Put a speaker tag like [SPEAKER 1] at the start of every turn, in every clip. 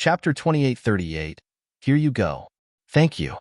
[SPEAKER 1] Chapter 2838. Here you go. Thank you.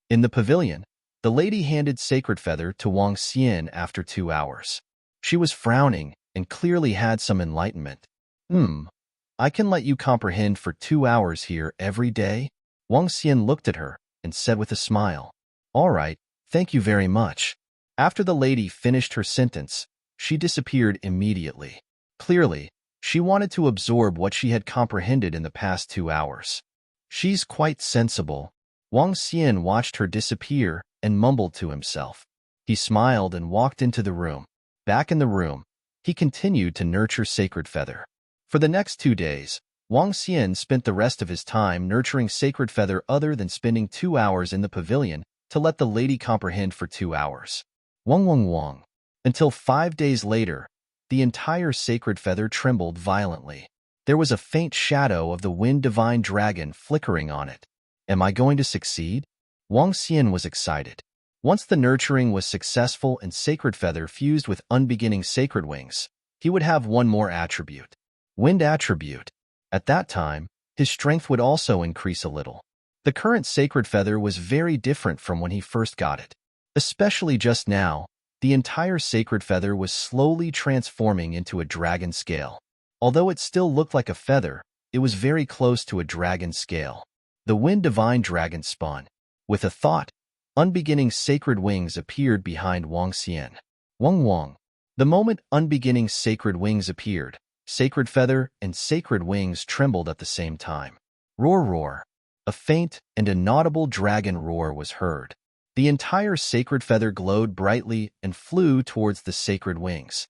[SPEAKER 1] In the pavilion, the lady handed Sacred Feather to Wang Xian after 2 hours. She was frowning and clearly had some enlightenment. I can let you comprehend for 2 hours here every day? Wang Xian looked at her and said with a smile. All right, thank you very much. After the lady finished her sentence, she disappeared immediately. Clearly, she wanted to absorb what she had comprehended in the past 2 hours. She's quite sensible. Wang Xian watched her disappear and mumbled to himself. He smiled and walked into the room. Back in the room, he continued to nurture Sacred Feather. For the next 2 days, Wang Xian spent the rest of his time nurturing Sacred Feather other than spending 2 hours in the pavilion to let the lady comprehend for 2 hours. Wang. Until 5 days later, the entire Sacred Feather trembled violently. There was a faint shadow of the Wind Divine Dragon flickering on it. Am I going to succeed? Wang Xian was excited. Once the nurturing was successful and Sacred Feather fused with unbeginning Sacred Wings, he would have one more attribute. Wind attribute. At that time, his strength would also increase a little. The current Sacred Feather was very different from when he first got it. Especially just now, the entire Sacred Feather was slowly transforming into a dragon scale. Although it still looked like a feather, it was very close to a dragon scale. The Wind Divine Dragon spun. With a thought, unbeginning Sacred Wings appeared behind Wang Xian. Wang. The moment unbeginning Sacred Wings appeared, Sacred Feather and Sacred Wings trembled at the same time. Roar. A faint and inaudible dragon roar was heard. The entire Sacred Feather glowed brightly and flew towards the Sacred Wings.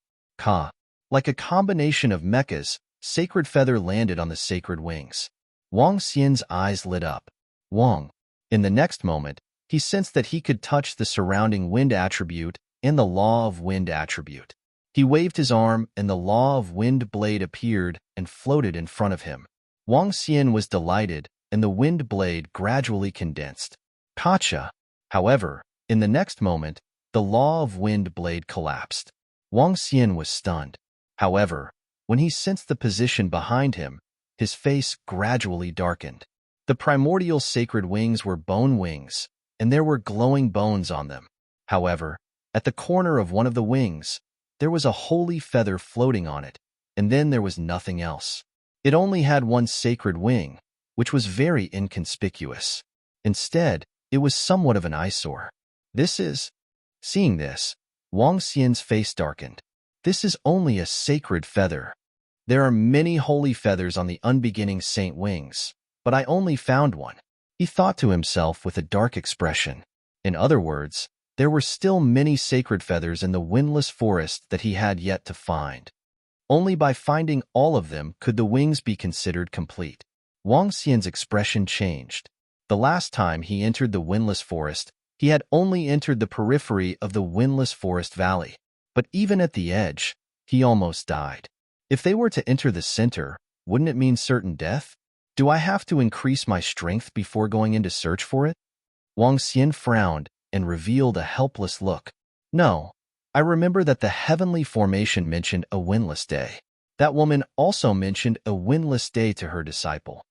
[SPEAKER 1] Like a combination of mechas, Sacred Feather landed on the Sacred Wings. Wang Xian's eyes lit up. In the next moment, he sensed that he could touch the surrounding wind attribute and the law of wind attribute. He waved his arm and the law of wind blade appeared and floated in front of him. Wang Xian was delighted and the wind blade gradually condensed. Gotcha! However, in the next moment, the law of wind blade collapsed. Wang Xian was stunned. However, when he sensed the position behind him, his face gradually darkened. The primordial Sacred Wings were bone wings, and there were glowing bones on them. However, at the corner of one of the wings, there was a holy feather floating on it, and then there was nothing else. It only had one Sacred Wing, which was very inconspicuous. Instead, it was somewhat of an eyesore. Seeing this, Wang Xian's face darkened. This is only a Sacred Feather. There are many holy feathers on the unbeginning Saint Wings, but I only found one. He thought to himself with a dark expression. In other words, there were still many Sacred Feathers in the windless forest that he had yet to find. Only by finding all of them could the wings be considered complete. Wang Xian's expression changed. The last time he entered the windless forest, he had only entered the periphery of the windless forest valley. But even at the edge, he almost died. If they were to enter the center, wouldn't it mean certain death? Do I have to increase my strength before going in to search for it? Wang Xian frowned and revealed a helpless look. No, I remember that the heavenly formation mentioned a windless day. That woman also mentioned a windless day to her disciple.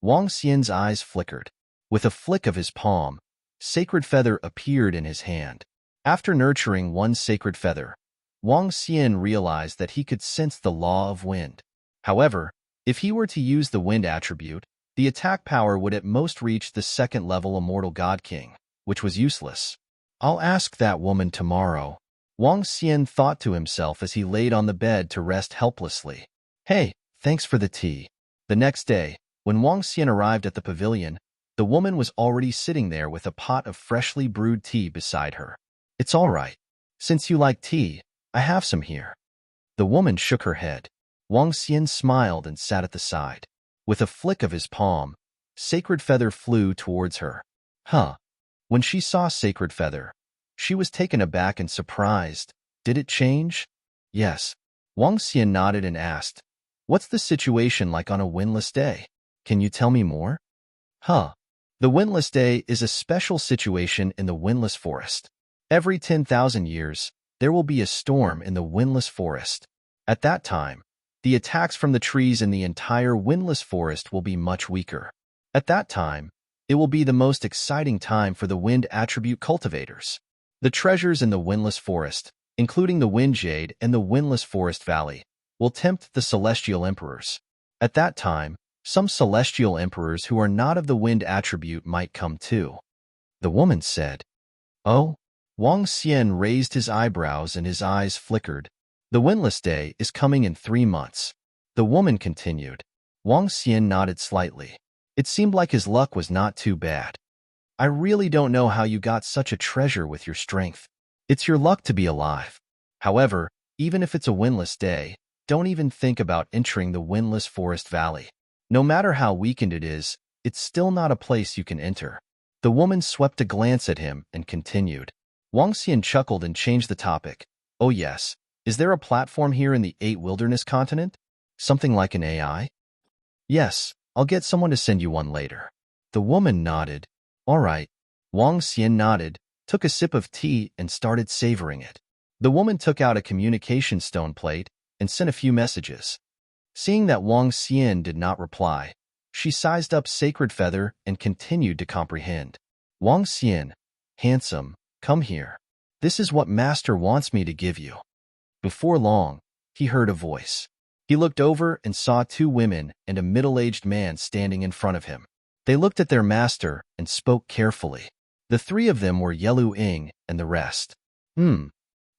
[SPEAKER 1] Wang Xian's eyes flickered. With a flick of his palm, Sacred Feather appeared in his hand. After nurturing one Sacred Feather, Wang Xian realized that he could sense the law of wind. However, if he were to use the wind attribute, the attack power would at most reach the second-level Immortal God King, which was useless. I'll ask that woman tomorrow. Wang Xian thought to himself as he laid on the bed to rest helplessly. Hey, thanks for the tea. The next day, when Wang Xian arrived at the pavilion, the woman was already sitting there with a pot of freshly brewed tea beside her. It's all right. Since you like tea, I have some here. The woman shook her head. Wang Xian smiled and sat at the side. With a flick of his palm, Sacred Feather flew towards her. When she saw Sacred Feather, she was taken aback and surprised. Did it change? Yes. Wang Xian nodded and asked, what's the situation like on a windless day? Can you tell me more? The windless day is a special situation in the windless forest. Every 10,000 years, there will be a storm in the windless forest. At that time, The attacks from the trees in the entire windless forest will be much weaker. At that time, it will be the most exciting time for the wind attribute cultivators. The treasures in the windless forest, including the wind jade and the windless forest valley, will tempt the celestial emperors. At that time, some celestial emperors who are not of the wind attribute might come too. The woman said. Oh? Wang Xian raised his eyebrows and his eyes flickered. The windless day is coming in 3 months. The woman continued. Wang Xian nodded slightly. It seemed like his luck was not too bad. I really don't know how you got such a treasure with your strength. It's your luck to be alive. However, even if it's a windless day, don't even think about entering the windless forest valley. No matter how weakened it is, it's still not a place you can enter. The woman swept a glance at him and continued. Wang Xian chuckled and changed the topic. Oh yes, is there a platform here in the 8 wilderness continent? Something like an AI? Yes, I'll get someone to send you one later. The woman nodded. All right. Wang Xian nodded, took a sip of tea and started savoring it. The woman took out a communication stone plate and sent a few messages. Seeing that Wang Xian did not reply, she sized up Sacred Feather and continued to comprehend. Wang Xian, handsome, come here. This is what Master wants me to give you. Before long, he heard a voice. He looked over and saw 2 women and a middle-aged man standing in front of him. They looked at their master and spoke carefully. The 3 of them were Yelu Ying and the rest. Wang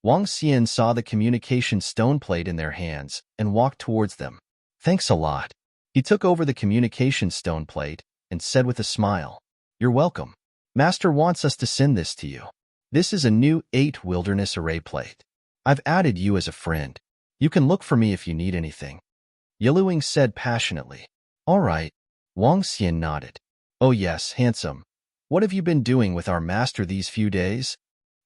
[SPEAKER 1] Xian saw the communication stone plate in their hands and walked towards them. Thanks a lot. He took over the communication stone plate and said with a smile, You're welcome. Master wants us to send this to you. This is a new 8 wilderness array plate. I've added you as a friend. You can look for me if you need anything. Yelu Ying said passionately. All right. Wang Xian nodded. Oh yes, handsome. What have you been doing with our master these few days?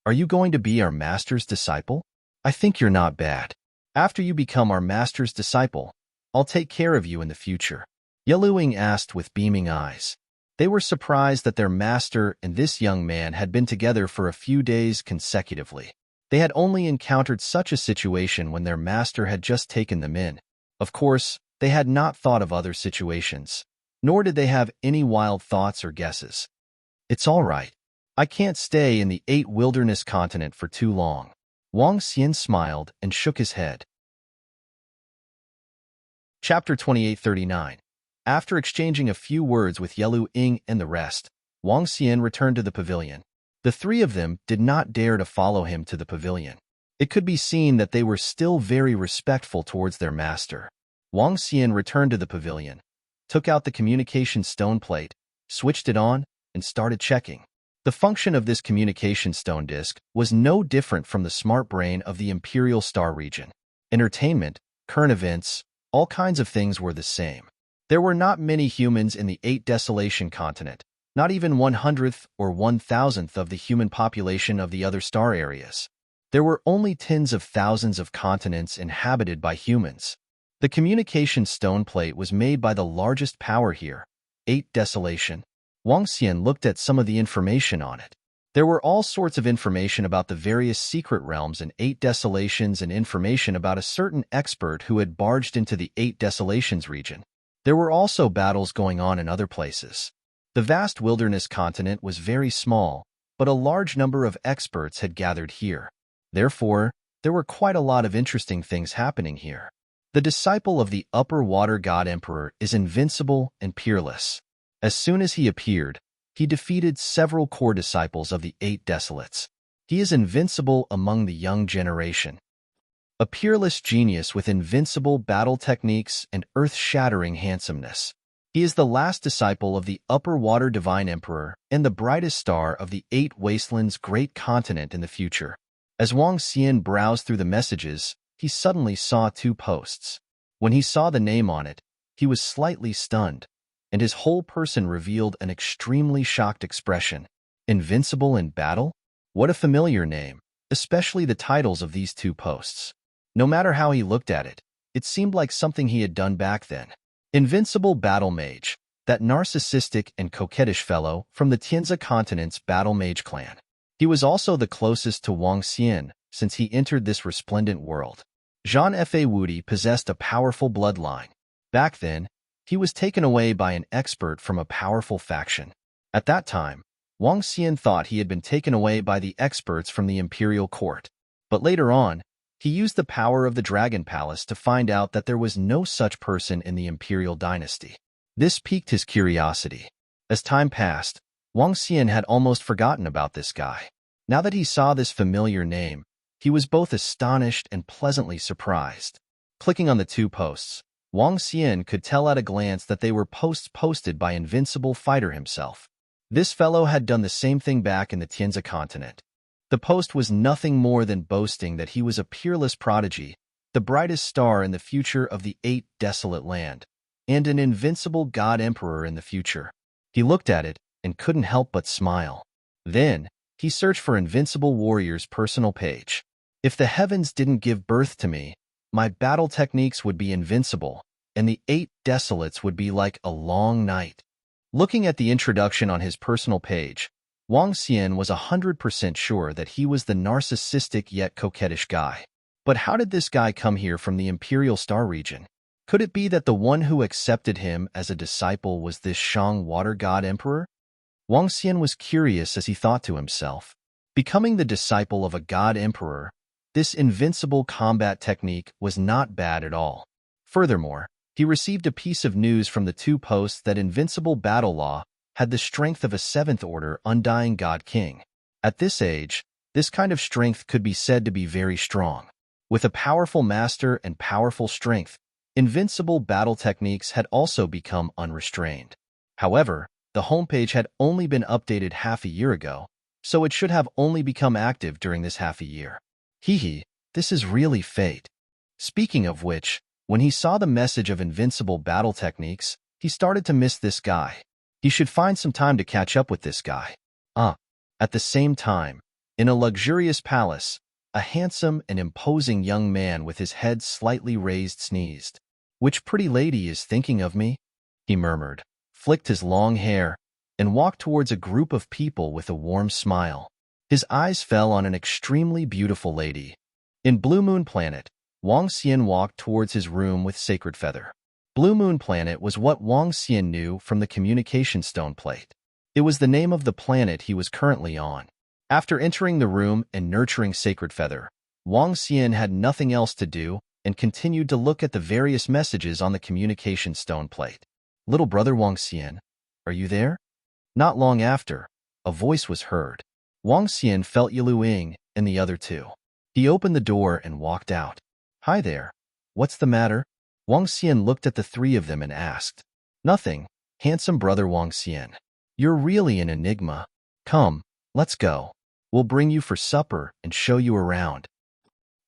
[SPEAKER 1] Are you going to be our master's disciple? I think you're not bad. After you become our master's disciple, I'll take care of you in the future. Yelu Ying asked with beaming eyes. They were surprised that their master and this young man had been together for a few days consecutively. They had only encountered such a situation when their master had just taken them in. Of course, they had not thought of other situations, nor did they have any wild thoughts or guesses. It's all right. I can't stay in the 8 wilderness continent for too long. Wang Xian smiled and shook his head. Chapter 2839. After exchanging a few words with Yelu Ying and the rest, Wang Xian returned to the pavilion. The 3 of them did not dare to follow him to the pavilion. It could be seen that they were still very respectful towards their master. Wang Xian returned to the pavilion, took out the communication stone plate, switched it on, and started checking. The function of this communication stone disk was no different from the smart brain of the Imperial Star region. Entertainment, current events, all kinds of things were the same. There were not many humans in the 8 Desolation continent, not even 100th or 1,000th of the human population of the other star areas. There were only tens of thousands of continents inhabited by humans. The communication stone plate was made by the largest power here, 8 Desolation. Wang Xian looked at some of the information on it. There were all sorts of information about the various secret realms in 8 Desolations and information about a certain expert who had barged into the 8 Desolations region. There were also battles going on in other places. The vast wilderness continent was very small, but a large number of experts had gathered here. Therefore, there were quite a lot of interesting things happening here. The disciple of the upper water god emperor is invincible and peerless. As soon as he appeared, he defeated several core disciples of the 8 Desolates. He is invincible among the young generation. A peerless genius with invincible battle techniques and earth-shattering handsomeness. He is the last disciple of the upper water divine emperor and the brightest star of the 8 Wastelands great continent in the future. As Wang Xian browsed through the messages, he suddenly saw 2 posts. When he saw the name on it, he was slightly stunned, and his whole person revealed an extremely shocked expression. Invincible in battle? What a familiar name, especially the titles of these 2 posts. No matter how he looked at it, it seemed like something he had done back then. Invincible Battle Mage, that narcissistic and coquettish fellow from the Tianza continent's Battle Mage clan. He was also the closest to Wang Xian since he entered this resplendent world. Jean Fa Wudi possessed a powerful bloodline. Back then, he was taken away by an expert from a powerful faction. At that time, Wang Xian thought he had been taken away by the experts from the imperial court. But later on, he used the power of the Dragon Palace to find out that there was no such person in the imperial dynasty. This piqued his curiosity. As time passed, Wang Xian had almost forgotten about this guy. Now that he saw this familiar name, he was both astonished and pleasantly surprised. Clicking on the two posts, Wang Xian could tell at a glance that they were posts posted by Invincible Fighter himself. This fellow had done the same thing back in the Tianzi continent. The post was nothing more than boasting that he was a peerless prodigy, the brightest star in the future of the 8 desolate land, and an invincible god-emperor in the future. He looked at it and couldn't help but smile. Then, he searched for Invincible Warrior's personal page. If the heavens didn't give birth to me, my battle techniques would be invincible, and the 8 desolates would be like a long night. Looking at the introduction on his personal page, Wang Xian was 100% sure that he was the narcissistic yet coquettish guy. But how did this guy come here from the Imperial Star region? Could it be that the one who accepted him as a disciple was this Shang Water God Emperor? Wang Xian was curious as he thought to himself. Becoming the disciple of a god emperor, this invincible combat technique was not bad at all. Furthermore, he received a piece of news from the two posts that invincible battle law had the strength of a 7th order undying god king. At this age, this kind of strength could be said to be very strong. With a powerful master and powerful strength, invincible battle techniques had also become unrestrained. However, the homepage had only been updated half a year ago, so it should have only become active during this half a year. Hee, this is really fate. Speaking of which, when he saw the message of invincible battle techniques, he started to miss this guy. He should find some time to catch up with this guy. At the same time, in a luxurious palace, a handsome and imposing young man with his head slightly raised sneezed. "Which pretty lady is thinking of me?" he murmured, flicked his long hair, and walked towards a group of people with a warm smile. His eyes fell on an extremely beautiful lady. In Blue Moon Planet, Wang Xian walked towards his room with Sacred Feather. Blue Moon Planet was what Wang Xian knew from the communication stone plate. It was the name of the planet he was currently on. After entering the room and nurturing Sacred Feather, Wang Xian had nothing else to do and continued to look at the various messages on the communication stone plate. "Little brother Wang Xian, are you there?" Not long after, a voice was heard. Wang Xian felt Yilu Ying and the other two. He opened the door and walked out. "Hi there. What's the matter?" Wang Xian looked at the three of them and asked. "Nothing, handsome brother Wang Xian. You're really an enigma. Come, let's go. We'll bring you for supper and show you around."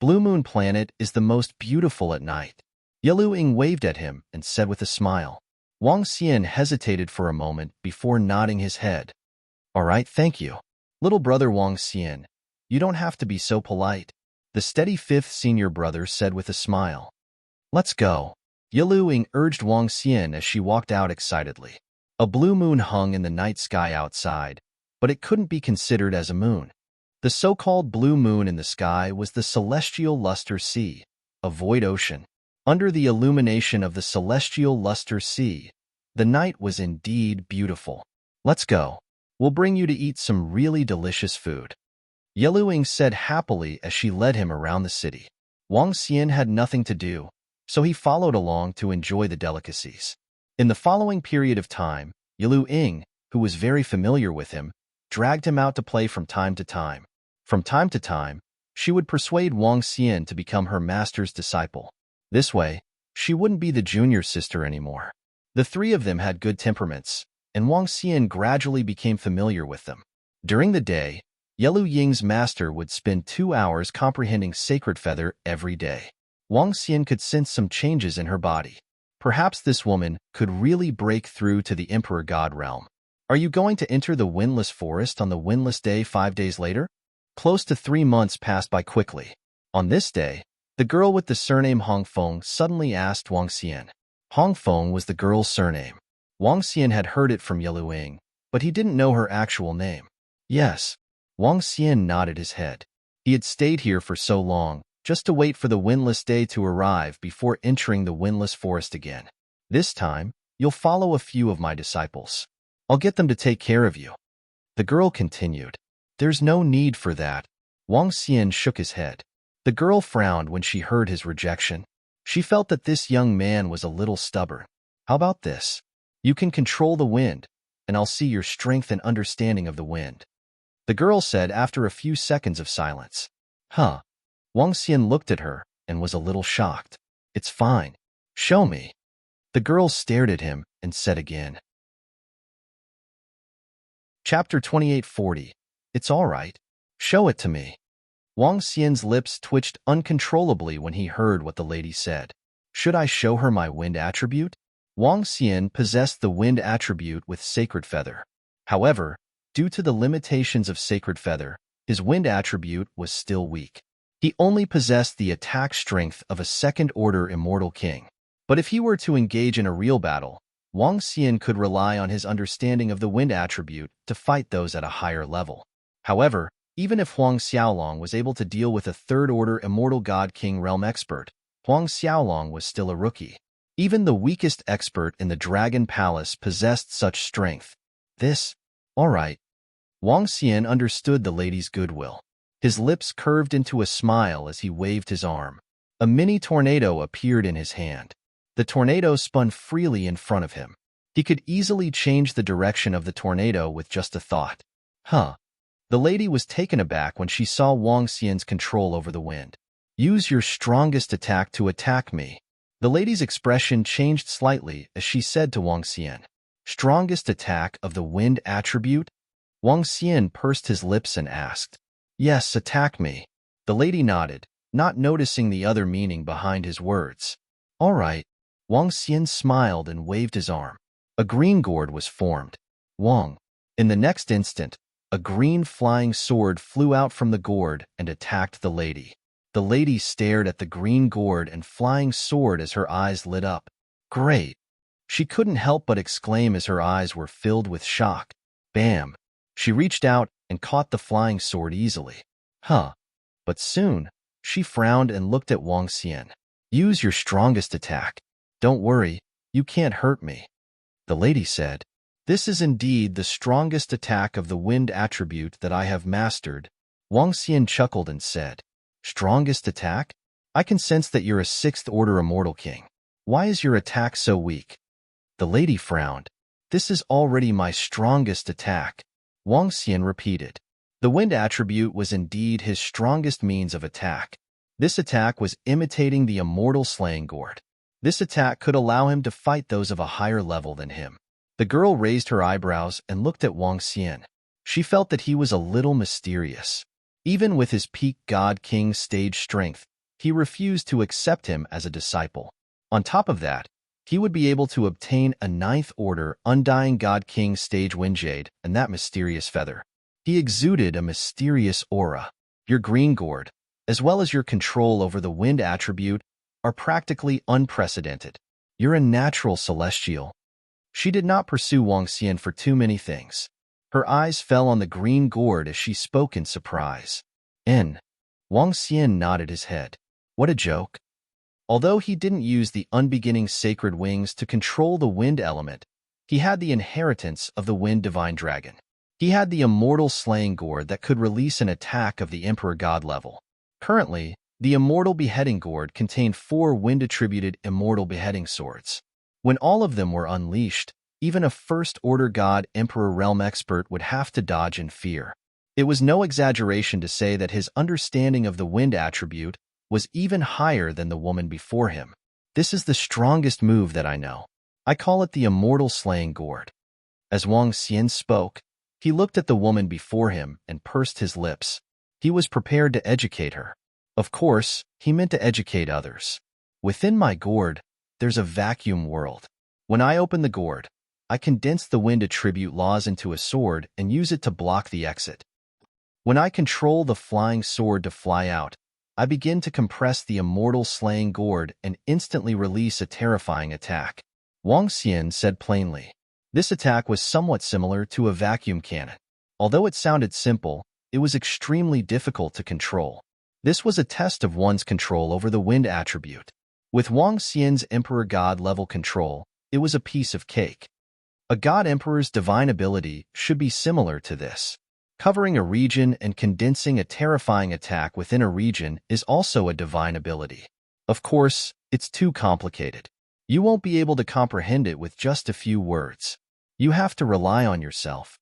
[SPEAKER 1] Blue Moon Planet is the most beautiful at night. Yilu Ying waved at him and said with a smile. Wang Xian hesitated for a moment before nodding his head. "All right, thank you. Little brother Wang Xian, you don't have to be so polite," the steady 5th senior brother said with a smile. "Let's go." Yilu Ying urged Wang Xian as she walked out excitedly. A blue moon hung in the night sky outside, but it couldn't be considered as a moon. The so-called blue moon in the sky was the celestial luster sea, a void ocean. Under the illumination of the celestial luster sea, the night was indeed beautiful. "Let's go. We'll bring you to eat some really delicious food," Yilu Ying said happily as she led him around the city. Wang Xian had nothing to do, so he followed along to enjoy the delicacies. In the following period of time, Yilu Ying, who was very familiar with him, dragged him out to play from time to time. From time to time, she would persuade Wang Xian to become her master's disciple. This way, she wouldn't be the junior sister anymore. The three of them had good temperaments, and Wang Xian gradually became familiar with them. During the day, Yilu Ying's master would spend 2 hours comprehending Sacred Feather every day. Wang Xian could sense some changes in her body. Perhaps this woman could really break through to the Emperor God realm. "Are you going to enter the windless forest on the windless day 5 days later?" Close to 3 months passed by quickly. On this day, the girl with the surname Hong Feng suddenly asked Wang Xian. Hong Feng was the girl's surname. Wang Xian had heard it from Yilu Ying, but he didn't know her actual name. "Yes." Wang Xian nodded his head. He had stayed here for so long, just to wait for the windless day to arrive before entering the windless forest again. This time, you'll follow a few of my disciples. I'll get them to take care of you." The girl continued. "There's no need for that." Wang Xian shook his head. The girl frowned when she heard his rejection. She felt that this young man was a little stubborn. "How about this? You can control the wind, and I'll see your strength and understanding of the wind," the girl said after a few seconds of silence. "Huh?" Wang Xian looked at her and was a little shocked. "It's fine. Show me." The girl stared at him and said again. Chapter 2840. It's all right. Show it to me. Wang Xian's lips twitched uncontrollably when he heard what the lady said. Should I show her my wind attribute? Wang Xian possessed the wind attribute with Sacred Feather. However, due to the limitations of Sacred Feather, his wind attribute was still weak. He only possessed the attack strength of a second-order immortal king. But if he were to engage in a real battle, Wang Xian could rely on his understanding of the wind attribute to fight those at a higher level. However, even if Huang Xiaolong was able to deal with a third-order immortal god king realm expert, Huang Xiaolong was still a rookie. Even the weakest expert in the Dragon Palace possessed such strength. All right. Wang Xian understood the lady's goodwill. His lips curved into a smile as he waved his arm. A mini tornado appeared in his hand. The tornado spun freely in front of him. He could easily change the direction of the tornado with just a thought. Huh. The lady was taken aback when she saw Wang Xian's control over the wind. Use your strongest attack to attack me. The lady's expression changed slightly as she said to Wang Xian. Strongest attack of the wind attribute? Wang Xian pursed his lips and asked. Yes, attack me. The lady nodded, not noticing the other meaning behind his words. All right. Wang Xian smiled and waved his arm. A green gourd was formed. Wang. In the next instant, a green flying sword flew out from the gourd and attacked the lady. The lady stared at the green gourd and flying sword as her eyes lit up. Great! She couldn't help but exclaim as her eyes were filled with shock. Bam! She reached out and caught the flying sword easily. Huh. But soon, she frowned and looked at Wang Xian. Use your strongest attack. Don't worry, you can't hurt me. The lady said. This is indeed the strongest attack of the wind attribute that I have mastered. Wang Xian chuckled and said, Strongest attack? I can sense that you're a sixth-order immortal king. Why is your attack so weak? The lady frowned. This is already my strongest attack. Wang Xian repeated. The wind attribute was indeed his strongest means of attack. This attack was imitating the immortal slaying gourd. This attack could allow him to fight those of a higher level than him. The girl raised her eyebrows and looked at Wang Xian. She felt that he was a little mysterious. Even with his peak God King stage strength, he refused to accept him as a disciple. On top of that, he would be able to obtain a ninth-order Undying God King stage windjade and that mysterious feather. He exuded a mysterious aura. Your green gourd, as well as your control over the wind attribute, are practically unprecedented. You're a natural celestial. She did not pursue Wang Xian for too many things. Her eyes fell on the green gourd as she spoke in surprise. Wang Xian nodded his head. What a joke. Although he didn't use the unbeginning sacred wings to control the wind element, he had the inheritance of the wind divine dragon. He had the immortal slaying gourd that could release an attack of the emperor god level. Currently, the immortal beheading gourd contained 4 wind-attributed immortal beheading swords. When all of them were unleashed, even a first-order god emperor realm expert would have to dodge in fear. It was no exaggeration to say that his understanding of the wind attribute was even higher than the woman before him. This is the strongest move that I know. I call it the immortal slaying gourd. As Wang Xian spoke, he looked at the woman before him and pursed his lips. He was prepared to educate her. Of course, he meant to educate others. Within my gourd, there's a vacuum world. When I open the gourd, I condense the wind attribute laws into a sword and use it to block the exit. When I control the flying sword to fly out, I begin to compress the immortal slaying gourd and instantly release a terrifying attack. Wang Xian said plainly. This attack was somewhat similar to a vacuum cannon. Although it sounded simple, it was extremely difficult to control. This was a test of one's control over the wind attribute. With Wang Xian's Emperor God level control, it was a piece of cake. A God Emperor's divine ability should be similar to this. Covering a region and condensing a terrifying attack within a region is also a divine ability. Of course, it's too complicated. You won't be able to comprehend it with just a few words. You have to rely on yourself.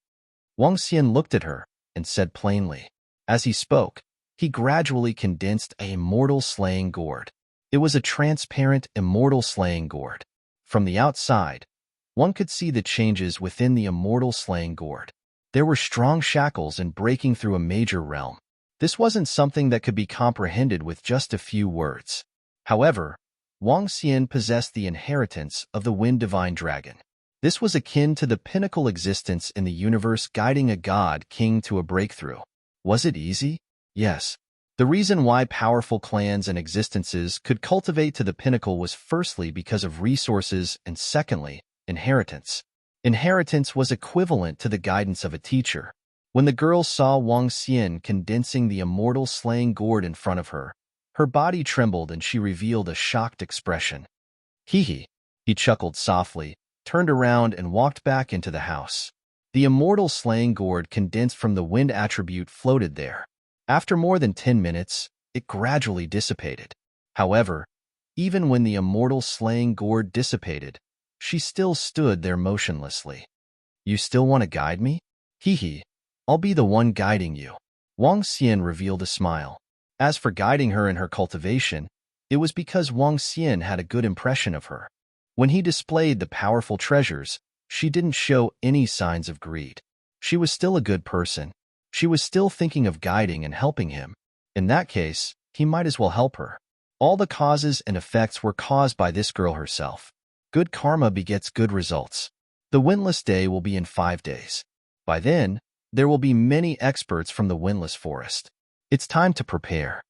[SPEAKER 1] Wang Xian looked at her and said plainly. As he spoke, he gradually condensed a immortal slaying gourd. It was a transparent, immortal slaying gourd. From the outside, one could see the changes within the immortal slaying gourd. There were strong shackles and breaking through a major realm. This wasn't something that could be comprehended with just a few words. However, Wang Xian possessed the inheritance of the Wind Divine Dragon. This was akin to the pinnacle existence in the universe guiding a god king to a breakthrough. Was it easy? Yes. The reason why powerful clans and existences could cultivate to the pinnacle was firstly because of resources and secondly, inheritance. Inheritance was equivalent to the guidance of a teacher. When the girl saw Wang Xian condensing the immortal slaying gourd in front of her, her body trembled and she revealed a shocked expression. Hee. He chuckled softly, turned around and walked back into the house. The immortal slaying gourd condensed from the wind attribute floated there. After more than 10 minutes, it gradually dissipated. However, even when the immortal slaying gourd dissipated, she still stood there motionlessly. You still want to guide me? Hee. I'll be the one guiding you. Wang Xian revealed a smile. As for guiding her in her cultivation, it was because Wang Xian had a good impression of her. When he displayed the powerful treasures, she didn't show any signs of greed. She was still a good person. She was still thinking of guiding and helping him. In that case, he might as well help her. All the causes and effects were caused by this girl herself. Good karma begets good results. The windless day will be in 5 days. By then, there will be many experts from the windless forest. It's time to prepare.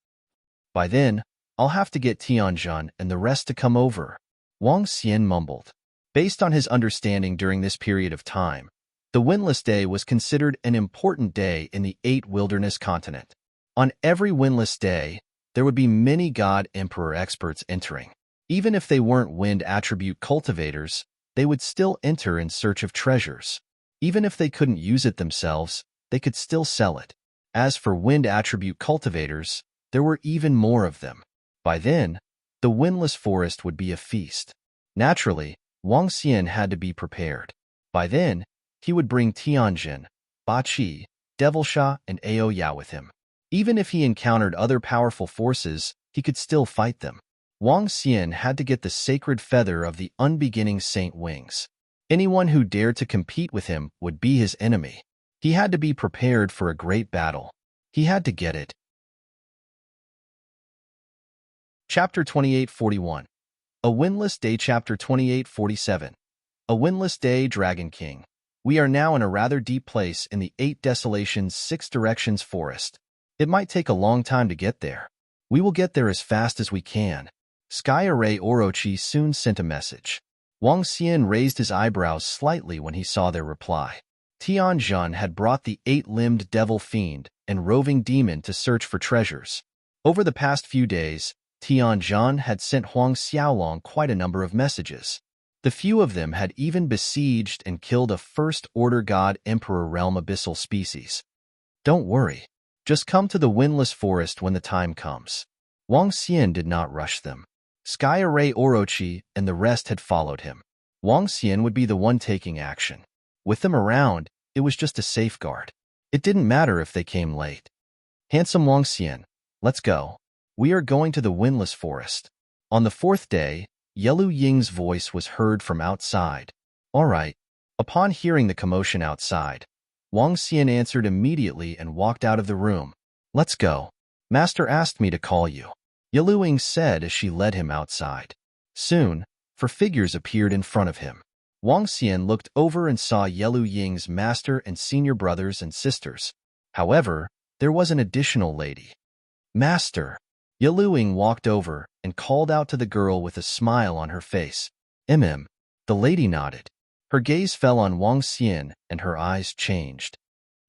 [SPEAKER 1] By then, I'll have to get Tianjun and the rest to come over. Wang Xian mumbled. Based on his understanding during this period of time, the windless day was considered an important day in the 8 wilderness continent. On every windless day, there would be many God Emperor experts entering. Even if they weren't wind attribute cultivators, they would still enter in search of treasures. Even if they couldn't use it themselves, they could still sell it. As for wind attribute cultivators, there were even more of them. By then, the windless forest would be a feast. Naturally, Wang Xian had to be prepared. By then, he would bring Tianjin, Ba Qi, Devilsha, and Ao Ya with him. Even if he encountered other powerful forces, he could still fight them. Wang Xian had to get the sacred feather of the unbeginning saint wings. Anyone who dared to compete with him would be his enemy. He had to be prepared for a great battle. He had to get it. Chapter 2841. A Windless Day. Chapter 2847. A Windless Day. Dragon King. We are now in a rather deep place in the 8 Desolations 6 Directions forest. It might take a long time to get there. We will get there as fast as we can. Sky Array Orochi soon sent a message. Wang Xian raised his eyebrows slightly when he saw their reply. Tianjun had brought the 8-limbed devil fiend and roving demon to search for treasures. Over the past few days, Tianjun had sent Huang Xiaolong quite a number of messages. The few of them had even besieged and killed a First-Order God Emperor Realm Abyssal species. Don't worry. Just come to the windless forest when the time comes. Wang Xian did not rush them. Sky Array Orochi and the rest had followed him. Wang Xian would be the one taking action. With them around, it was just a safeguard. It didn't matter if they came late. Handsome Wang Xian, let's go. We are going to the windless forest. On the 4th day, Yelu Ying's voice was heard from outside. All right. Upon hearing the commotion outside, Wang Xian answered immediately and walked out of the room. Let's go. Master asked me to call you, Yelu Ying said as she led him outside. Soon, 4 figures appeared in front of him. Wang Xian looked over and saw Yelu Ying's master and senior brothers and sisters. However, there was an additional lady. Master. Yelu Ying walked over and called out to the girl with a smile on her face. The lady nodded. Her gaze fell on Wang Xian and her eyes changed.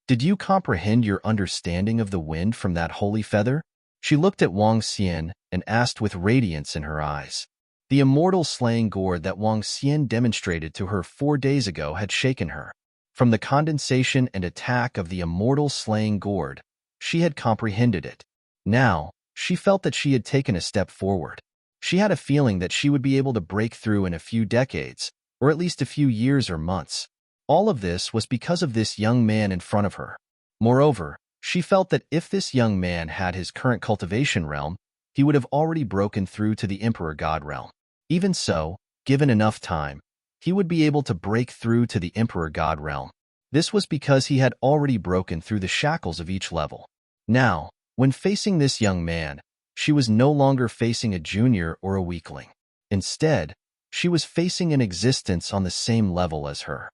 [SPEAKER 1] Did you comprehend your understanding of the wind from that holy feather? She looked at Wang Xian and asked with radiance in her eyes. The immortal slaying gourd that Wang Xian demonstrated to her 4 days ago had shaken her. From the condensation and attack of the immortal slaying gourd, she had comprehended it. Now, she felt that she had taken a step forward. She had a feeling that she would be able to break through in a few decades, or at least a few years or months. All of this was because of this young man in front of her. Moreover, she felt that if this young man had his current cultivation realm, he would have already broken through to the Emperor God realm. Even so, given enough time, he would be able to break through to the Emperor God realm. This was because he had already broken through the shackles of each level. Now, when facing this young man, she was no longer facing a junior or a weakling. Instead, she was facing an existence on the same level as her.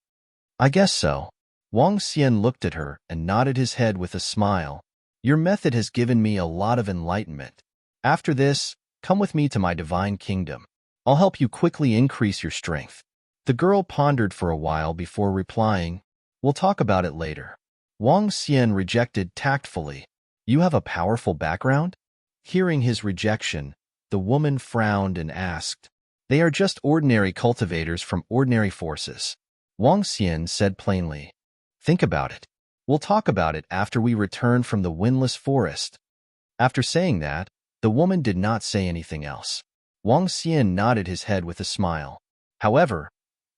[SPEAKER 1] I guess so. Wang Xian looked at her and nodded his head with a smile. Your method has given me a lot of enlightenment. After this, come with me to my divine kingdom. I'll help you quickly increase your strength. The girl pondered for a while before replying, we'll talk about it later. Wang Xian rejected tactfully. You have a powerful background? Hearing his rejection, the woman frowned and asked, they are just ordinary cultivators from ordinary forces. Wang Xian said plainly, think about it. We'll talk about it after we return from the windless forest. After saying that, the woman did not say anything else. Wang Xian nodded his head with a smile. However,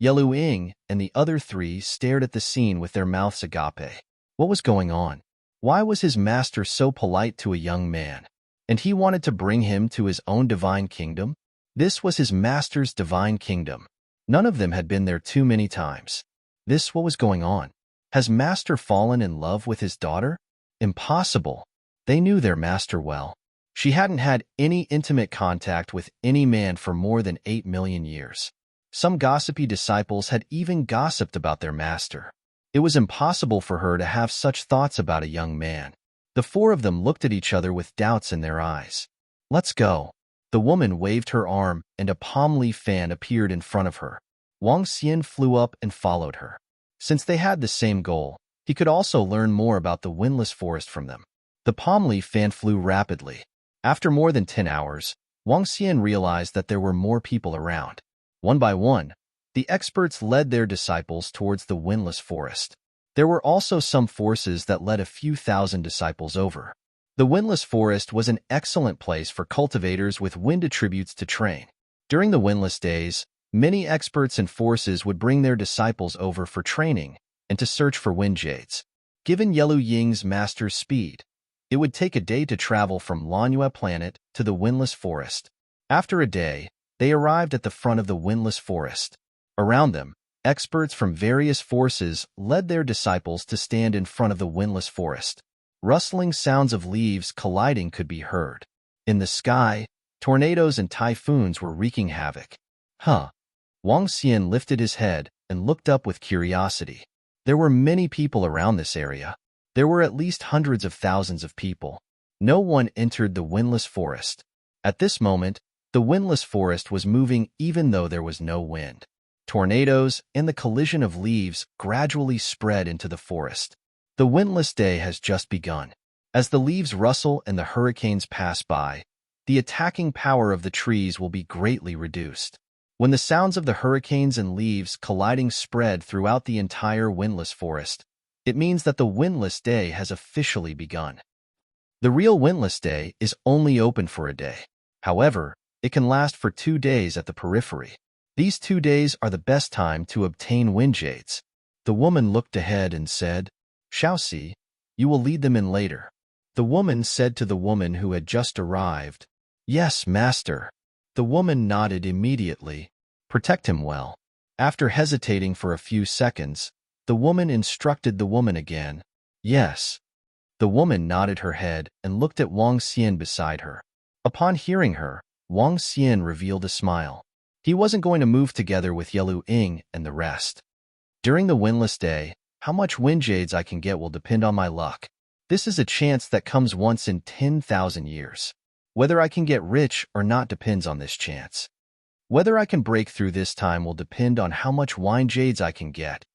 [SPEAKER 1] Yelu Ying and the other 3 stared at the scene with their mouths agape. What was going on? Why was his master so polite to a young man? And he wanted to bring him to his own divine kingdom? This was his master's divine kingdom. None of them had been there too many times. What was going on? Has master fallen in love with his daughter? Impossible. They knew their master well. She hadn't had any intimate contact with any man for more than 8 million years. Some gossipy disciples had even gossiped about their master. It was impossible for her to have such thoughts about a young man. The 4 of them looked at each other with doubts in their eyes. Let's go. The woman waved her arm and a palm leaf fan appeared in front of her. Wang Xian flew up and followed her. Since they had the same goal, he could also learn more about the windless forest from them. The palm leaf fan flew rapidly. After more than 10 hours, Wang Xian realized that there were more people around. One by one, the experts led their disciples towards the windless forest. There were also some forces that led a few thousand disciples over. The windless forest was an excellent place for cultivators with wind attributes to train. During the windless days, many experts and forces would bring their disciples over for training and to search for wind jades. Given Yelu Ying's master's speed, it would take a day to travel from Lanhua planet to the windless forest. After a day, they arrived at the front of the windless forest. Around them, experts from various forces led their disciples to stand in front of the windless forest. Rustling sounds of leaves colliding could be heard. In the sky, tornadoes and typhoons were wreaking havoc. Wang Xian lifted his head and looked up with curiosity. There were many people around this area. There were at least hundreds of thousands of people. No one entered the windless forest. At this moment, the windless forest was moving even though there was no wind. Tornadoes and the collision of leaves gradually spread into the forest. The windless day has just begun. As the leaves rustle and the hurricanes pass by, the attacking power of the trees will be greatly reduced. When the sounds of the hurricanes and leaves colliding spread throughout the entire windless forest, it means that the windless day has officially begun. The real windless day is only open for a day. However, it can last for 2 days at the periphery. These 2 days are the best time to obtain wind jades. The woman looked ahead and said, Shaoxi, you will lead them in later. The woman said to the woman who had just arrived, Yes, master. The woman nodded immediately. Protect him well. After hesitating for a few seconds, the woman instructed the woman again. Yes. The woman nodded her head and looked at Wang Xian beside her. Upon hearing her, Wang Xian revealed a smile. He wasn't going to move together with Yelu Ying and the rest. During the windless day, how much wind jades I can get will depend on my luck. This is a chance that comes once in 10,000 years. Whether I can get rich or not depends on this chance. Whether I can break through this time will depend on how much wind jades I can get.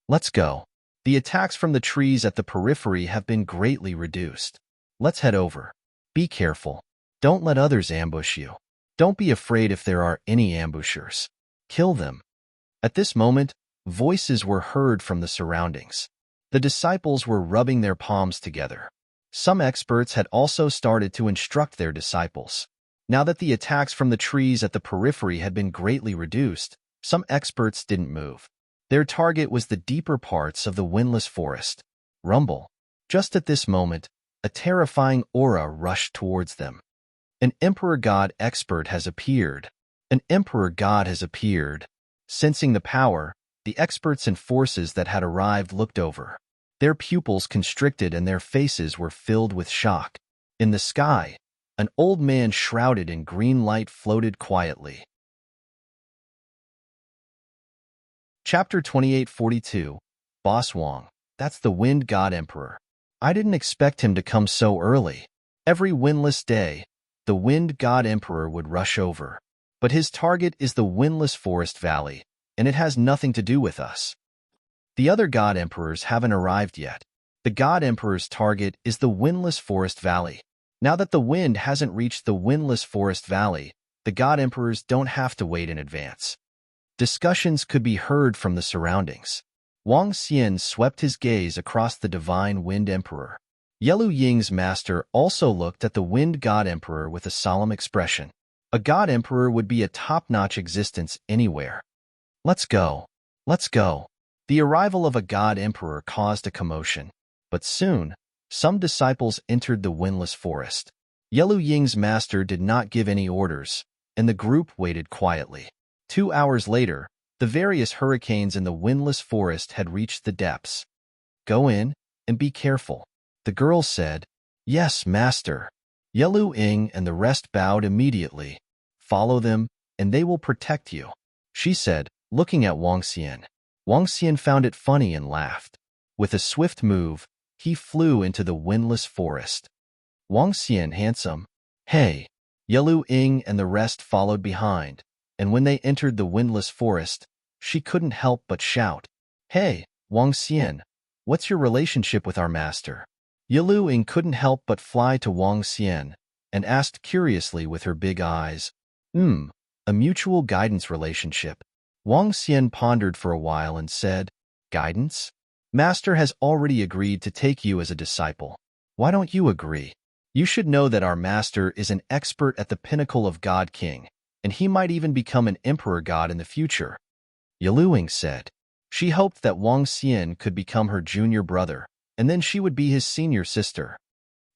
[SPEAKER 1] Let's go. The attacks from the trees at the periphery have been greatly reduced. Let's head over. Be careful. Don't let others ambush you. Don't be afraid if there are any ambushers. Kill them. At this moment, voices were heard from the surroundings. The disciples were rubbing their palms together. Some experts had also started to instruct their disciples. Now that the attacks from the trees at the periphery had been greatly reduced, some experts didn't move. Their target was the deeper parts of the windless forest. Rumble. Just at this moment, a terrifying aura rushed towards them. An Emperor God expert has appeared. An Emperor God has appeared. Sensing the power, the experts and forces that had arrived looked over. Their pupils constricted and their faces were filled with shock. In the sky, an old man shrouded in green light floated quietly. Chapter 2842, Boss Wong. That's the Wind God Emperor. I didn't expect him to come so early. Every windless day, the Wind God Emperor would rush over. But his target is the windless forest valley, and it has nothing to do with us. The other God Emperors haven't arrived yet. The God Emperor's target is the windless forest valley. Now that the wind hasn't reached the windless forest valley, the God Emperors don't have to wait in advance. Discussions could be heard from the surroundings. Wang Xian swept his gaze across the divine Wind Emperor. Yellow Ying's master also looked at the Wind God Emperor with a solemn expression. A God Emperor would be a top-notch existence anywhere. Let's go. Let's go. The arrival of a God Emperor caused a commotion, but soon, some disciples entered the windless forest. Yellow Ying's master did not give any orders, and the group waited quietly. 2 hours later, the various hurricanes in the windless forest had reached the depths. Go in, and be careful. The girl said, Yes, master. Yellow Ying and the rest bowed immediately. Follow them, and they will protect you, she said, looking at Wang Xian. Wang Xian found it funny and laughed. With a swift move, he flew into the windless forest. Wang Xian, handsome. Hey! Yellow Ying and the rest followed behind, and when they entered the windless forest, she couldn't help but shout, Hey, Wang Xian, what's your relationship with our master? Yellow Ying couldn't help but fly to Wang Xian and asked curiously with her big eyes, a mutual guidance relationship. Wang Xian pondered for a while and said, Guidance? Master has already agreed to take you as a disciple. Why don't you agree? You should know that our master is an expert at the pinnacle of God King, and he might even become an emperor god in the future. Yaluing said. She hoped that Wang Xian could become her junior brother, and then she would be his senior sister.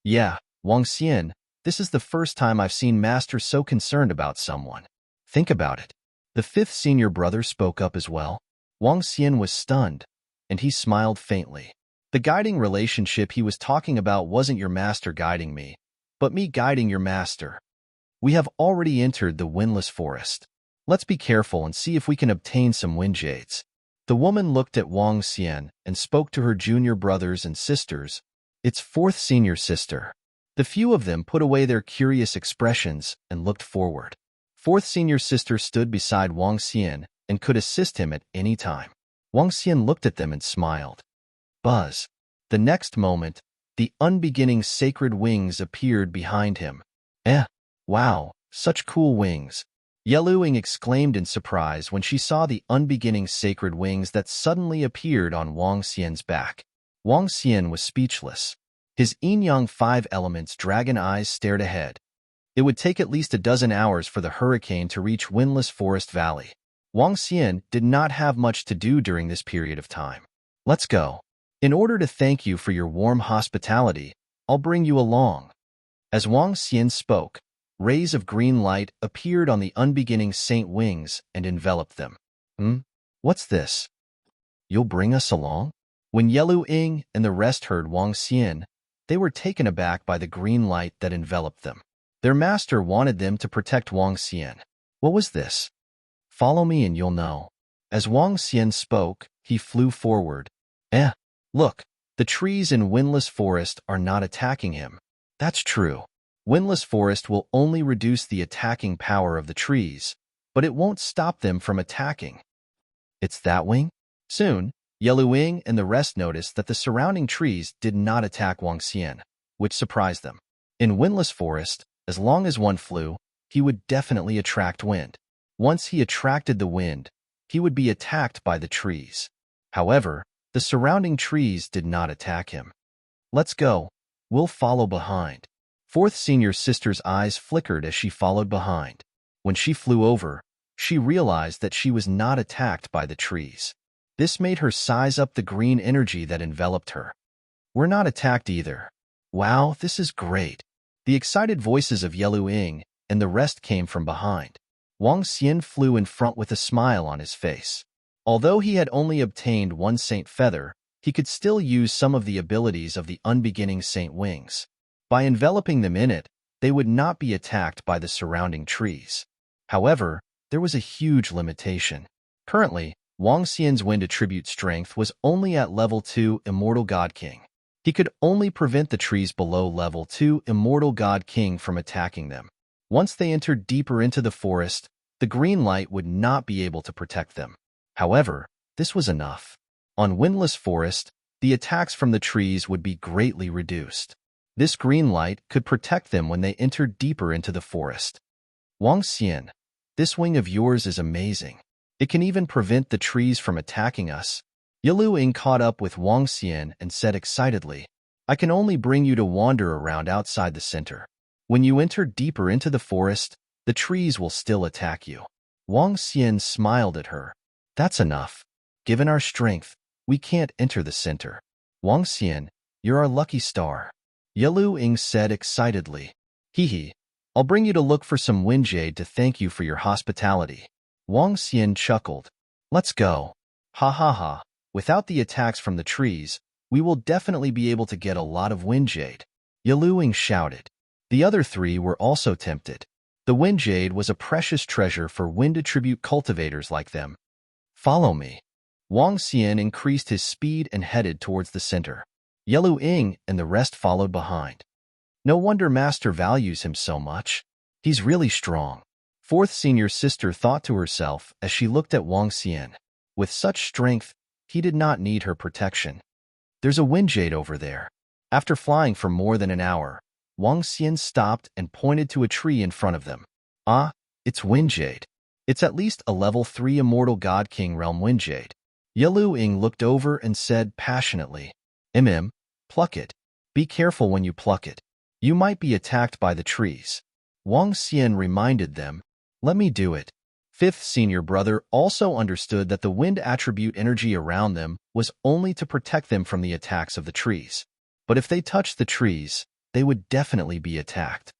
[SPEAKER 1] Yeah, Wang Xian, this is the first time I've seen Master so concerned about someone. Think about it. The fifth senior brother spoke up as well. Wang Xian was stunned, and he smiled faintly. The guiding relationship he was talking about wasn't your master guiding me, but me guiding your master. We have already entered the windless forest. Let's be careful and see if we can obtain some wind jades. The woman looked at Wang Xian and spoke to her junior brothers and sisters, its fourth senior sister. The few of them put away their curious expressions and looked forward. Fourth senior sister stood beside Wang Xian and could assist him at any time. Wang Xian looked at them and smiled. Buzz. The next moment, the unbeginning sacred wings appeared behind him. Wow, such cool wings. Yeluing exclaimed in surprise when she saw the unbeginning sacred wings that suddenly appeared on Wang Xian's back. Wang Xian was speechless. His yin-yang 5 elements dragon eyes stared ahead. It would take at least a dozen hours for the hurricane to reach Windless Forest Valley. Wang Xian did not have much to do during this period of time. Let's go. In order to thank you for your warm hospitality, I'll bring you along. As Wang Xian spoke, rays of green light appeared on the unbeginning saint wings and enveloped them. What's this? You'll bring us along? When Yelu Ying and the rest heard Wang Xian, they were taken aback by the green light that enveloped them. Their master wanted them to protect Wang Xian. What was this? Follow me and you'll know. As Wang Xian spoke, he flew forward. Look, the trees in Windless Forest are not attacking him. That's true. Windless Forest will only reduce the attacking power of the trees, but it won't stop them from attacking. It's that wing? Soon, Yelu Ying and the rest noticed that the surrounding trees did not attack Wang Xian, which surprised them. In windless forest, as long as one flew, he would definitely attract wind. Once he attracted the wind, he would be attacked by the trees. However, the surrounding trees did not attack him. Let's go. We'll follow behind. Fourth senior sister's eyes flickered as she followed behind. When she flew over, she realized that she was not attacked by the trees. This made her size up the green energy that enveloped her. We're not attacked either. Wow, this is great. The excited voices of Yelu Ying and the rest came from behind. Wang Xian flew in front with a smile on his face. Although he had only obtained one saint feather, he could still use some of the abilities of the unbeginning saint wings. By enveloping them in it, they would not be attacked by the surrounding trees. However, there was a huge limitation. Currently, Wang Xian's wind attribute strength was only at level 2 Immortal God King. He could only prevent the trees below level 2 Immortal God King from attacking them. Once they entered deeper into the forest, the green light would not be able to protect them. However, this was enough. On windless forest, the attacks from the trees would be greatly reduced. This green light could protect them when they entered deeper into the forest. Wang Xian, this wing of yours is amazing. It can even prevent the trees from attacking us. Yelu Ying caught up with Wang Xian and said excitedly, I can only bring you to wander around outside the center. When you enter deeper into the forest, the trees will still attack you. Wang Xian smiled at her. That's enough. Given our strength, we can't enter the center. Wang Xian, you're our lucky star. Yelu Ying said excitedly. Hee. I'll bring you to look for some wind jade to thank you for your hospitality. Wang Xian chuckled. Let's go. Ha ha ha. Without the attacks from the trees, we will definitely be able to get a lot of wind jade. Yelu Ying shouted. The other three were also tempted. The wind jade was a precious treasure for wind attribute cultivators like them. Follow me. Wang Xian increased his speed and headed towards the center. Yelu Ying and the rest followed behind. No wonder Master values him so much. He's really strong. Fourth senior sister thought to herself as she looked at Wang Xian. With such strength, he did not need her protection. There's a wind jade over there. After flying for more than an hour, Wang Xian stopped and pointed to a tree in front of them. Ah, it's wind jade. It's at least a level 3 Immortal God King realm wind jade. Yelu Ying looked over and said passionately, pluck it. Be careful when you pluck it. You might be attacked by the trees. Wang Xian reminded them, let me do it. Fifth senior brother also understood that the wind attribute energy around them was only to protect them from the attacks of the trees. But if they touched the trees, they would definitely be attacked.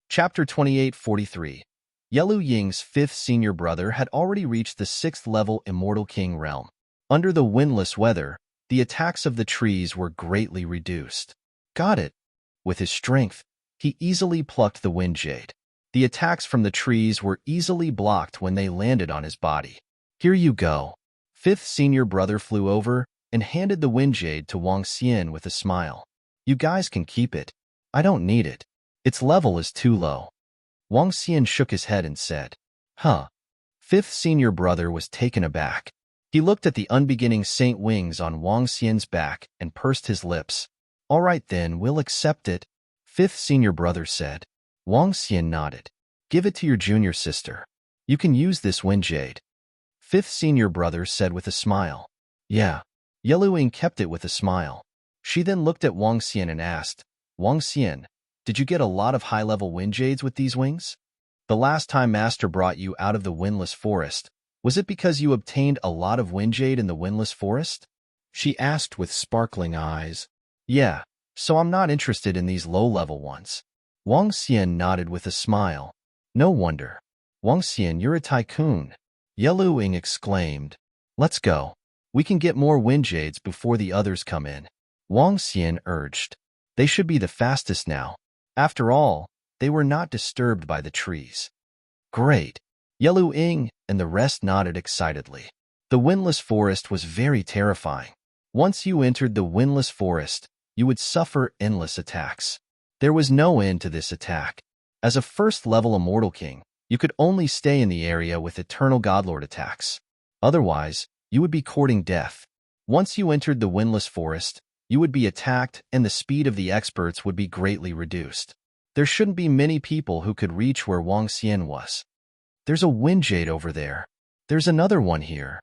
[SPEAKER 1] Chapter 2843. Yelu Ying's fifth senior brother had already reached the 6th level Immortal King realm. Under the windless weather, the attacks of the trees were greatly reduced. Got it. With his strength, he easily plucked the wind jade. The attacks from the trees were easily blocked when they landed on his body. Here you go. Fifth senior brother flew over and handed the wind jade to Wang Xian with a smile. You guys can keep it. I don't need it. Its level is too low. Wang Xian shook his head and said, Huh. Fifth senior brother was taken aback. He looked at the unbeginning saint wings on Wang Xian's back and pursed his lips. All right then, we'll accept it, fifth senior brother said. Wang Xian nodded. Give it to your junior sister. You can use this wind jade. Fifth senior brother said with a smile. Yeah. Yelu Ying kept it with a smile. She then looked at Wang Xian and asked, Wang Xian, did you get a lot of high-level wind jades with these wings? The last time Master brought you out of the windless forest, was it because you obtained a lot of wind jade in the windless forest? She asked with sparkling eyes. Yeah, so I'm not interested in these low-level ones. Wang Xian nodded with a smile. No wonder. Wang Xian, you're a tycoon. Yelu Ying exclaimed. Let's go. We can get more wind jades before the others come in. Wang Xian urged. They should be the fastest now. After all, they were not disturbed by the trees. Great. Yelu Ying and the rest nodded excitedly. The windless forest was very terrifying. Once you entered the windless forest, you would suffer endless attacks. There was no end to this attack. As a first-level Immortal King, you could only stay in the area with Eternal Godlord attacks. Otherwise, you would be courting death. Once you entered the windless forest, You would be attacked, and the speed of the experts would be greatly reduced. There shouldn't be many people who could reach where Wang Xian was. There's a wind jade over there. There's another one here.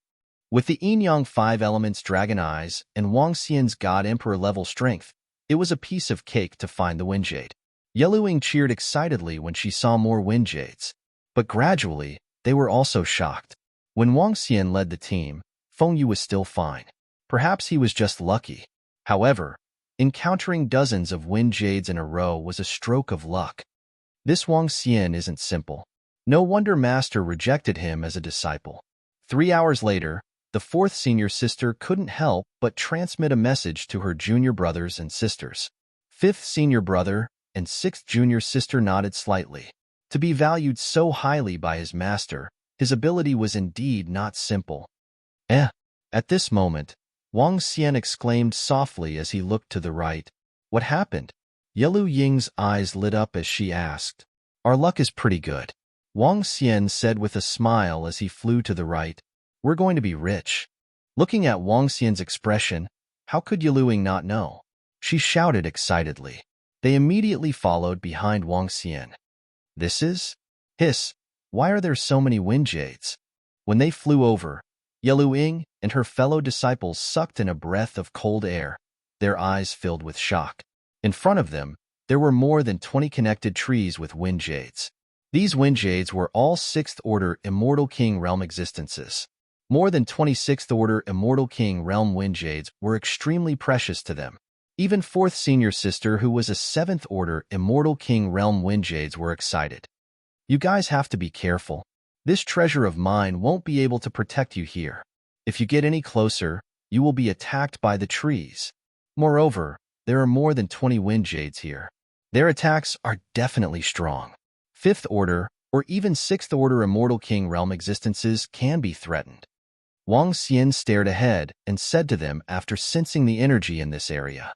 [SPEAKER 1] With the yin-yang 5 elements dragon eyes and Wang Xian's God Emperor level strength, it was a piece of cake to find the wind jade. Yeluing cheered excitedly when she saw more wind jades. But gradually, they were also shocked. When Wang Xian led the team, Feng Yu was still fine. Perhaps he was just lucky. However, encountering dozens of wind jades in a row was a stroke of luck. This Wang Xian isn't simple. No wonder Master rejected him as a disciple. 3 hours later, the 4th senior sister couldn't help but transmit a message to her junior brothers and sisters. 5th senior brother and 6th junior sister nodded slightly. To be valued so highly by his master, his ability was indeed not simple. At this moment, Wang Xian exclaimed softly as he looked to the right. What happened? Yelu Ying's eyes lit up as she asked. Our luck is pretty good. Wang Xian said with a smile as he flew to the right. We're going to be rich. Looking at Wang Xian's expression, how could Yeluing not know? She shouted excitedly. They immediately followed behind Wang Xian. This is? Hiss, why are there so many wind jades? When they flew over, Yeluing and her fellow disciples sucked in a breath of cold air, their eyes filled with shock. In front of them, there were more than 20 connected trees with wind jades. These wind jades were all 6th Order Immortal King Realm existences. More than 26th Order Immortal King Realm wind jades were extremely precious to them. Even 4th senior sister, who was a 7th Order Immortal King Realm wind jades, were excited. You guys have to be careful. This treasure of mine won't be able to protect you here. If you get any closer, you will be attacked by the trees. Moreover, there are more than 20 wind jades here. Their attacks are definitely strong. 5th Order, or even 6th Order Immortal King Realm existences can be threatened. Wang Xian stared ahead and said to them after sensing the energy in this area.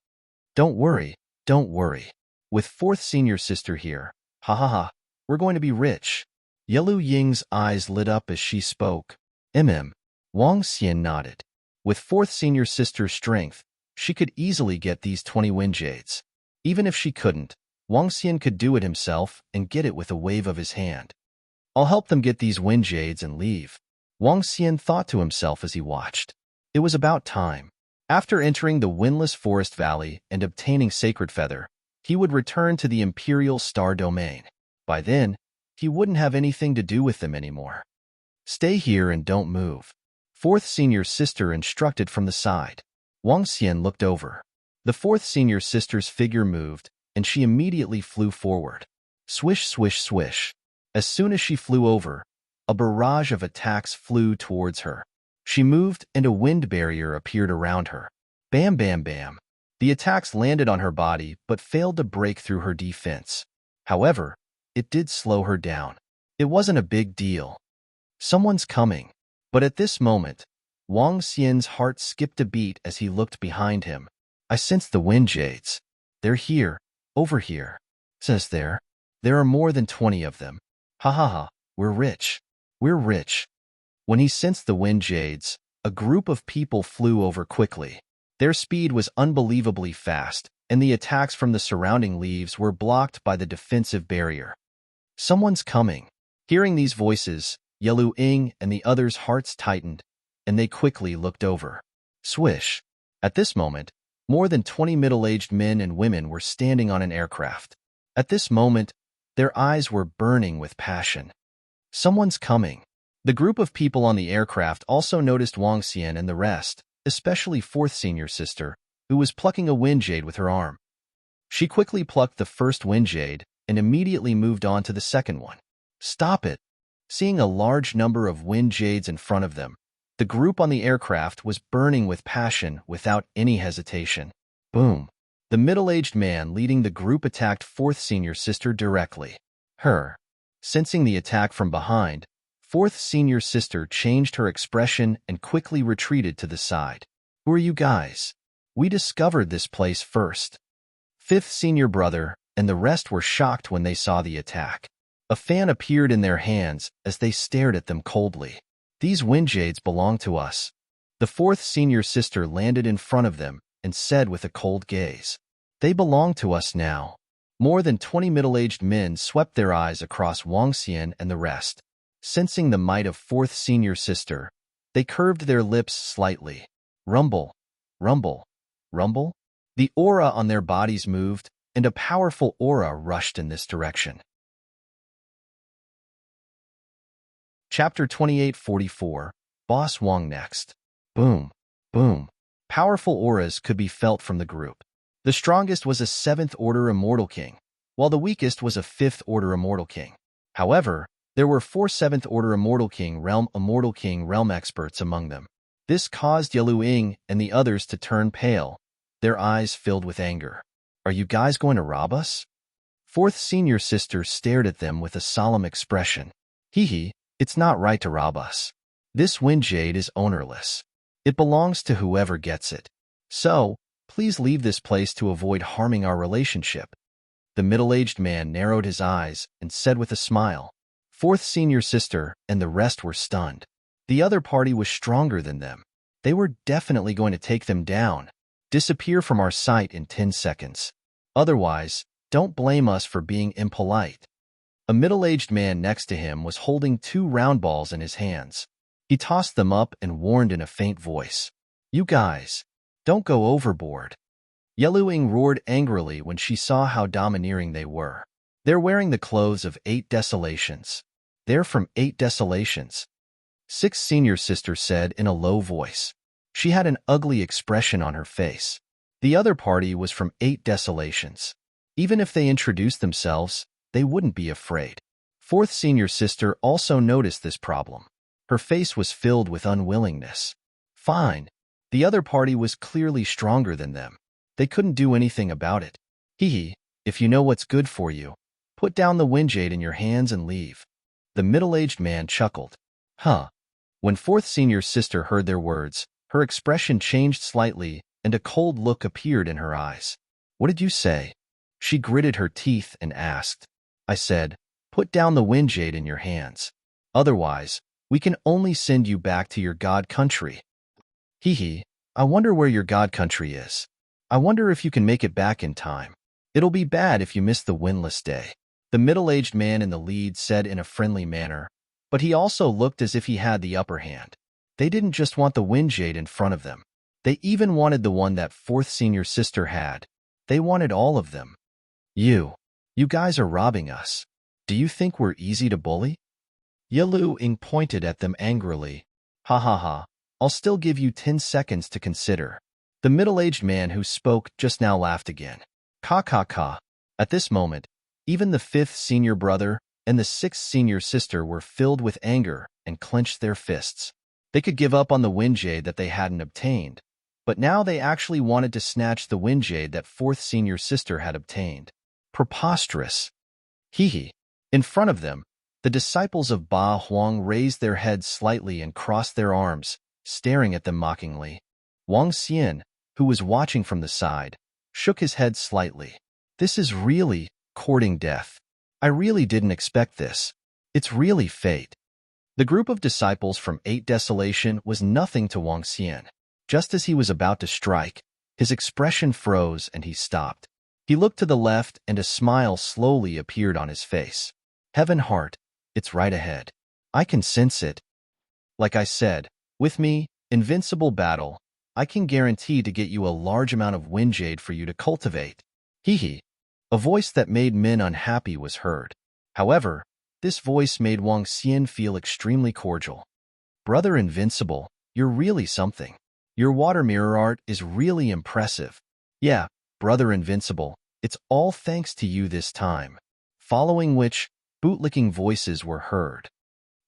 [SPEAKER 1] Don't worry, don't worry. With 4th senior sister here, we're going to be rich. Yelu Ying's eyes lit up as she spoke. Wang Xian nodded. With 4th senior sister's strength, she could easily get these 20 wind jades. Even if she couldn't, Wang Xian could do it himself and get it with a wave of his hand. I'll help them get these wind jades and leave. Wang Xian thought to himself as he watched. It was about time. After entering the windless forest valley and obtaining Sacred Feather, he would return to the Imperial Star Domain. By then, he wouldn't have anything to do with them anymore. Stay here and don't move. 4th senior sister instructed from the side. Wang Xian looked over. The 4th senior sister's figure moved, and she immediately flew forward. Swish, swish, swish. As soon as she flew over, a barrage of attacks flew towards her. She moved, and a wind barrier appeared around her. Bam, bam, bam. The attacks landed on her body but failed to break through her defense. However, it did slow her down. It wasn't a big deal. Someone's coming. But at this moment, Wang Xian's heart skipped a beat as he looked behind him. I sense the wind jades. They're here, over here. Says there. There are more than 20 of them. We're rich. We're rich. When he sensed the wind jades, a group of people flew over quickly. Their speed was unbelievably fast, and the attacks from the surrounding leaves were blocked by the defensive barrier. Someone's coming. Hearing these voices, Yelu Ying and the others' hearts tightened, and they quickly looked over. Swish. At this moment, more than 20 middle-aged men and women were standing on an aircraft. At this moment, their eyes were burning with passion. Someone's coming. The group of people on the aircraft also noticed Wang Xian and the rest, especially 4th senior sister, who was plucking a wind jade with her arm. She quickly plucked the first wind jade and immediately moved on to the second one. Stop it! Seeing a large number of wind jades in front of them, the group on the aircraft was burning with passion without any hesitation. Boom! The middle-aged man leading the group attacked 4th senior sister directly. Sensing the attack from behind, 4th senior sister changed her expression and quickly retreated to the side. Who are you guys? We discovered this place first. 5th senior brother and the rest were shocked when they saw the attack. A fan appeared in their hands as they stared at them coldly. These wind jades belong to us. The 4th senior sister landed in front of them and said with a cold gaze, "They belong to us now." More than 20 middle-aged men swept their eyes across Wang Xian and the rest. Sensing the might of fourth senior sister, they curved their lips slightly. Rumble, rumble, rumble. The aura on their bodies moved, and a powerful aura rushed in this direction. Chapter 2844, Boss Wang next. Boom, boom. Powerful auras could be felt from the group. The strongest was a 7th-order Immortal King, while the weakest was a 5th-order Immortal King. However, there were 4 7th-order Immortal King realm experts among them. This caused Yaluing and the others to turn pale, their eyes filled with anger. "Are you guys going to rob us?" Fourth senior sister stared at them with a solemn expression. "Hee, it's not right to rob us. This wind jade is ownerless. It belongs to whoever gets it. So, please leave this place to avoid harming our relationship." The middle-aged man narrowed his eyes and said with a smile. Fourth senior sister and the rest were stunned. The other party was stronger than them. They were definitely going to take them down. "Disappear from our sight in 10 seconds. Otherwise, don't blame us for being impolite." A middle-aged man next to him was holding 2 round balls in his hands. He tossed them up and warned in a faint voice, "You guys, don't go overboard." Yeluing roared angrily when she saw how domineering they were. "They're wearing the clothes of 8 desolations. They're from 8 desolations." 6th senior sister said in a low voice. She had an ugly expression on her face. The other party was from 8 desolations. Even if they introduced themselves, they wouldn't be afraid. 4th senior sister also noticed this problem. Her face was filled with unwillingness. Fine. The other party was clearly stronger than them. They couldn't do anything about it. "Hee, if you know what's good for you, put down the wind jade in your hands and leave." The middle-aged man chuckled. Huh. When 4th senior sister heard their words, her expression changed slightly and a cold look appeared in her eyes. "What did you say?" She gritted her teeth and asked. "I said, put down the wind jade in your hands. Otherwise, we can only send you back to your god country." "Hee, I wonder where your god country is. I wonder if you can make it back in time. It'll be bad if you miss the windless day," the middle-aged man in the lead said in a friendly manner, but he also looked as if he had the upper hand. They didn't just want the wind jade in front of them. They even wanted the one that 4th senior sister had. They wanted all of them. You guys are robbing us. Do you think we're easy to bully?" Yalu-ing pointed at them angrily. "Ha ha ha, I'll still give you 10 seconds to consider." The middle-aged man who spoke just now laughed again. Ka ka ka. At this moment, even the 5th senior brother and the 6th senior sister were filled with anger and clenched their fists. They could give up on the wind jade that they hadn't obtained, but now they actually wanted to snatch the wind jade that 4th senior sister had obtained. Preposterous. Hee. In front of them, the disciples of Ba Huang raised their heads slightly and crossed their arms, staring at them mockingly. Wang Xian, who was watching from the side, shook his head slightly. "This is really courting death. I really didn't expect this. It's really fate." The group of disciples from 8 Desolation was nothing to Wang Xian. Just as he was about to strike, his expression froze and he stopped. He looked to the left and a smile slowly appeared on his face. "Heaven Heart, it's right ahead. I can sense it. Like I said, with me, Invincible Battle, I can guarantee to get you a large amount of wind jade for you to cultivate." Hee. A voice that made men unhappy was heard. However, this voice made Wang Xian feel extremely cordial. "Brother Invincible, you're really something. Your water mirror art is really impressive. Yeah, Brother Invincible, it's all thanks to you this time." Following which, bootlicking voices were heard.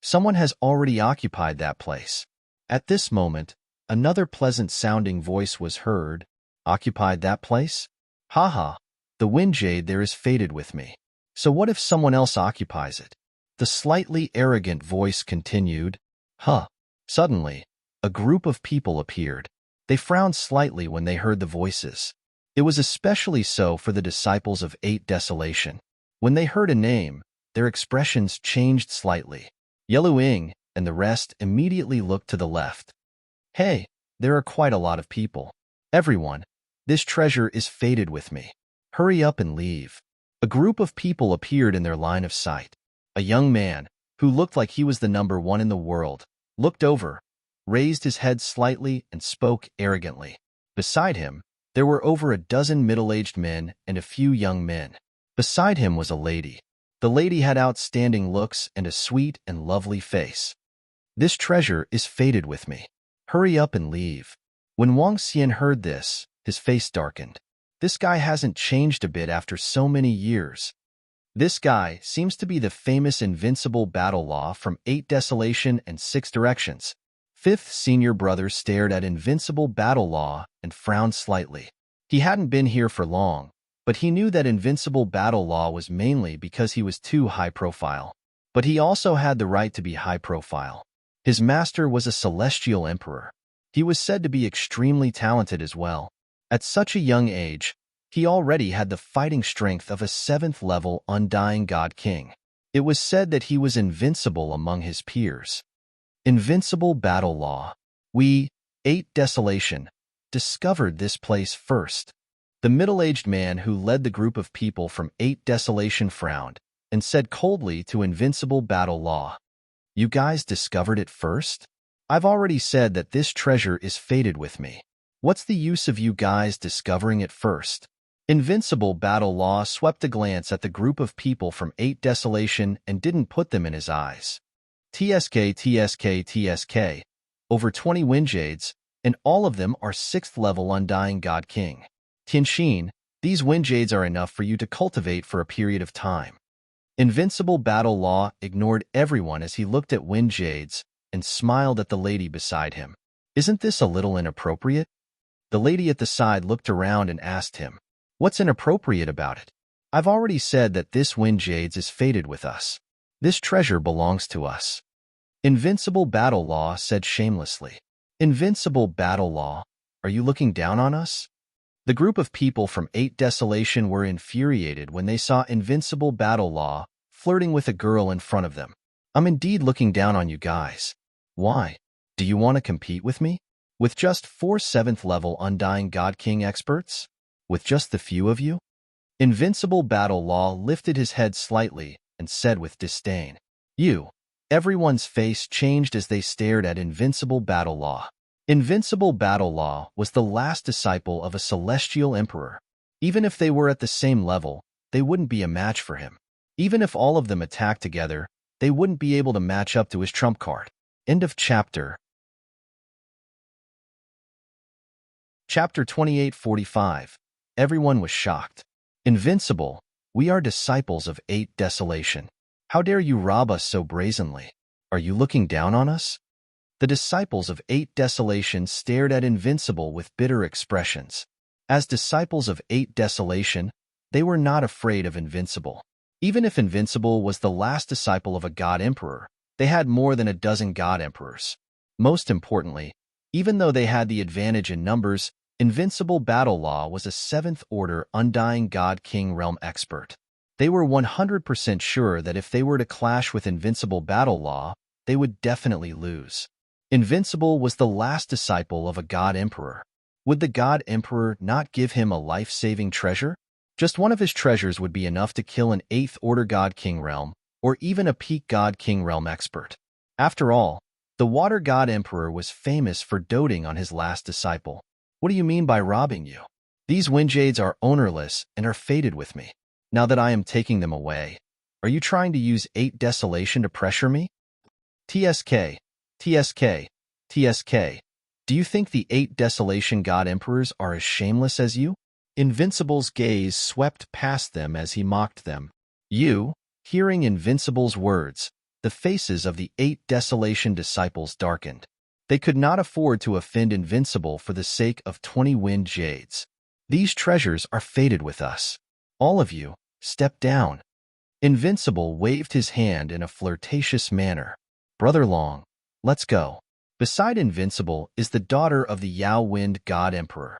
[SPEAKER 1] "Someone has already occupied that place." At this moment, another pleasant-sounding voice was heard. "Occupied that place? Haha, the wind jade there is fated with me. So what if someone else occupies it?" The slightly arrogant voice continued. Huh. Suddenly, a group of people appeared. They frowned slightly when they heard the voices. It was especially so for the disciples of 8 Desolation. When they heard a name, their expressions changed slightly. Yeluing and the rest immediately looked to the left. "Hey, there are quite a lot of people. Everyone, This treasure is fated with me. Hurry up and leave. A group of people appeared in their line of sight. A young man, who looked like he was the number one in the world, looked over, raised his head slightly, and spoke arrogantly. Beside him, there were over a dozen middle-aged men and a few young men. Beside him was a lady. The lady had outstanding looks and a sweet and lovely face. This treasure is fated with me. Hurry up and leave. When Wang Xian heard this, his face darkened. This guy hasn't changed a bit after so many years. This guy seems to be the famous invincible battle law from 8 Desolation and 6 Directions. Fifth senior brother stared at invincible battle law and frowned slightly. He hadn't been here for long, but he knew that invincible battle law was mainly because he was too high profile. But he also had the right to be high profile. His master was a celestial emperor. He was said to be extremely talented as well. At such a young age, he already had the fighting strength of a 7th-level undying god king. It was said that he was invincible among his peers. Invincible battle law. We, 8 Desolation, discovered this place first. The middle-aged man who led the group of people from 8 Desolation frowned and said coldly to invincible battle law, "You guys discovered it first? I've already said that this treasure is fated with me. What's the use of you guys discovering it first?" Invincible battle law swept a glance at the group of people from 8 Desolation and didn't put them in his eyes. TSK, over 20 windjades, and all of them are 6th-level undying god king. Tianxin, these windjades are enough for you to cultivate for a period of time. Invincible battle law ignored everyone as he looked at windjades and smiled at the lady beside him. Isn't this a little inappropriate? The lady at the side looked around and asked him, "What's inappropriate about it? I've already said that this windjades is fated with us. This treasure belongs to us." Invincible battle law said shamelessly. "Invincible battle law, are you looking down on us?" The group of people from 8 Desolation were infuriated when they saw invincible battle law flirting with a girl in front of them. "I'm indeed looking down on you guys. Why? Do you want to compete with me? With just 4 7th-level undying god king experts? With just the few of you?" Invincible battle law lifted his head slightly and said with disdain, "You." Everyone's face changed as they stared at Invincible battle law. Invincible battle law was the last disciple of a celestial emperor. Even if they were at the same level, they wouldn't be a match for him. Even if all of them attacked together, they wouldn't be able to match up to his trump card. End of chapter. Chapter 2845. Everyone was shocked. "Invincible, we are disciples of 8 Desolation. How dare you rob us so brazenly? Are you looking down on us?" The disciples of 8 Desolation stared at Invincible with bitter expressions. As disciples of 8 Desolation, they were not afraid of Invincible. Even if Invincible was the last disciple of a god emperor, they had more than a dozen god emperors. Most importantly, even though they had the advantage in numbers, Invincible battle law was a 7th-order undying god king realm expert. They were 100% sure that if they were to clash with Invincible battle law, they would definitely lose. Invincible was the last disciple of a god emperor. Would the god emperor not give him a life-saving treasure? Just one of his treasures would be enough to kill an 8th-order god king realm, or even a peak god king realm expert. After all, the water god emperor was famous for doting on his last disciple. What do you mean by robbing you? These windjades are ownerless and are fated with me. Now that I am taking them away, are you trying to use 8 Desolation to pressure me? TSK. Do you think the 8 Desolation god emperors are as shameless as you? Invincible's gaze swept past them as he mocked them. You, hearing Invincible's words, the faces of the 8 Desolation disciples darkened. They could not afford to offend Invincible for the sake of 20 wind jades. These treasures are fated with us. All of you, step down. Invincible waved his hand in a flirtatious manner. Brother Long, let's go. Beside Invincible is the daughter of the Yao Wind God Emperor.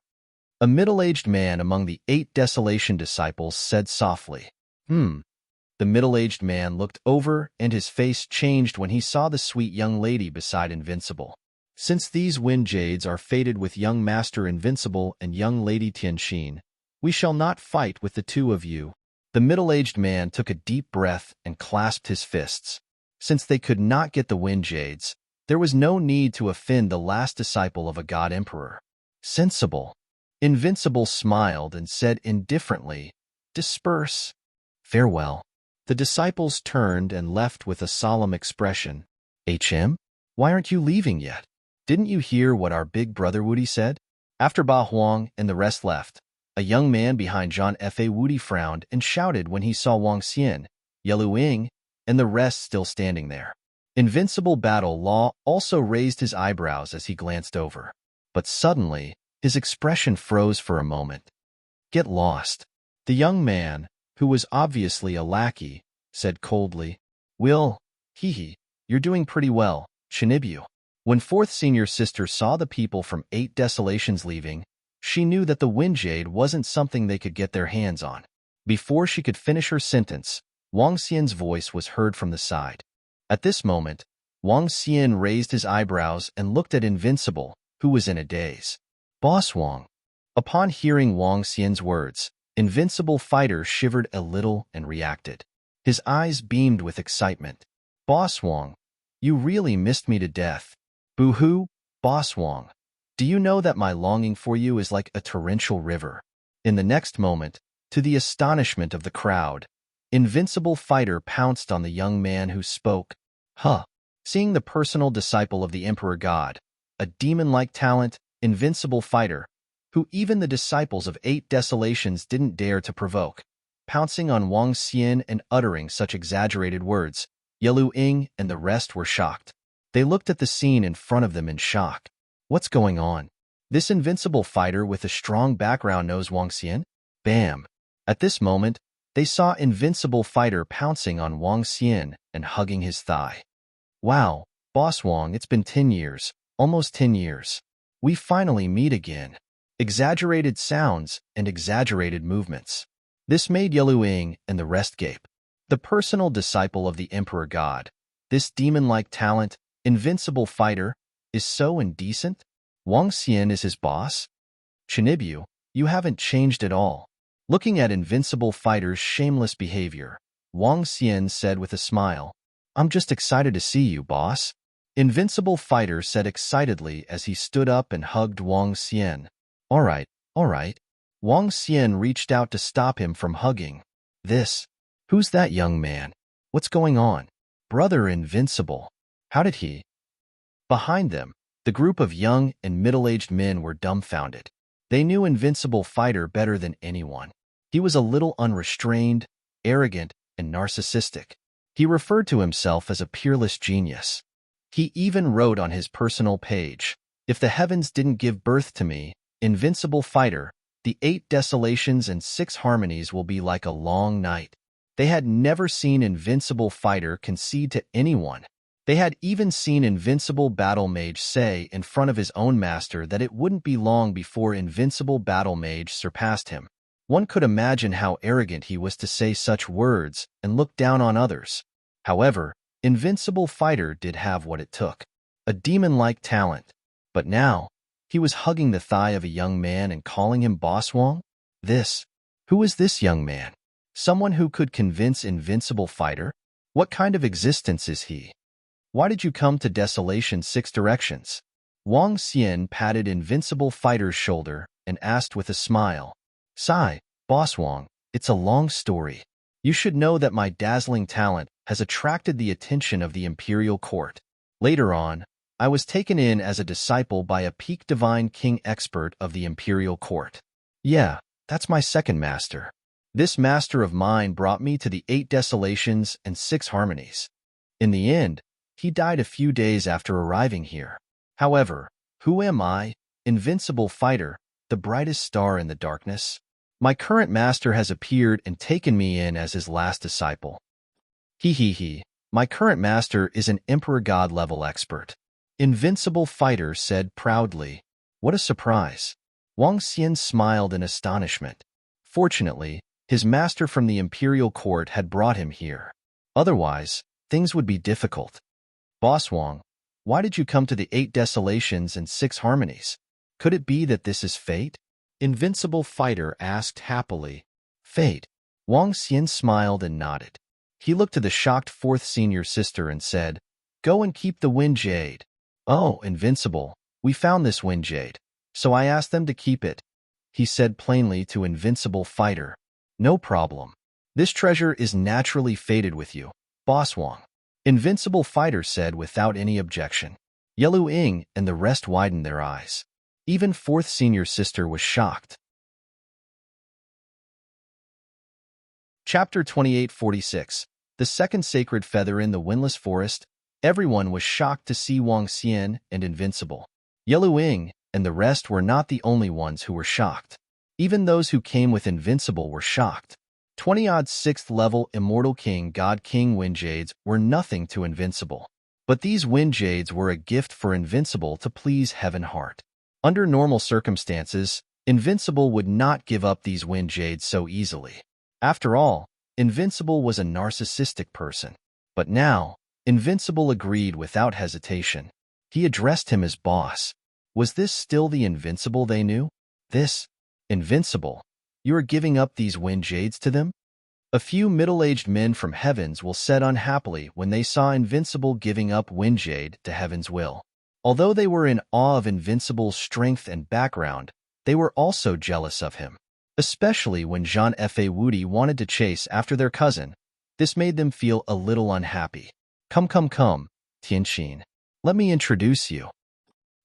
[SPEAKER 1] A middle-aged man among the 8 Desolation disciples said softly, The middle-aged man looked over and his face changed when he saw the sweet young lady beside Invincible. Since these wind jades are fated with young Master Invincible and young Lady Tianxin, we shall not fight with the two of you. The middle-aged man took a deep breath and clasped his fists. Since they could not get the wind jades, there was no need to offend the last disciple of a god emperor. Sensible. Invincible smiled and said indifferently, "Disperse. Farewell." The disciples turned and left with a solemn expression. "HM? Why aren't you leaving yet? Didn't you hear what our big brother Woody said?" After Ba Huang and the rest left, a young man behind John Fa Woody frowned and shouted when he saw Wang Xian, Yelu Ying, and the rest still standing there. Invincible Battle Law also raised his eyebrows as he glanced over. But suddenly, his expression froze for a moment. "Get lost." The young man, who was obviously a lackey, said coldly, "Will, hee, you're doing pretty well, Shinibu." When fourth senior sister saw the people from 8 Desolations leaving, she knew that the wind jade wasn't something they could get their hands on. Before she could finish her sentence, Wang Xian's voice was heard from the side. At this moment, Wang Xian raised his eyebrows and looked at Invincible, who was in a daze. "Boss Wang." Upon hearing Wang Xian's words, Invincible Fighter shivered a little and reacted. His eyes beamed with excitement. "Boss Wang, you really missed me to death." "Boo-hoo, Boss Wang. Do you know that my longing for you is like a torrential river?" In the next moment, to the astonishment of the crowd, Invincible Fighter pounced on the young man who spoke. "Huh." Seeing the personal disciple of the Emperor God, a demon-like talent, Invincible Fighter, who even the disciples of 8 Desolations didn't dare to provoke, pouncing on Wang Xian and uttering such exaggerated words, Yelu Ying and the rest were shocked. They looked at the scene in front of them in shock. What's going on? This Invincible Fighter with a strong background knows Wang Xian? Bam! At this moment, they saw Invincible Fighter pouncing on Wang Xian and hugging his thigh. "Wow, Boss Wang, it's been 10 years, almost 10 years. We finally meet again." Exaggerated sounds and exaggerated movements. This made Yelu Ying and the rest gape. The personal disciple of the Emperor God, this demon-like talent, Invincible Fighter, is so indecent? Wang Xian is his boss? Shinibu, you haven't changed at all. Looking at Invincible Fighter's shameless behavior, Wang Xian said with a smile, "I'm just excited to see you, boss." Invincible Fighter said excitedly as he stood up and hugged Wang Xian. All right. Wang Xian reached out to stop him from hugging. Who's that young man? What's going on? Brother Invincible. How did he? Behind them, the group of young and middle-aged men were dumbfounded. They knew Invincible Fighter better than anyone. He was a little unrestrained, arrogant, and narcissistic. He referred to himself as a peerless genius. He even wrote on his personal page, "If the heavens didn't give birth to me, Invincible Fighter, the 8 Desolations and 6 Harmonies will be like a long night." They had never seen Invincible Fighter concede to anyone. They had even seen Invincible Battle Mage say in front of his own master that it wouldn't be long before Invincible Battle Mage surpassed him. One could imagine how arrogant he was to say such words and look down on others. However, Invincible Fighter did have what it took. A demon-like talent. But now, he was hugging the thigh of a young man and calling him Boss Wang? Who is this young man? Someone who could convince Invincible Fighter? What kind of existence is he? Why did you come to Desolation 6 Directions? Wang Xian patted Invincible Fighter's shoulder and asked with a smile. Sigh, Boss Wang, it's a long story. You should know that my dazzling talent has attracted the attention of the imperial court. Later on, I was taken in as a disciple by a peak divine king expert of the imperial court. Yeah, that's my second master. This master of mine brought me to the 8 Desolations and 6 Harmonies. In the end, he died a few days after arriving here. However, who am I, Invincible Fighter, the brightest star in the darkness? My current master has appeared and taken me in as his last disciple. My current master is an Emperor God level expert. Invincible Fighter said proudly. What a surprise. Wang Xian smiled in astonishment. Fortunately, his master from the imperial court had brought him here. Otherwise, things would be difficult. Boss Wang, Why did you come to the 8 desolations and 6 harmonies? Could it be that this is fate? Invincible Fighter asked happily. Fate. Wang Xian smiled and nodded. He looked to the shocked 4th senior sister and said, Go and keep the wind jade. Oh, Invincible, we found this wind jade, so I asked them to keep it, he said plainly to Invincible Fighter. No problem. This treasure is naturally fated with you, Boss Wang. Invincible Fighter said without any objection. Yellow Ying and the rest widened their eyes. Even 4th senior sister was shocked. Chapter 2846. The Second Sacred Feather in the Windless Forest. Everyone was shocked to see Wang Xian and Invincible. Yellow Ying and the rest were not the only ones who were shocked. Even those who came with Invincible were shocked. 20-odd 6th-level Immortal King God King Wind Jades were nothing to Invincible. But these Wind Jades were a gift for Invincible to please Heaven Heart. Under normal circumstances, Invincible would not give up these Wind Jades so easily. After all, Invincible was a narcissistic person. But now, Invincible agreed without hesitation. He addressed him as boss. Was this still the Invincible they knew? This, Invincible, you are giving up these Wind Jades to them? A few middle-aged men from Heavens will said unhappily when they saw Invincible giving up Wind Jade to Heaven's will. Although they were in awe of Invincible's strength and background, they were also jealous of him. Especially when Jean Fa Woody wanted to chase after their cousin. This made them feel a little unhappy. Come, Tianxin. Let me introduce you.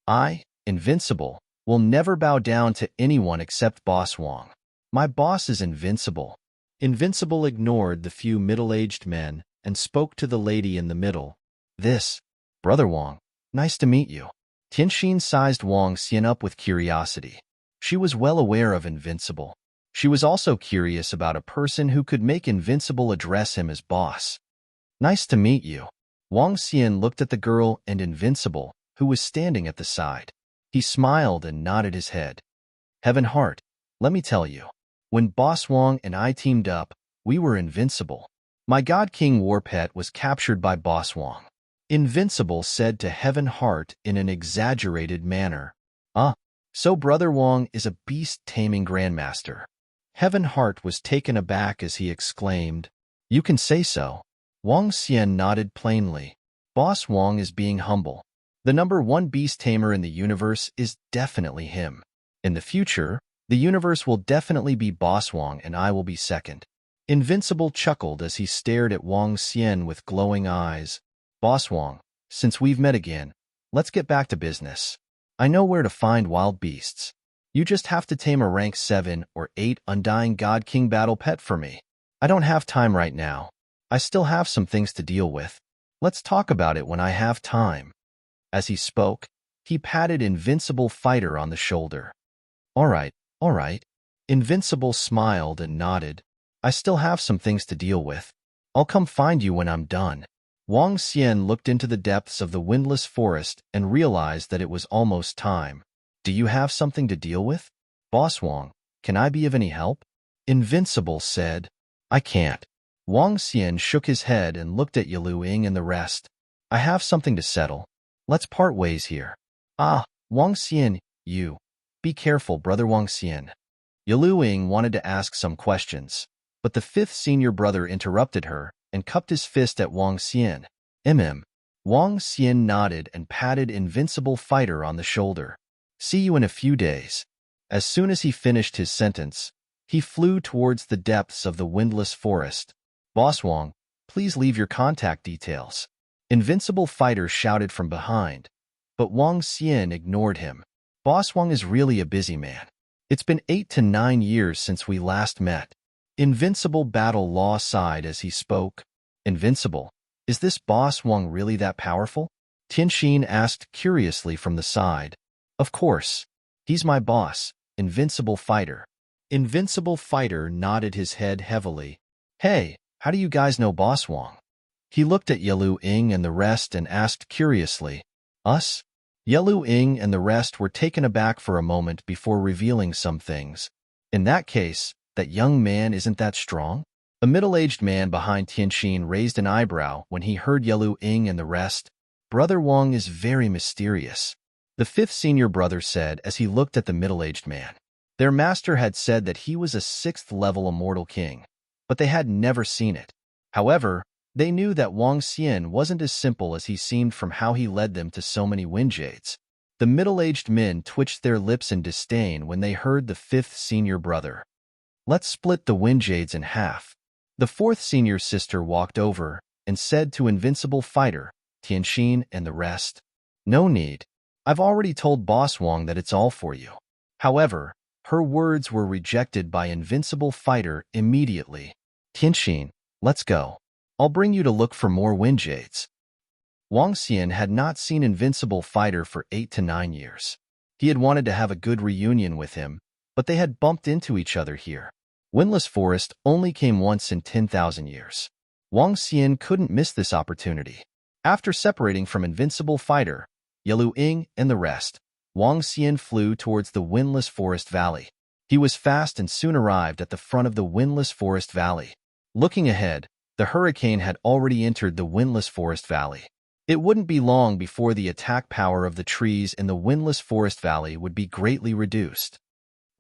[SPEAKER 1] I, Invincible, will never bow down to anyone except Boss Wang. My boss is Invincible. Invincible ignored the few middle-aged men and spoke to the lady in the middle. This, Brother Wang, nice to meet you. Tianxin sized Wang Xian up with curiosity. She was well aware of Invincible. She was also curious about a person who could make Invincible address him as boss. Nice to meet you. Wang Xian looked at the girl and Invincible, who was standing at the side. He smiled and nodded his head. Heaven Heart, let me tell you. When Boss Wang and I teamed up, we were invincible. My God King War Pet was captured by Boss Wang. Invincible said to Heaven Heart in an exaggerated manner. So Brother Wang is a beast-taming grandmaster. Heaven Heart was taken aback as he exclaimed, You can say so. Wang Xian nodded plainly. Boss Wang is being humble. The #1 beast tamer in the universe is definitely him. In the future, the universe will definitely be Boss Wang and I will be second. Invincible chuckled as he stared at Wang Xian with glowing eyes. Boss Wang, since we've met again, let's get back to business. I know where to find wild beasts. You just have to tame a rank 7 or 8 Undying God King battle pet for me. I don't have time right now. I still have some things to deal with. Let's talk about it when I have time. As he spoke, he patted Invincible Fighter on the shoulder. All right. Invincible smiled and nodded. I still have some things to deal with. I'll come find you when I'm done. Wang Xian looked into the depths of the windless forest and realized that it was almost time. Do you have something to deal with? Boss Wang, can I be of any help? Invincible said. I can't. Wang Xian shook his head and looked at Yelu Ying and the rest. I have something to settle. Let's part ways here. Wang Xian, you. Be careful, Brother Wang Xian. Yelu Ying wanted to ask some questions, but the 5th senior brother interrupted her and cupped his fist at Wang Xian. Wang Xian nodded and patted Invincible Fighter on the shoulder. See you in a few days. As soon as he finished his sentence, he flew towards the depths of the windless forest. Boss Wang, please leave your contact details. Invincible Fighter shouted from behind, but Wang Xian ignored him. Boss Wang is really a busy man. It's been 8 to 9 years since we last met. Invincible Battle Law sighed as he spoke. Invincible, is this Boss Wang really that powerful? Tianxin asked curiously from the side. Of course. He's my boss, Invincible Fighter. Invincible Fighter nodded his head heavily. Hey, how do you guys know Boss Wang? He looked at Yelu Ying and the rest and asked curiously. Us? Yelu Ying and the rest were taken aback for a moment before revealing some things. In that case, that young man isn't that strong? A middle-aged man behind Tianxin raised an eyebrow when he heard Yelu Ying and the rest. Brother Wang is very mysterious, the fifth senior brother said as he looked at the middle-aged man. Their master had said that he was a sixth-level immortal king, but they had never seen it. However, they knew that Wang Xian wasn't as simple as he seemed from how he led them to so many wind jades. The middle-aged men twitched their lips in disdain when they heard the fifth senior brother. Let's split the wind jades in half. The fourth senior sister walked over and said to Invincible Fighter, Tianxin, and the rest, no need. I've already told Boss Wang that it's all for you. However, her words were rejected by Invincible Fighter immediately. Tianxin, let's go. I'll bring you to look for more wind jades. Wang Xian had not seen Invincible Fighter for 8 to 9 years. He had wanted to have a good reunion with him, but they had bumped into each other here. Windless Forest only came once in 10,000 years. Wang Xian couldn't miss this opportunity. After separating from Invincible Fighter, Yelu Ying, and the rest, Wang Xian flew towards the Windless Forest Valley. He was fast and soon arrived at the front of the Windless Forest Valley. Looking ahead, the hurricane had already entered the Windless Forest Valley. It wouldn't be long before the attack power of the trees in the Windless Forest Valley would be greatly reduced.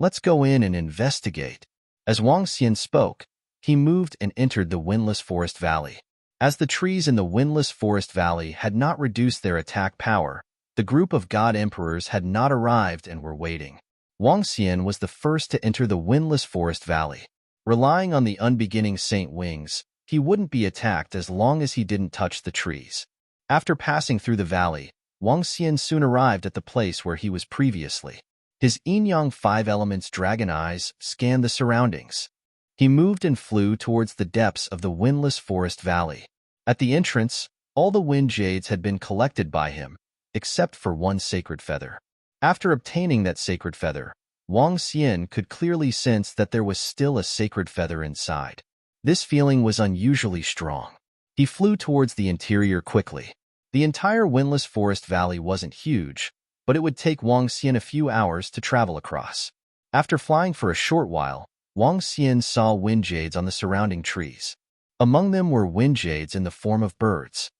[SPEAKER 1] Let's go in and investigate. As Wang Xian spoke, he moved and entered the Windless Forest Valley. As the trees in the Windless Forest Valley had not reduced their attack power, the group of God Emperors had not arrived and were waiting. Wang Xian was the first to enter the Windless Forest Valley. Relying on the unbeginning Saint Wings, he wouldn't be attacked as long as he didn't touch the trees. After passing through the valley, Wang Xian soon arrived at the place where he was previously. His yin-yang five elements dragon eyes scanned the surroundings. He moved and flew towards the depths of the Windless Forest Valley. At the entrance, all the wind jades had been collected by him, except for one sacred feather. After obtaining that sacred feather, Wang Xian could clearly sense that there was still a sacred feather inside. This feeling was unusually strong. He flew towards the interior quickly. The entire Windless Forest Valley wasn't huge, but it would take Wang Xian a few hours to travel across. After flying for a short while, Wang Xian saw wind jades on the surrounding trees. Among them were wind jades in the form of birds.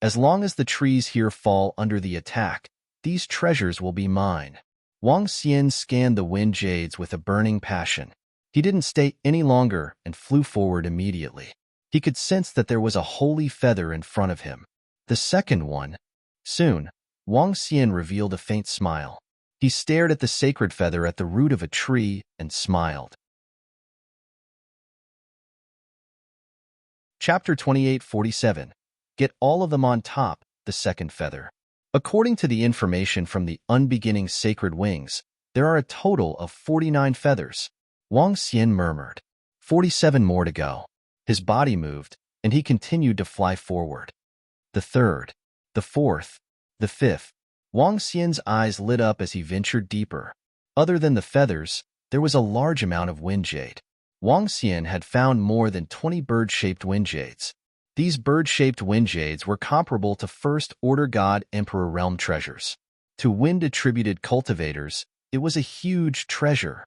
[SPEAKER 1] As long as the trees here fall under the attack, these treasures will be mine. Wang Xian scanned the wind jades with a burning passion. He didn't stay any longer and flew forward immediately. He could sense that there was a holy feather in front of him. The second one. Soon, Wang Xian revealed a faint smile. He stared at the sacred feather at the root of a tree and smiled. Chapter 2847. Get all of them on top, the second feather. According to the information from the unbeginning sacred wings, there are a total of 49 feathers. Wang Xian murmured. 47 more to go. His body moved, and he continued to fly forward. The third, the fourth, the fifth. Wang Xian's eyes lit up as he ventured deeper. Other than the feathers, there was a large amount of wind jade. Wang Xian had found more than 20 bird-shaped wind jades. These bird-shaped wind jades were comparable to First-Order God Emperor Realm treasures. To wind-attributed cultivators, it was a huge treasure.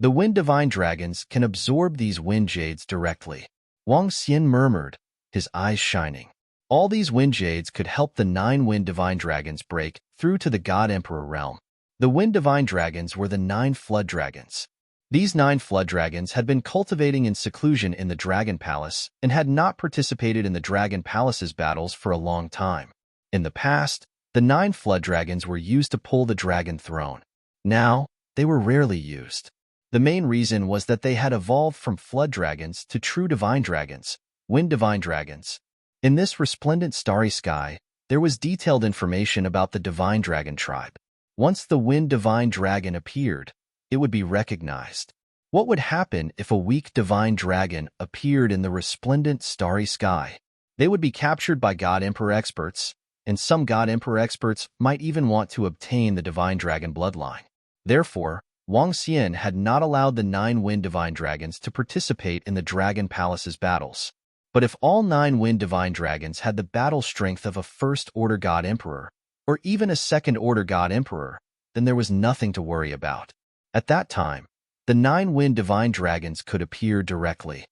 [SPEAKER 1] The Wind Divine Dragons can absorb these wind jades directly. Wang Xian murmured, his eyes shining. All these wind jades could help the 9 Wind Divine Dragons break through to the God Emperor realm. The Wind Divine Dragons were the 9 Flood Dragons. These 9 Flood Dragons had been cultivating in seclusion in the Dragon Palace and had not participated in the Dragon Palace's battles for a long time. In the past, the 9 Flood Dragons were used to pull the Dragon Throne. Now, they were rarely used. The main reason was that they had evolved from Flood Dragons to true Divine Dragons, Wind Divine Dragons. In this resplendent starry sky, there was detailed information about the Divine Dragon tribe. Once the Wind Divine Dragon appeared, it would be recognized. What would happen if a weak Divine Dragon appeared in the resplendent starry sky? They would be captured by God Emperor experts, and some God Emperor experts might even want to obtain the Divine Dragon bloodline. Therefore, Wang Xian had not allowed the 9 Wind Divine Dragons to participate in the Dragon Palace's battles. But if all 9 Wind Divine Dragons had the battle strength of a First-Order God Emperor, or even a Second-Order God Emperor, then there was nothing to worry about. At that time, the 9 Wind Divine Dragons could appear directly.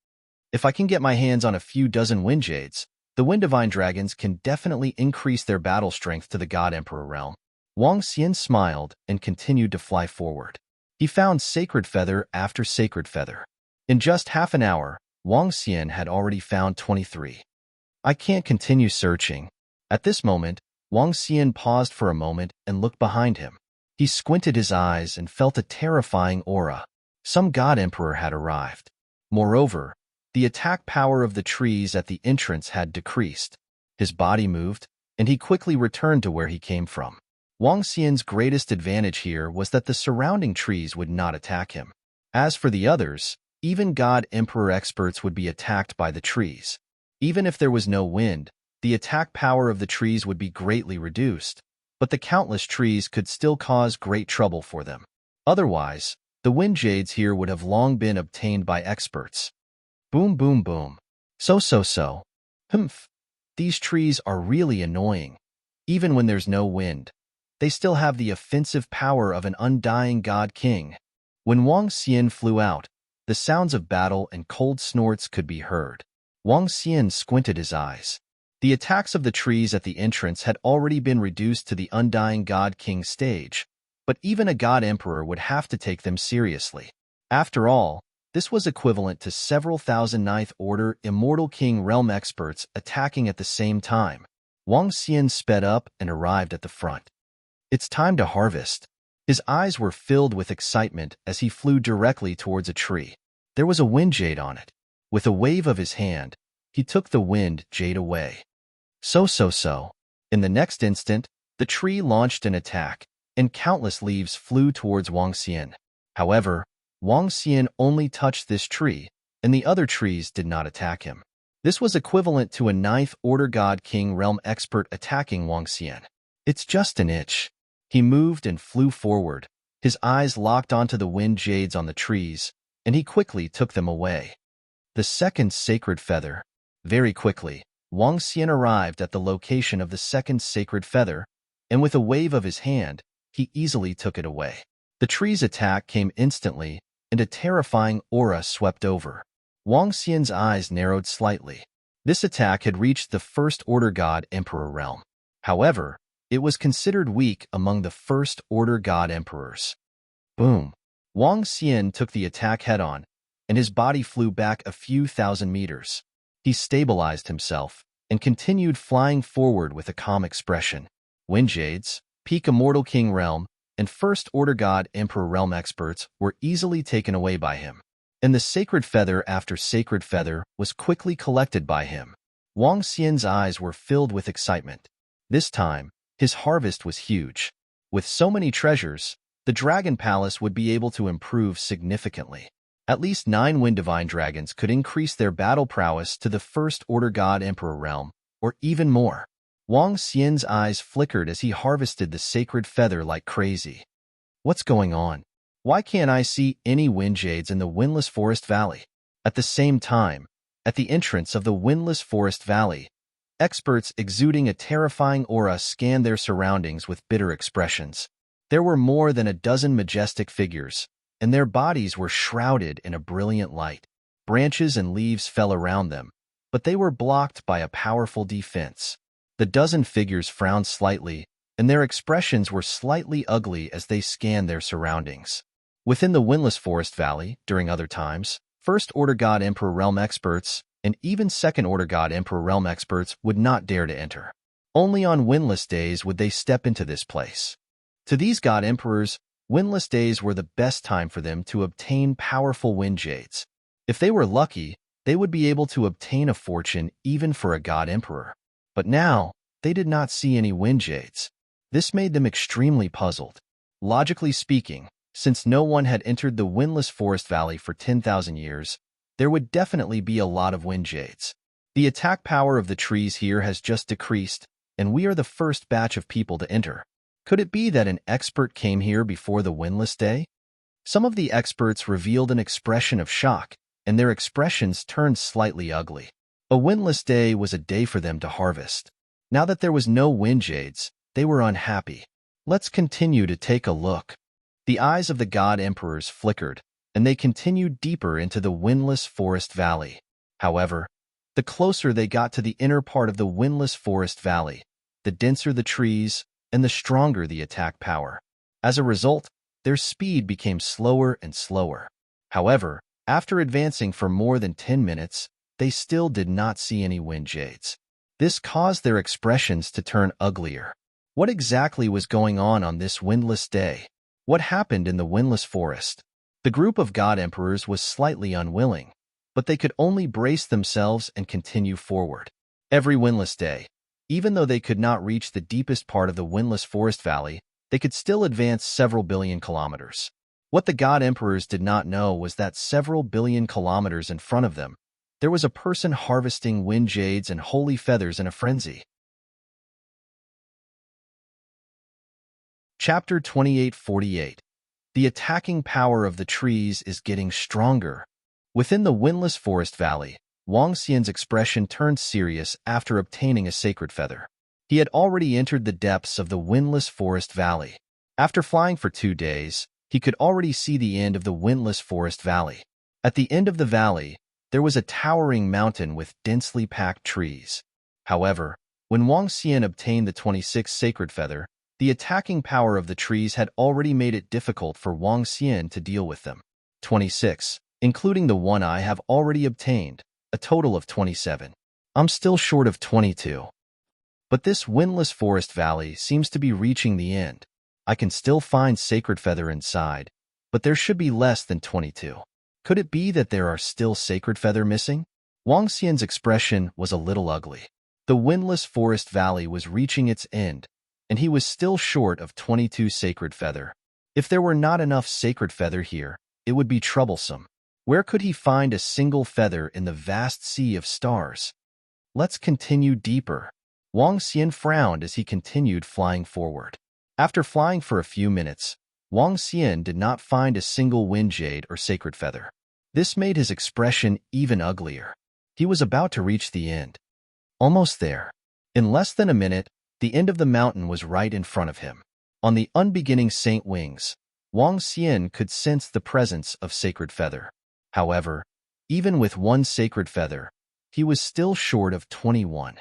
[SPEAKER 1] If I can get my hands on a few dozen wind jades, The Wind Divine Dragons can definitely increase their battle strength to the God Emperor realm. Wang Xian smiled and continued to fly forward. He found sacred feather after sacred feather. In just half an hour, Wang Xian had already found 23. I can't continue searching. At this moment, Wang Xian paused for a moment and looked behind him. He squinted his eyes and felt a terrifying aura. Some God Emperor had arrived. Moreover, the attack power of the trees at the entrance had decreased. His body moved, and he quickly returned to where he came from. Wang Xian's greatest advantage here was that the surrounding trees would not attack him. As for the others, even God Emperor experts would be attacked by the trees. Even if there was no wind, the attack power of the trees would be greatly reduced, but the countless trees could still cause great trouble for them. Otherwise, the wind jades here would have long been obtained by experts. Boom, boom, boom. So. Humph. These trees are really annoying. Even when there's no wind, they still have the offensive power of an undying god king. When Wang Xian flew out, the sounds of battle and cold snorts could be heard. Wang Xian squinted his eyes. The attacks of the trees at the entrance had already been reduced to the undying god king stage, but even a god emperor would have to take them seriously. After all, this was equivalent to several thousand Ninth Order Immortal King realm experts attacking at the same time. Wang Xian sped up and arrived at the front. It's time to harvest. His eyes were filled with excitement as he flew directly towards a tree. There was a wind jade on it. With a wave of his hand, he took the wind jade away. So. In the next instant, the tree launched an attack, and countless leaves flew towards Wang Xian. However, Wang Xian only touched this tree, and the other trees did not attack him. This was equivalent to a Ninth Order God King realm expert attacking Wang Xian. It's just an itch. He moved and flew forward. His eyes locked onto the wind jades on the trees, and he quickly took them away. The second sacred feather. Very quickly, Wang Xian arrived at the location of the second sacred feather, and with a wave of his hand, he easily took it away. The tree's attack came instantly, and a terrifying aura swept over. Wang Xian's eyes narrowed slightly. This attack had reached the First Order God Emperor realm. However, it was considered weak among the First Order God Emperors. Boom! Wang Xian took the attack head-on, and his body flew back a few thousand meters. He stabilized himself and continued flying forward with a calm expression. Wind Jades, Peak Immortal King Realm, and First Order God Emperor Realm experts were easily taken away by him, and the sacred feather after sacred feather was quickly collected by him. Wang Xian's eyes were filled with excitement. This time, his harvest was huge. With so many treasures, the Dragon Palace would be able to improve significantly. At least 9 Wind Divine Dragons could increase their battle prowess to the First Order God Emperor realm, or even more. Wang Xian's eyes flickered as he harvested the sacred feather like crazy. What's going on? Why can't I see any wind jades in the Windless Forest Valley? At the same time, at the entrance of the Windless Forest Valley, experts exuding a terrifying aura scanned their surroundings with bitter expressions. There were more than a dozen majestic figures, and their bodies were shrouded in a brilliant light. Branches and leaves fell around them, but they were blocked by a powerful defense. The dozen figures frowned slightly, and their expressions were slightly ugly as they scanned their surroundings. Within the Windless Forest Valley, during other times, First Order God Emperor Realm experts and even Second Order God Emperor Realm experts would not dare to enter. Only on windless days would they step into this place. To these God Emperors, windless days were the best time for them to obtain powerful wind jades. If they were lucky, they would be able to obtain a fortune even for a God Emperor. But now, they did not see any wind jades. This made them extremely puzzled. Logically speaking, since no one had entered the Windless Forest Valley for 10,000 years, there would definitely be a lot of wind jades. The attack power of the trees here has just decreased, and we are the first batch of people to enter. Could it be that an expert came here before the windless day? Some of the experts revealed an expression of shock, and their expressions turned slightly ugly. A windless day was a day for them to harvest. Now that there was no wind jades, they were unhappy. Let's continue to take a look. The eyes of the God Emperors flickered, and they continued deeper into the Windless Forest Valley. However, The closer they got to the inner part of the windless forest valley, the denser the trees and the stronger the attack power. As a result, their speed became slower and slower. However, after advancing for more than 10 minutes, they still did not see any wind jades. This caused their expressions to turn uglier. What exactly was going on this windless day? What happened in the windless forest? The group of god emperors was slightly unwilling, but they could only brace themselves and continue forward. Every windless day, even though they could not reach the deepest part of the windless forest valley, they could still advance several billion kilometers. What the god emperors did not know was that several billion kilometers in front of them, there was a person harvesting wind jades and holy feathers in a frenzy. Chapter 2848. The attacking power of the trees is getting stronger. Within the windless forest valley, Wang Xian's expression turned serious after obtaining a sacred feather. He had already entered the depths of the windless forest valley. After flying for 2 days, he could already see the end of the windless forest valley. At the end of the valley, there was a towering mountain with densely packed trees. However, when Wang Xian obtained the 26th sacred feather, the attacking power of the trees had already made it difficult for Wang Xian to deal with them. 26, including the one I have already obtained, a total of 27. I'm still short of 22. But this windless forest valley seems to be reaching the end. I can still find sacred feather inside, but there should be less than 22. Could it be that there are still sacred feather missing? Wang Xian's expression was a little ugly. The windless forest valley was reaching its end, and he was still short of 22 sacred feather. If there were not enough sacred feather here, it would be troublesome. Where could he find a single feather in the vast sea of stars? Let's continue deeper. Wang Xian frowned as he continued flying forward. After flying for a few minutes, Wang Xian did not find a single wind jade or sacred feather. This made his expression even uglier. He was about to reach the end. Almost there. In less than a minute, the end of the mountain was right in front of him. On the unbeginning saint wings, Wang Xian could sense the presence of sacred feather. However, even with one sacred feather, he was still short of 21.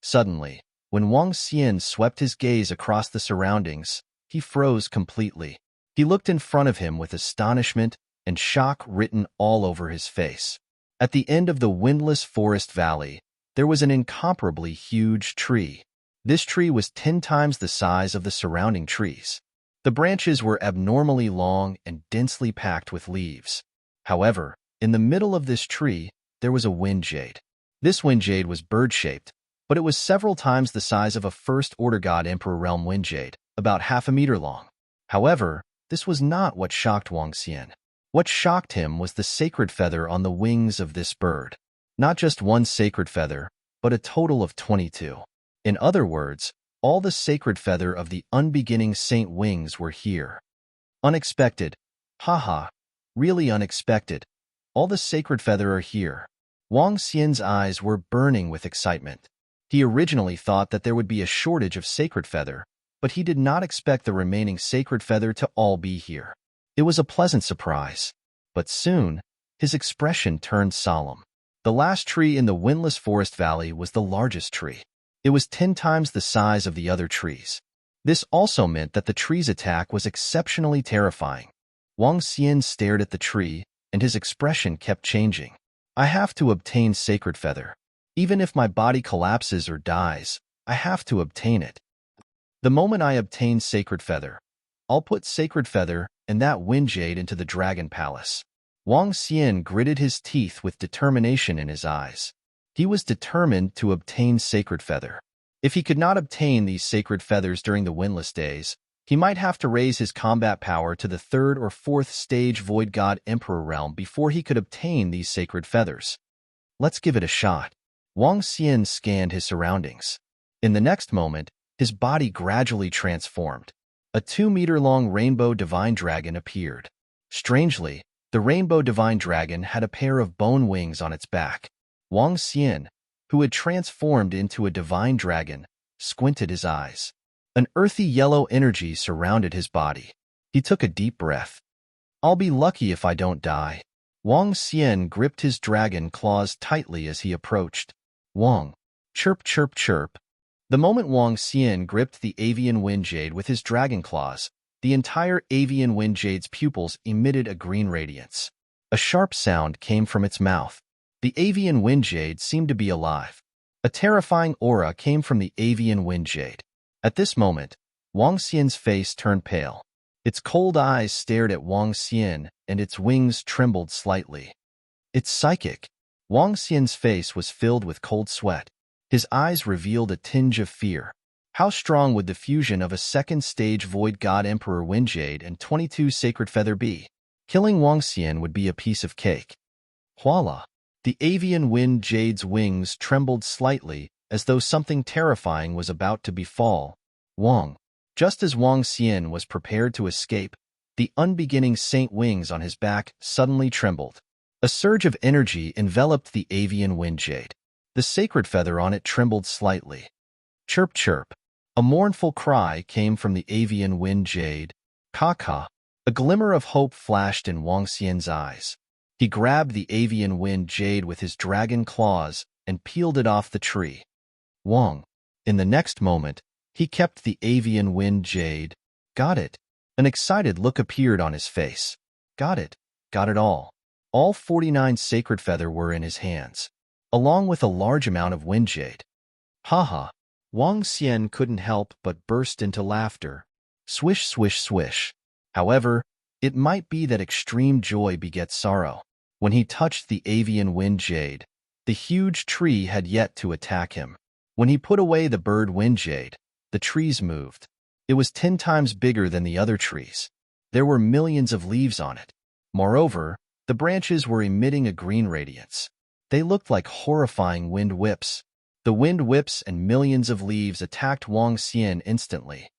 [SPEAKER 1] Suddenly, when Wang Xian swept his gaze across the surroundings, he froze completely. He looked in front of him with astonishment and shock written all over his face. At the end of the windless forest valley, there was an incomparably huge tree. This tree was 10 times the size of the surrounding trees. The branches were abnormally long and densely packed with leaves. However, in the middle of this tree, there was a wind jade. This wind jade was bird-shaped, but it was several times the size of a first-order god emperor realm wind jade, about half a meter long. However, this was not what shocked Wang Xian. What shocked him was the sacred feather on the wings of this bird. Not just one sacred feather, but a total of 22. In other words, all the sacred feather of the unbeginning saint wings were here. Unexpected. Really unexpected. All the sacred feather are here. Wang Xian's eyes were burning with excitement. He originally thought that there would be a shortage of sacred feather, but he did not expect the remaining sacred feather to all be here. It was a pleasant surprise. But soon, his expression turned solemn. The last tree in the windless forest valley was the largest tree. It was 10 times the size of the other trees. This also meant that the tree's attack was exceptionally terrifying. Wang Xian stared at the tree, and his expression kept changing. I have to obtain sacred feather. Even if my body collapses or dies, I have to obtain it. The moment I obtain sacred feather, I'll put sacred feather and that wind jade into the dragon palace. Wang Xian gritted his teeth with determination in his eyes. He was determined to obtain sacred feather. If he could not obtain these sacred feathers during the windless days, he might have to raise his combat power to the 3rd or 4th stage Void God Emperor realm before he could obtain these sacred feathers. Let's give it a shot. Wang Xian scanned his surroundings. In the next moment, his body gradually transformed. A 2-meter-long rainbow divine dragon appeared. Strangely, the rainbow divine dragon had a pair of bone wings on its back. Wang Xian, who had transformed into a divine dragon, squinted his eyes. An earthy yellow energy surrounded his body. He took a deep breath. I'll be lucky if I don't die. Wang Xian gripped his dragon claws tightly as he approached. Wang. Chirp, chirp, chirp. The moment Wang Xian gripped the avian wind jade with his dragon claws, the entire avian wind jade's pupils emitted a green radiance. A sharp sound came from its mouth. The avian wind jade seemed to be alive. A terrifying aura came from the avian wind jade. At this moment, Wang Xian's face turned pale. Its cold eyes stared at Wang Xian, and its wings trembled slightly. It's psychic. Wang Xian's face was filled with cold sweat. His eyes revealed a tinge of fear. How strong would the fusion of a second-stage Void God Emperor Wind Jade and 22 Sacred Feather be? Killing Wang Xian would be a piece of cake. Voila! The avian wind jade's wings trembled slightly, as though something terrifying was about to befall Wang. Just as Wang Xian was prepared to escape, the unbeginning saint wings on his back suddenly trembled. A surge of energy enveloped the avian wind jade. The sacred feather on it trembled slightly. Chirp, chirp. A mournful cry came from the avian wind jade. Ka-ka. A glimmer of hope flashed in Wang Xian's eyes. He grabbed the avian wind jade with his dragon claws and peeled it off the tree. Wang. In the next moment, he kept the avian wind jade. Got it. An excited look appeared on his face. Got it. Got it all. All 49 sacred feather were in his hands, along with a large amount of wind jade. Ha. Wang Xian couldn't help but burst into laughter. Swish, swish, swish. However, it might be that extreme joy begets sorrow. When he touched the avian wind jade, the huge tree had yet to attack him. When he put away the bird wind jade, the trees moved. It was 10 times bigger than the other trees. There were millions of leaves on it. Moreover, the branches were emitting a green radiance. They looked like horrifying wind whips. The wind whips and millions of leaves attacked Wang Xian instantly.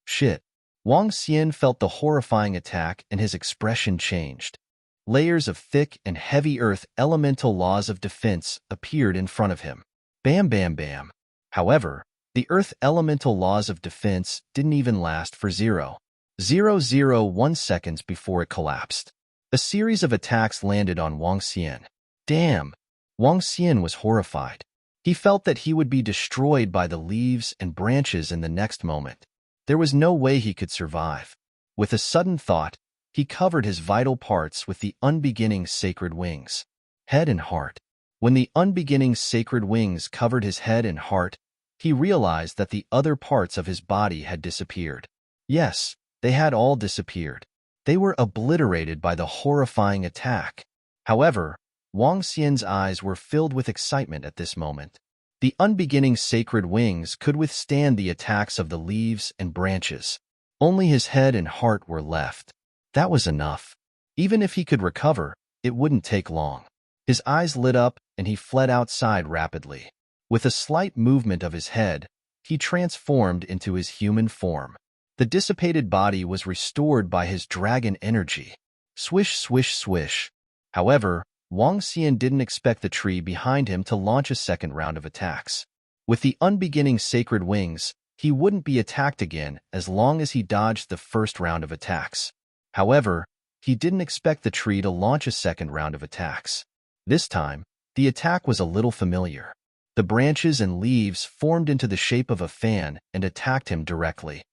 [SPEAKER 1] Shit. Wang Xian felt the horrifying attack and his expression changed. Layers of thick and heavy earth elemental laws of defense appeared in front of him. Bam, bam, bam. However, the earth elemental laws of defense didn't even last for 0.001 seconds before it collapsed. A series of attacks landed on Wang Xian. Damn! Wang Xian was horrified. He felt that he would be destroyed by the leaves and branches in the next moment. There was no way he could survive. With a sudden thought, he covered his vital parts with the unbeginning sacred wings. Head and heart. When the unbeginning sacred wings covered his head and heart, he realized that the other parts of his body had disappeared. Yes, they had all disappeared. They were obliterated by the horrifying attack. However, Wang Xian's eyes were filled with excitement at this moment. The unbeginning sacred wings could withstand the attacks of the leaves and branches. Only his head and heart were left. That was enough. Even if he could recover, it wouldn't take long. His eyes lit up and he fled outside rapidly. With a slight movement of his head, he transformed into his human form. The dissipated body was restored by his dragon energy. Swish, swish, swish. However, Wang Xian didn't expect the tree behind him to launch a second round of attacks. With the unbeginning sacred wings, he wouldn't be attacked again as long as he dodged the first round of attacks. However, he didn't expect the tree to launch a second round of attacks. This time, the attack was a little familiar. The branches and leaves formed into the shape of a fan and attacked him directly.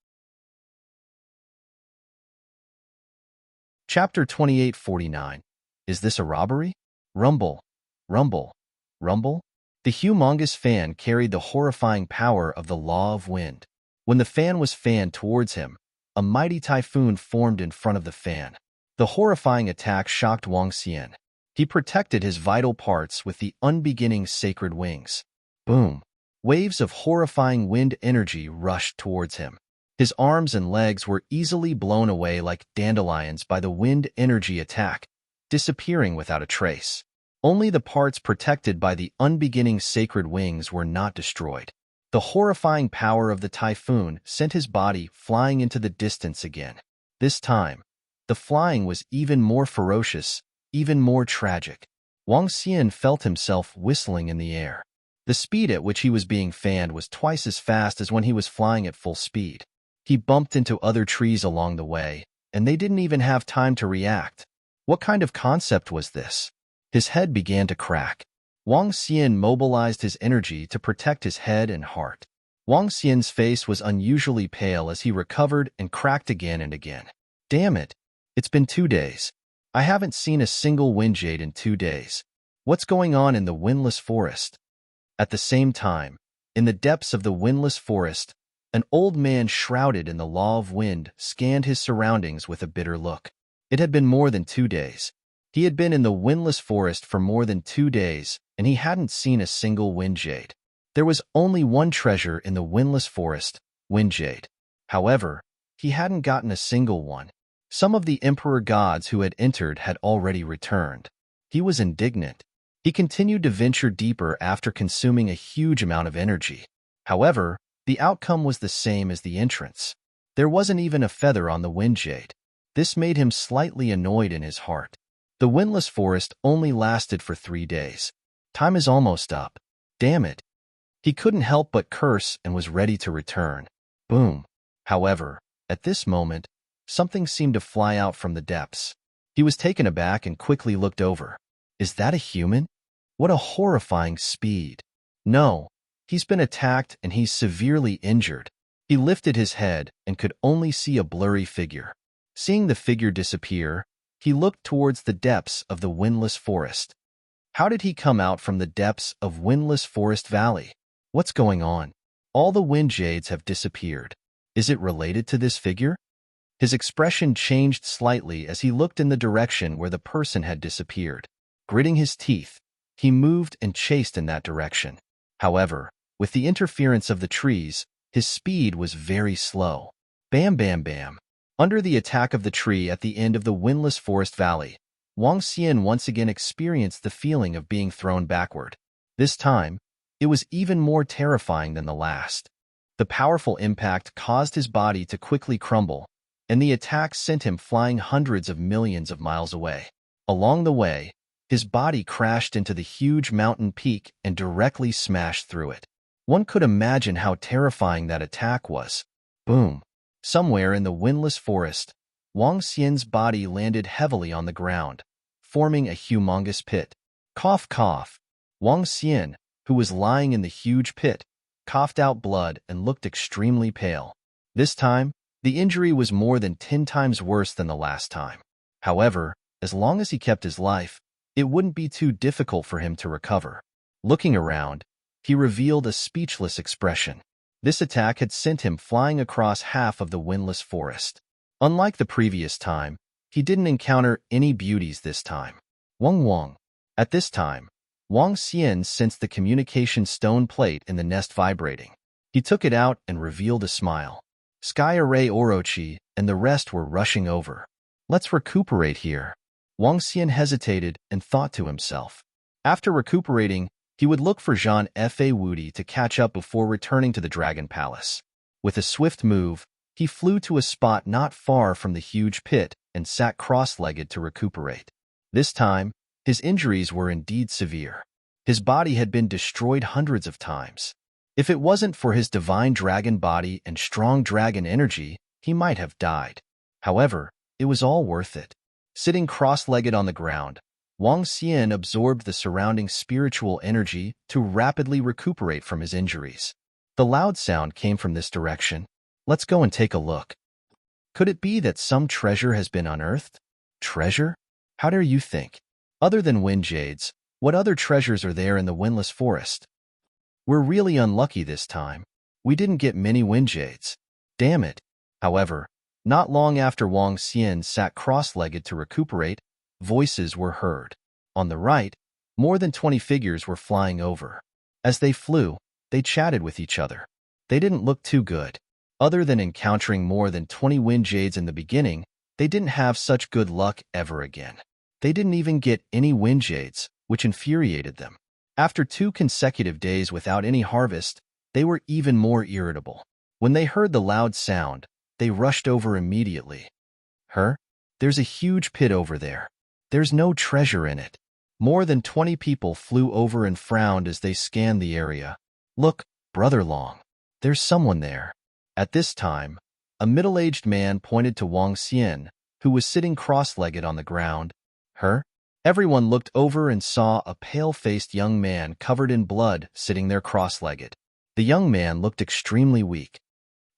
[SPEAKER 1] Chapter 2849. Is this a robbery? Rumble, rumble, rumble. The humongous fan carried the horrifying power of the law of wind. When the fan was fanned towards him, a mighty typhoon formed in front of the fan. The horrifying attack shocked Wang Xian. He protected his vital parts with the unbeginning sacred wings. Boom! Waves of horrifying wind energy rushed towards him. His arms and legs were easily blown away like dandelions by the wind energy attack, disappearing without a trace. Only the parts protected by the unbeginning sacred wings were not destroyed. The horrifying power of the typhoon sent his body flying into the distance again. This time, the flying was even more ferocious, even more tragic. Wang Xian felt himself whistling in the air. The speed at which he was being fanned was twice as fast as when he was flying at full speed. He bumped into other trees along the way, and they didn't even have time to react. What kind of concept was this? His head began to crack. Wang Xian mobilized his energy to protect his head and heart. Wang Xian's face was unusually pale as he recovered and cracked again and again. Damn it! It's been 2 days. I haven't seen a single wind jade in 2 days. What's going on in the windless forest? At the same time, in the depths of the windless forest, an old man shrouded in the law of wind scanned his surroundings with a bitter look. It had been more than 2 days. He had been in the windless forest for more than 2 days, and he hadn't seen a single wind jade. There was only one treasure in the windless forest, wind jade. However, he hadn't gotten a single one. Some of the emperor gods who had entered had already returned. He was indignant. He continued to venture deeper after consuming a huge amount of energy. However, the outcome was the same as the entrance. There wasn't even a feather on the wind jade. This made him slightly annoyed in his heart. The windless forest only lasted for 3 days. Time is almost up. Damn it. He couldn't help but curse and was ready to return. Boom. However, at this moment, something seemed to fly out from the depths. He was taken aback and quickly looked over. Is that a human? What a horrifying speed. No, he's been attacked and he's severely injured. He lifted his head and could only see a blurry figure. Seeing the figure disappear, he looked towards the depths of the windless forest. How did he come out from the depths of windless forest valley? What's going on? All the wind jades have disappeared. Is it related to this figure? His expression changed slightly as he looked in the direction where the person had disappeared. Gritting his teeth, he moved and chased in that direction. However, with the interference of the trees, his speed was very slow. Bam, bam, bam. Under the attack of the tree at the end of the windless forest valley, Wang Xian once again experienced the feeling of being thrown backward. This time, it was even more terrifying than the last. The powerful impact caused his body to quickly crumble, and the attack sent him flying hundreds of millions of miles away. Along the way, his body crashed into the huge mountain peak and directly smashed through it. One could imagine how terrifying that attack was. Boom. Somewhere in the windless forest, Wang Xian's body landed heavily on the ground, forming a humongous pit. Cough, cough. Wang Xian, who was lying in the huge pit, coughed out blood and looked extremely pale. This time, the injury was more than 10 times worse than the last time. However, as long as he kept his life, it wouldn't be too difficult for him to recover. Looking around, he revealed a speechless expression. This attack had sent him flying across half of the windless forest. Unlike the previous time, he didn't encounter any beauties this time. Wang. At this time, Wang Xian sensed the communication stone plate in the nest vibrating. He took it out and revealed a smile. Sky Array Orochi and the rest were rushing over. Let's recuperate here. Wang Xian hesitated and thought to himself. After recuperating, he would look for Zhang Fa Wudi to catch up before returning to the Dragon Palace. With a swift move, he flew to a spot not far from the huge pit and sat cross-legged to recuperate. This time, his injuries were indeed severe. His body had been destroyed hundreds of times. If it wasn't for his divine dragon body and strong dragon energy, he might have died. However, it was all worth it. Sitting cross-legged on the ground, Wang Xian absorbed the surrounding spiritual energy to rapidly recuperate from his injuries. The loud sound came from this direction. Let's go and take a look. Could it be that some treasure has been unearthed? Treasure? How dare you think? Other than wind jades, what other treasures are there in the windless forest? We're really unlucky this time. We didn't get many wind jades. Damn it. However, not long after Wang Xian sat cross-legged to recuperate, voices were heard. On the right, more than 20 figures were flying over. As they flew, they chatted with each other. They didn't look too good. Other than encountering more than 20 wind jades in the beginning, they didn't have such good luck ever again. They didn't even get any wind jades, which infuriated them. After 2 consecutive days without any harvest, they were even more irritable. When they heard the loud sound, they rushed over immediately. There's a huge pit over there. There's no treasure in it. More than 20 people flew over and frowned as they scanned the area. Look, Brother Long. There's someone there. At this time, a middle-aged man pointed to Wang Xian, who was sitting cross-legged on the ground, Her? Everyone looked over and saw a pale-faced young man covered in blood sitting there cross-legged. The young man looked extremely weak.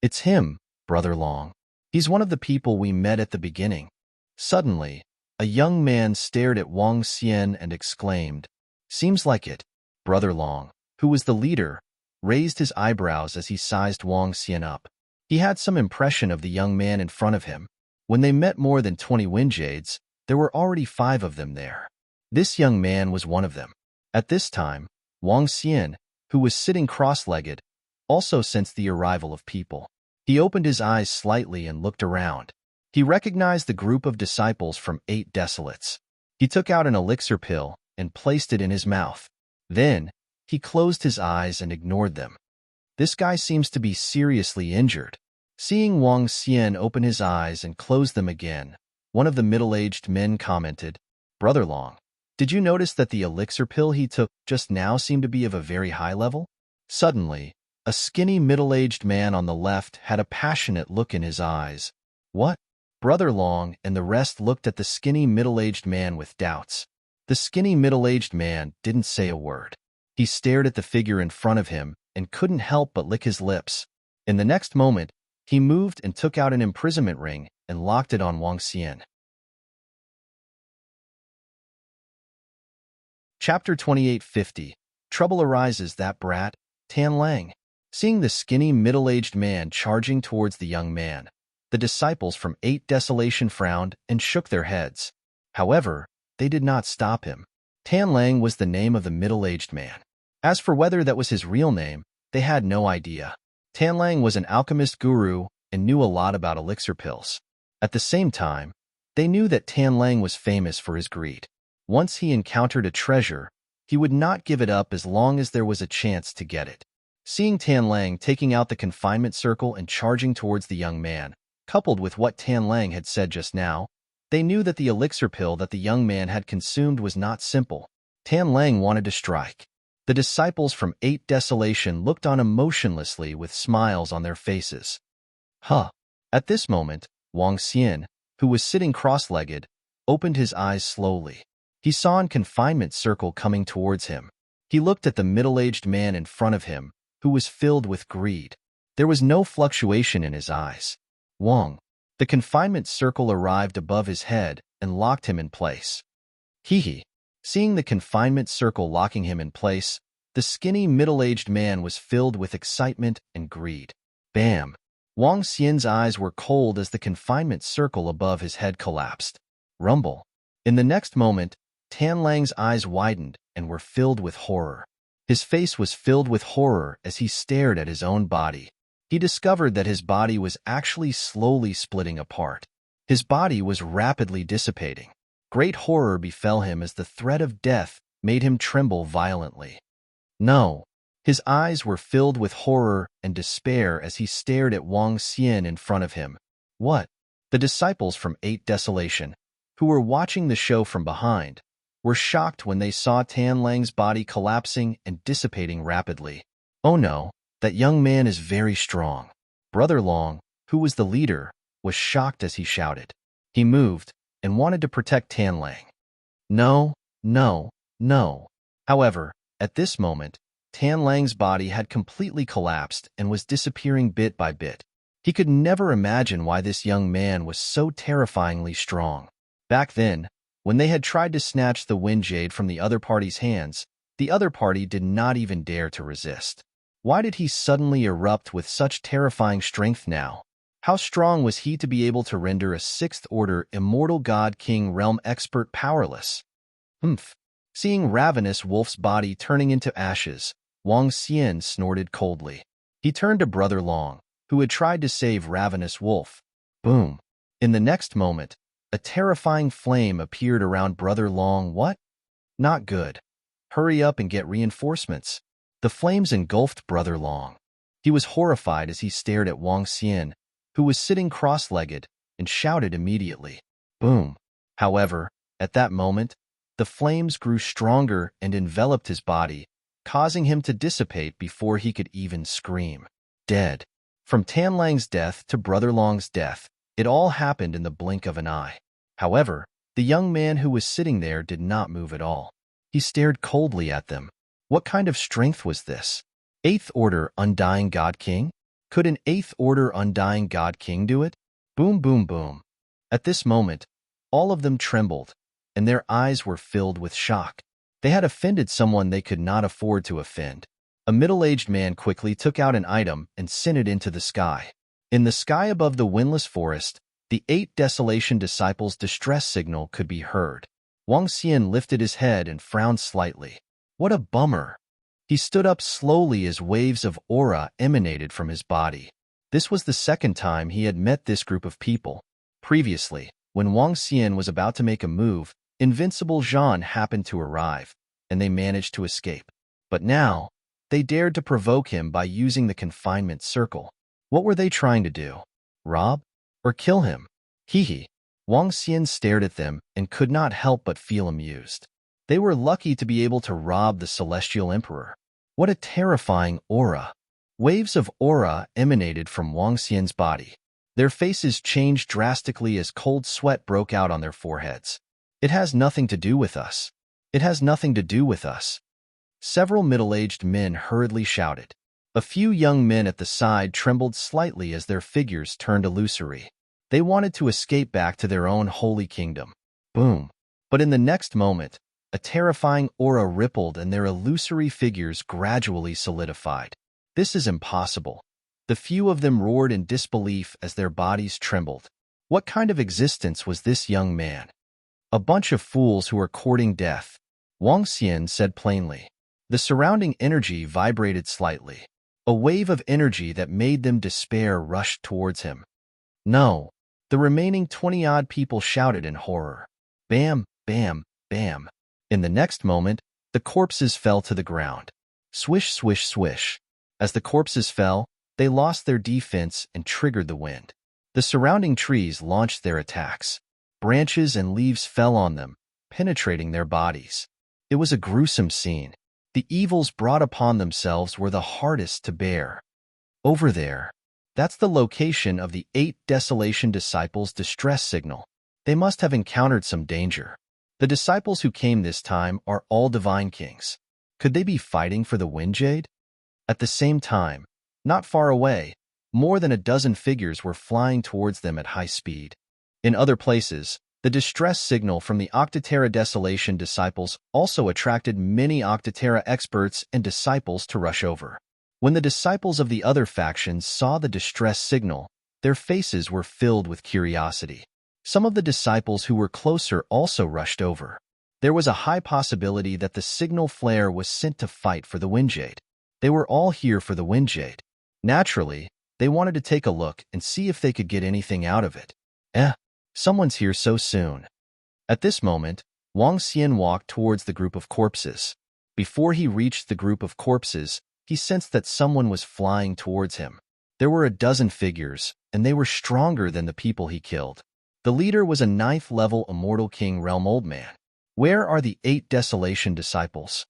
[SPEAKER 1] It's him, Brother Long. He's one of the people we met at the beginning. Suddenly, a young man stared at Wang Xian and exclaimed, "Seems like it." Brother Long, who was the leader, raised his eyebrows as he sized Wang Xian up. He had some impression of the young man in front of him. When they met more than 20 windjades, there were already 5 of them there. This young man was one of them. At this time, Wang Xian, who was sitting cross-legged, also sensed the arrival of people. He opened his eyes slightly and looked around. He recognized the group of disciples from 8 Desolates. He took out an elixir pill and placed it in his mouth. Then, he closed his eyes and ignored them. This guy seems to be seriously injured. Seeing Wang Xian open his eyes and close them again, one of the middle-aged men commented, "Brother Long, did you notice that the elixir pill he took just now seemed to be of a very high level?" Suddenly, a skinny middle-aged man on the left had a passionate look in his eyes. "What?" Brother Long and the rest looked at the skinny middle-aged man with doubts. The skinny middle-aged man didn't say a word. He stared at the figure in front of him and couldn't help but lick his lips. In the next moment, he moved and took out an imprisonment ring and locked it on Wang Xian. Chapter 2850. Trouble arises, that brat, Tan Lang. Seeing the skinny middle-aged man charging towards the young man, the disciples from 8 Desolation frowned and shook their heads. However, they did not stop him. Tan Lang was the name of the middle-aged man. As for whether that was his real name, they had no idea. Tan Lang was an alchemist guru and knew a lot about elixir pills. At the same time, they knew that Tan Lang was famous for his greed. Once he encountered a treasure, he would not give it up as long as there was a chance to get it. Seeing Tan Lang taking out the confinement circle and charging towards the young man, coupled with what Tan Lang had said just now, they knew that the elixir pill that the young man had consumed was not simple. Tan Lang wanted to strike. The disciples from 8 Desolation looked on emotionlessly with smiles on their faces. Huh. At this moment, Wang Xian, who was sitting cross-legged, opened his eyes slowly. He saw a confinement circle coming towards him. He looked at the middle-aged man in front of him, who was filled with greed. There was no fluctuation in his eyes. Wang. The confinement circle arrived above his head and locked him in place. Hee. Seeing the confinement circle locking him in place, the skinny middle-aged man was filled with excitement and greed. Bam! Wang Xian's eyes were cold as the confinement circle above his head collapsed. Rumble. In the next moment, Tan Lang's eyes widened and were filled with horror. His face was filled with horror as he stared at his own body. He discovered that his body was actually slowly splitting apart. His body was rapidly dissipating. Great horror befell him as the threat of death made him tremble violently. No. His eyes were filled with horror and despair as he stared at Wang Xian in front of him. What? The disciples from 8 Desolation, who were watching the show from behind, were shocked when they saw Tan Lang's body collapsing and dissipating rapidly. Oh no, that young man is very strong. Brother Long, who was the leader, was shocked as he shouted. He moved and wanted to protect Tan Lang. No, no, no. However, at this moment, Tan Lang's body had completely collapsed and was disappearing bit by bit. He could never imagine why this young man was so terrifyingly strong. Back then, when they had tried to snatch the wind jade from the other party's hands, the other party did not even dare to resist. Why did he suddenly erupt with such terrifying strength now? How strong was he to be able to render a 6th-order immortal god king realm expert powerless? Humph. Seeing Ravenous Wolf's body turning into ashes, Wang Xian snorted coldly. He turned to Brother Long, who had tried to save Ravenous Wolf. Boom. In the next moment, a terrifying flame appeared around Brother Long. What? Not good. Hurry up and get reinforcements. The flames engulfed Brother Long. He was horrified as he stared at Wang Xian, who was sitting cross-legged, and shouted immediately. Boom. However, at that moment, the flames grew stronger and enveloped his body, causing him to dissipate before he could even scream. Dead. From Tan Lang's death to Brother Long's death, it all happened in the blink of an eye. However, The young man who was sitting there did not move at all. He stared coldly at them. What kind of strength was this? Eighth Order Undying God King? Could an Eighth Order Undying God King do it? Boom, boom, boom. At this moment, all of them trembled, and their eyes were filled with shock. They had offended someone they could not afford to offend. A middle-aged man quickly took out an item and sent it into the sky. In the sky above the windless forest, the 8 Desolation Disciples' distress signal could be heard. Wang Xian lifted his head and frowned slightly. What a bummer! He stood up slowly as waves of aura emanated from his body. This was the second time he had met this group of people. Previously, when Wang Xian was about to make a move, Invincible Zhan happened to arrive, and they managed to escape. But now, they dared to provoke him by using the confinement circle. What were they trying to do? Rob? Or kill him? Hee. Wang Xian stared at them and could not help but feel amused. They were lucky to be able to rob the Celestial Emperor. What a terrifying aura! Waves of aura emanated from Wang Xian's body. Their faces changed drastically as cold sweat broke out on their foreheads. It has nothing to do with us. It has nothing to do with us. Several middle-aged men hurriedly shouted. A few young men at the side trembled slightly as their figures turned illusory. They wanted to escape back to their own holy kingdom. Boom. But in the next moment, a terrifying aura rippled and their illusory figures gradually solidified. This is impossible. The few of them roared in disbelief as their bodies trembled. What kind of existence was this young man? A bunch of fools who are courting death, Wang Xian said plainly. The surrounding energy vibrated slightly. A wave of energy that made them despair rushed towards him. No. The remaining 20-odd people shouted in horror. Bam, bam, bam. In the next moment, the corpses fell to the ground. Swish, swish, swish. As the corpses fell, they lost their defense and triggered the wind. The surrounding trees launched their attacks. Branches and leaves fell on them, penetrating their bodies. It was a gruesome scene. The evils brought upon themselves were the hardest to bear. Over there, that's the location of the 8 Desolation Disciples' distress signal. They must have encountered some danger. The disciples who came this time are all divine kings. Could they be fighting for the Wind Jade? At the same time, not far away, more than a dozen figures were flying towards them at high speed. In other places, the distress signal from the Octaterra Desolation Disciples also attracted many Octaterra experts and disciples to rush over. When the disciples of the other factions saw the distress signal, their faces were filled with curiosity. Some of the disciples who were closer also rushed over. There was a high possibility that the signal flare was sent to fight for the Wind Jade. They were all here for the Wind Jade. Naturally, they wanted to take a look and see if they could get anything out of it. Someone's here so soon. At this moment, Wang Xian walked towards the group of corpses. Before he reached the group of corpses, he sensed that someone was flying towards him. There were a dozen figures, and they were stronger than the people he killed. The leader was a 9th-level Immortal King Realm Old Man. Where are the 8 Desolation Disciples?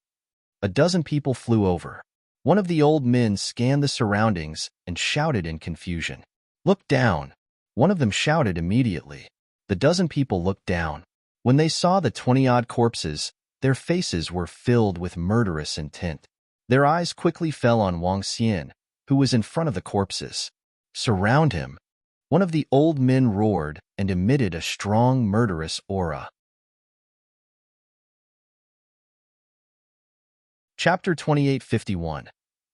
[SPEAKER 1] A dozen people flew over. One of the old men scanned the surroundings and shouted in confusion. Look down. One of them shouted immediately. The dozen people looked down. When they saw the 20-odd corpses, their faces were filled with murderous intent. Their eyes quickly fell on Wang Xian, who was in front of the corpses. Surround him. One of the old men roared and emitted a strong murderous aura. Chapter 2851.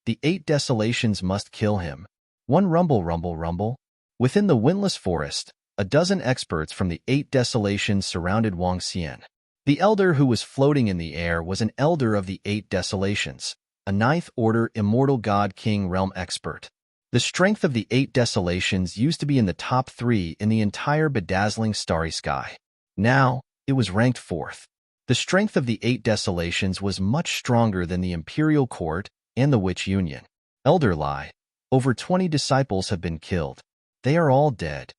[SPEAKER 1] The 8 Desolations must kill him. One rumble, rumble, rumble. Within the windless forest, a dozen experts from the 8 Desolations surrounded Wang Xian. The elder who was floating in the air was an elder of the 8 Desolations, a 9th Order Immortal God King Realm expert. The strength of the 8 Desolations used to be in the top 3 in the entire bedazzling starry sky. Now, it was ranked 4th. The strength of the 8 Desolations was much stronger than the Imperial Court and the Witch Union. Elder Lai, over 20 disciples have been killed. They are all dead.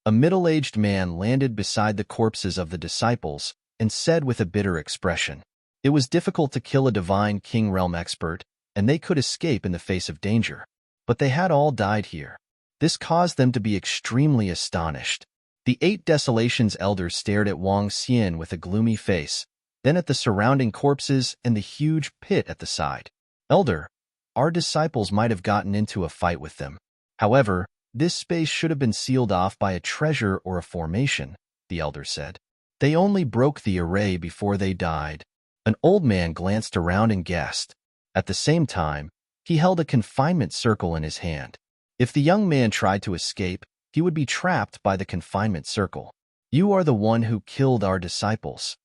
[SPEAKER 1] A middle-aged man landed beside the corpses of the disciples and said with a bitter expression, it was difficult to kill a divine king realm expert, and they could escape in the face of danger. But they had all died here. This caused them to be extremely astonished. The 8 Desolations elder stared at Wang Xian with a gloomy face, then at the surrounding corpses and the huge pit at the side. Elder, our disciples might have gotten into a fight with them. However, this space should have been sealed off by a treasure or a formation, the elder said. They only broke the array before they died. An old man glanced around and guessed. At the same time, he held a confinement circle in his hand. If the young man tried to escape, he would be trapped by the confinement circle. You are the one who killed our disciples.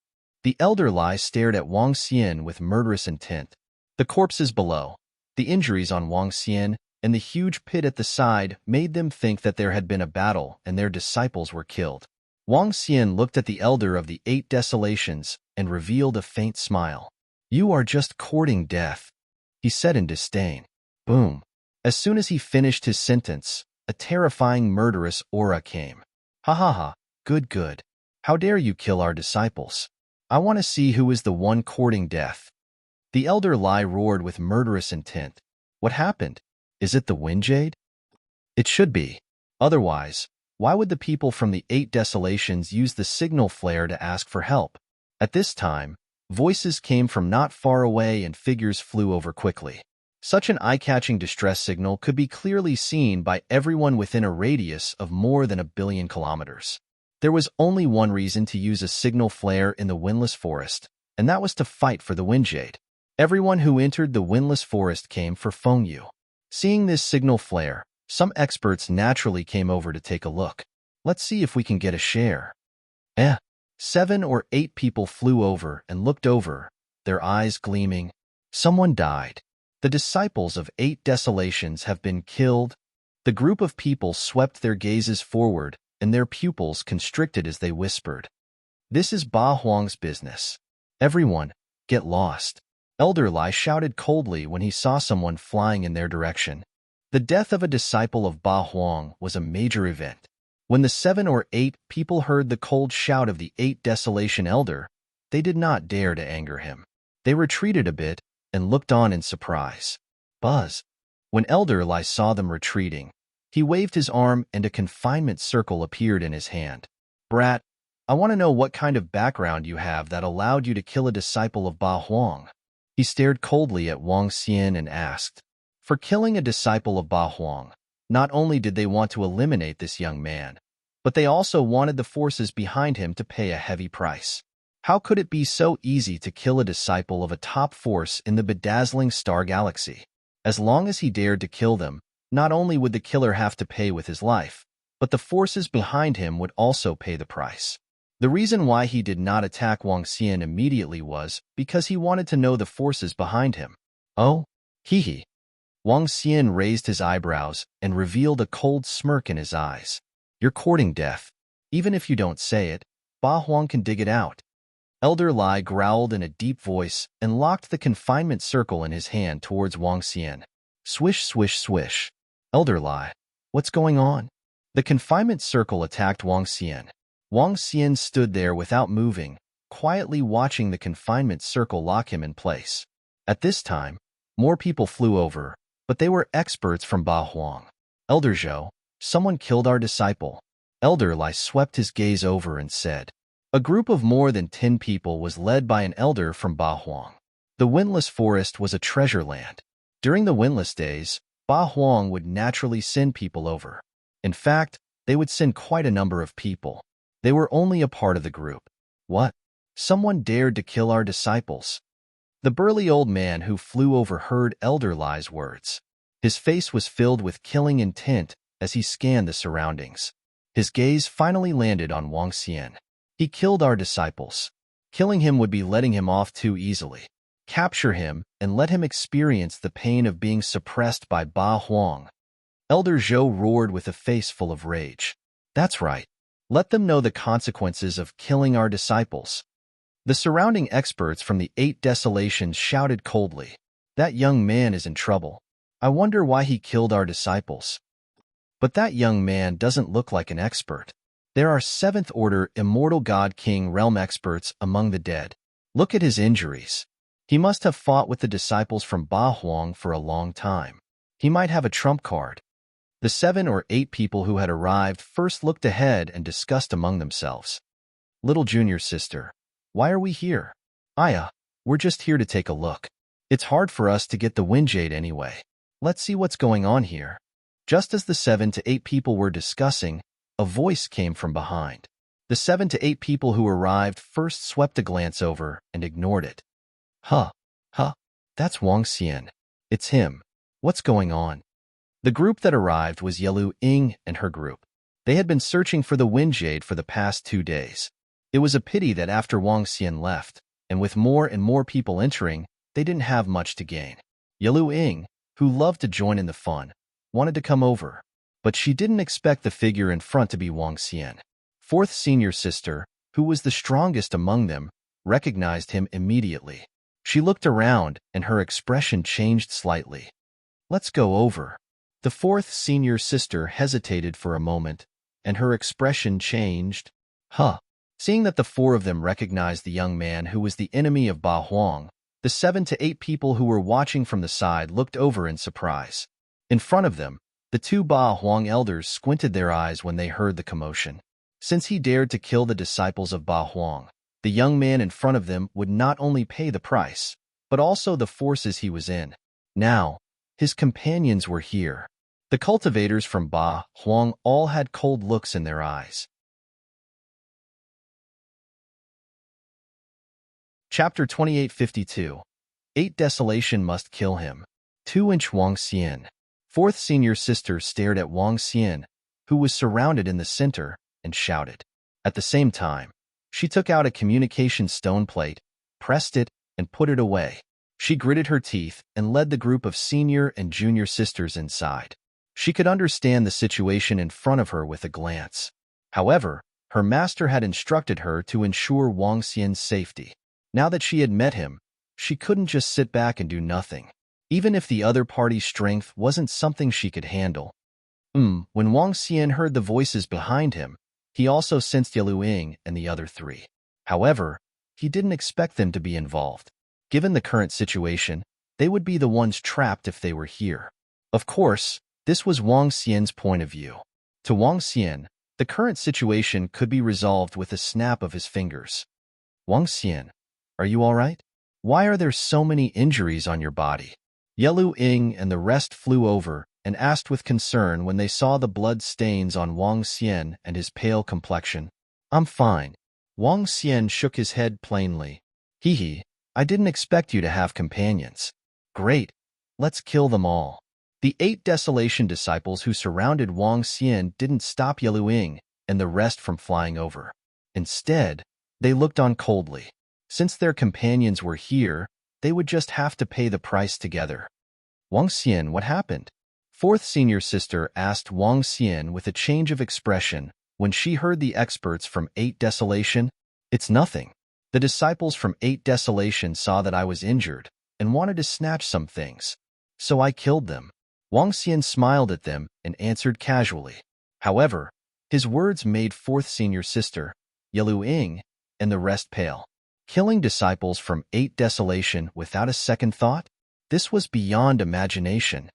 [SPEAKER 1] The elder Lai stared at Wang Xian with murderous intent. The corpses below, the injuries on Wang Xian, and the huge pit at the side made them think that there had been a battle and their disciples were killed. Wang Xian looked at the elder of the 8 Desolations and revealed a faint smile. You are just courting death, he said in disdain. Boom. As soon as he finished his sentence, a terrifying murderous aura came. Ha ha ha, good. How dare you kill our disciples? I want to see who is the one courting death. The elder Lai roared with murderous intent. What happened? Is it the wind jade? It should be. Otherwise, why would the people from the 8 Desolations use the signal flare to ask for help? At this time, voices came from not far away and figures flew over quickly. Such an eye-catching distress signal could be clearly seen by everyone within a radius of more than 1 billion kilometers. There was only one reason to use a signal flare in the windless forest, and that was to fight for the wind jade. Everyone who entered the windless forest came for Fengyu. Seeing this signal flare, some experts naturally came over to take a look. Let's see if we can get a share. 7 or 8 people flew over and looked over, their eyes gleaming. Someone died. The disciples of 8 Desolations have been killed. The group of people swept their gazes forward, and their pupils constricted as they whispered. This is Ba Huang's business. Everyone, get lost. Elder Lai shouted coldly when he saw someone flying in their direction. The death of a disciple of Ba Huang was a major event. When the 7 or 8 people heard the cold shout of the 8 Desolation elder, they did not dare to anger him. They retreated a bit and looked on in surprise. Buzz. When Elder Lai saw them retreating, he waved his arm and a confinement circle appeared in his hand. Brat, I want to know what kind of background you have that allowed you to kill a disciple of Ba Huang. He stared coldly at Wang Xian and asked. For killing a disciple of Ba Huang, not only did they want to eliminate this young man, but they also wanted the forces behind him to pay a heavy price. How could it be so easy to kill a disciple of a top force in the bedazzling star galaxy? As long as he dared to kill them, not only would the killer have to pay with his life, but the forces behind him would also pay the price. The reason why he did not attack Wang Xian immediately was because he wanted to know the forces behind him. Oh, hee. Wang Xian raised his eyebrows and revealed a cold smirk in his eyes. You're courting death. Even if you don't say it, Ba Huang can dig it out. Elder Lai growled in a deep voice and locked the confinement circle in his hand towards Wang Xian. Swish, swish, swish. Elder Lai, what's going on? The confinement circle attacked Wang Xian. Wang Xian stood there without moving, quietly watching the confinement circle lock him in place. At this time, more people flew over, but they were experts from Ba Huang. Elder Zhou, someone killed our disciple. Elder Lai swept his gaze over and said. A group of more than 10 people was led by an elder from Ba Huang. The windless forest was a treasure land. During the windless days, Ba Huang would naturally send people over. In fact, they would send quite a number of people. They were only a part of the group. What? Someone dared to kill our disciples. The burly old man who flew over heard Elder Lai's words. His face was filled with killing intent as he scanned the surroundings. His gaze finally landed on Wang Xian. He killed our disciples. Killing him would be letting him off too easily. Capture him and let him experience the pain of being suppressed by Ba Huang. Elder Zhou roared with a face full of rage. That's right. Let them know the consequences of killing our disciples. The surrounding experts from the 8 Desolations shouted coldly. That young man is in trouble. I wonder why he killed our disciples. But that young man doesn't look like an expert. There are 7th Order Immortal God King realm experts among the dead. Look at his injuries. He must have fought with the disciples from Ba Huang for a long time. He might have a trump card. The 7 or 8 people who had arrived first looked ahead and discussed among themselves. Little junior sister, why are we here? Aya, we're just here to take a look. It's hard for us to get the wind jade anyway. Let's see what's going on here. Just as the 7 to 8 people were discussing, a voice came from behind. The 7 to 8 people who arrived first swept a glance over and ignored it. Huh, that's Wang Xian. It's him. What's going on? The group that arrived was Yelu Ying and her group. They had been searching for the wind jade for the past 2 days. It was a pity that after Wang Xian left, and with more and more people entering, they didn't have much to gain. Yelu Ying, who loved to join in the fun, wanted to come over, but she didn't expect the figure in front to be Wang Xian. Fourth senior sister, who was the strongest among them, recognized him immediately. She looked around, and her expression changed slightly. Let's go over. The fourth senior sister hesitated for a moment, and her expression changed. Seeing that the 4 of them recognized the young man who was the enemy of Ba Huang, the 7 to 8 people who were watching from the side looked over in surprise. In front of them, the 2 Ba Huang elders squinted their eyes when they heard the commotion. Since he dared to kill the disciples of Ba Huang, the young man in front of them would not only pay the price, but also the forces he was in. Now, his companions were here. The cultivators from Ba Huang all had cold looks in their eyes. Chapter 2852. 8 Desolation Must Kill Him. 2-inch Wang Xian. Fourth senior sister stared at Wang Xian, who was surrounded in the center, and shouted. At the same time, she took out a communication stone plate, pressed it, and put it away. She gritted her teeth and led the group of senior and junior sisters inside. She could understand the situation in front of her with a glance. However, her master had instructed her to ensure Wang Xian's safety. Now that she had met him, she couldn't just sit back and do nothing, even if the other party's strength wasn't something she could handle. When Wang Xian heard the voices behind him, he also sensed Yelu Ying and the other 3. However, he didn't expect them to be involved. Given the current situation, they would be the ones trapped if they were here. Of course, this was Wang Xian's point of view. To Wang Xian, the current situation could be resolved with a snap of his fingers. Wang Xian, are you all right? Why are there so many injuries on your body? Yelu Ying and the rest flew over and asked with concern when they saw the blood stains on Wang Xian and his pale complexion. I'm fine. Wang Xian shook his head plainly. I didn't expect you to have companions. Great. Let's kill them all. The 8 Desolation disciples who surrounded Wang Xian didn't stop Yelu Ying and the rest from flying over. Instead, they looked on coldly. Since their companions were here, they would just have to pay the price together. Wang Xian, what happened? Fourth senior sister asked Wang Xian with a change of expression when she heard the experts from 8 Desolation. It's nothing. The disciples from 8 Desolation saw that I was injured and wanted to snatch some things, so I killed them. Wang Xian smiled at them and answered casually. However, his words made 4th senior sister, Yelu Ying, and the rest pale. Killing disciples from 8 Desolation without a second thought? This was beyond imagination.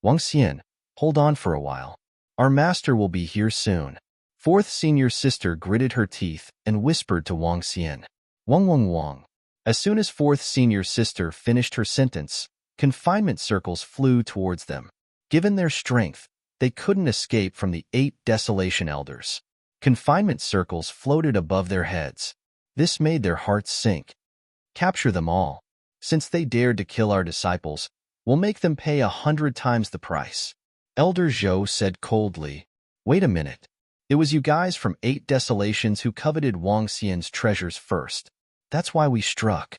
[SPEAKER 1] Wang Xian, hold on for a while. Our master will be here soon. 4th senior sister gritted her teeth and whispered to Wang Xian. Wang. As soon as 4th senior sister finished her sentence, confinement circles flew towards them. Given their strength, they couldn't escape from the 8 Desolation elders. Confinement circles floated above their heads. This made their hearts sink. Capture them all. Since they dared to kill our disciples, we'll make them pay 100 times the price. Elder Zhou said coldly. Wait a minute. It was you guys from 8 Desolations who coveted Wang Xian's treasures first. That's why we struck.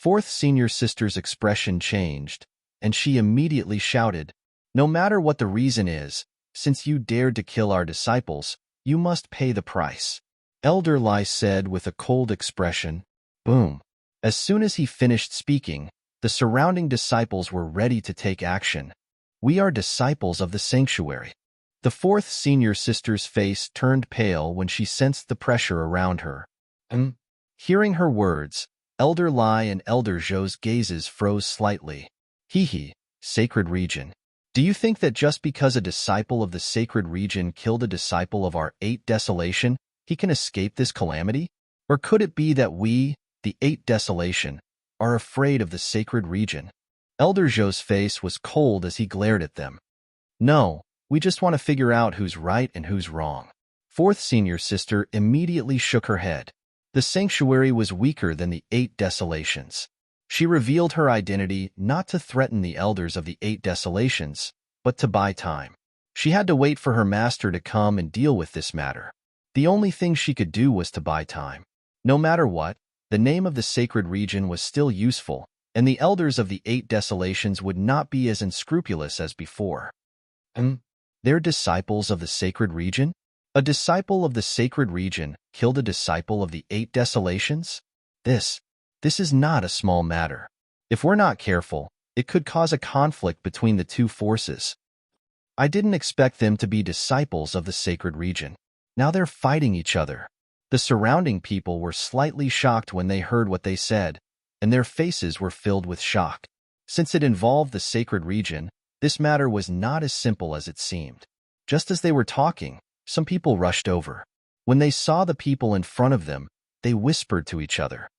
[SPEAKER 1] 4th senior sister's expression changed, and she immediately shouted, no matter what the reason is, since you dared to kill our disciples, you must pay the price. Elder Lai said with a cold expression. Boom. As soon as he finished speaking, the surrounding disciples were ready to take action. We are disciples of the sanctuary. The 4th senior sister's face turned pale when she sensed the pressure around her. Hearing her words, Elder Lai and Elder Zhou's gazes froze slightly. Sacred region. Do you think that just because a disciple of the sacred region killed a disciple of our eight desolation, he can escape this calamity? Or could it be that we, the eight desolation, are afraid of the sacred region? Elder Zhou's face was cold as he glared at them. No, we just want to figure out who's right and who's wrong. Fourth senior sister immediately shook her head. The sanctuary was weaker than the eight desolations. She revealed her identity not to threaten the elders of the eight desolations, but to buy time. She had to wait for her master to come and deal with this matter. The only thing she could do was to buy time. No matter what, the name of the sacred region was still useful, and the elders of the eight desolations would not be as unscrupulous as before. They're disciples of the sacred region? A disciple of the sacred region killed a disciple of the eight desolations? This is not a small matter. If we're not careful, it could cause a conflict between the two forces. I didn't expect them to be disciples of the sacred region. Now they're fighting each other. The surrounding people were slightly shocked when they heard what they said, and their faces were filled with shock. Since it involved the sacred region, this matter was not as simple as it seemed. Just as they were talking, some people rushed over. When they saw the people in front of them, they whispered to each other.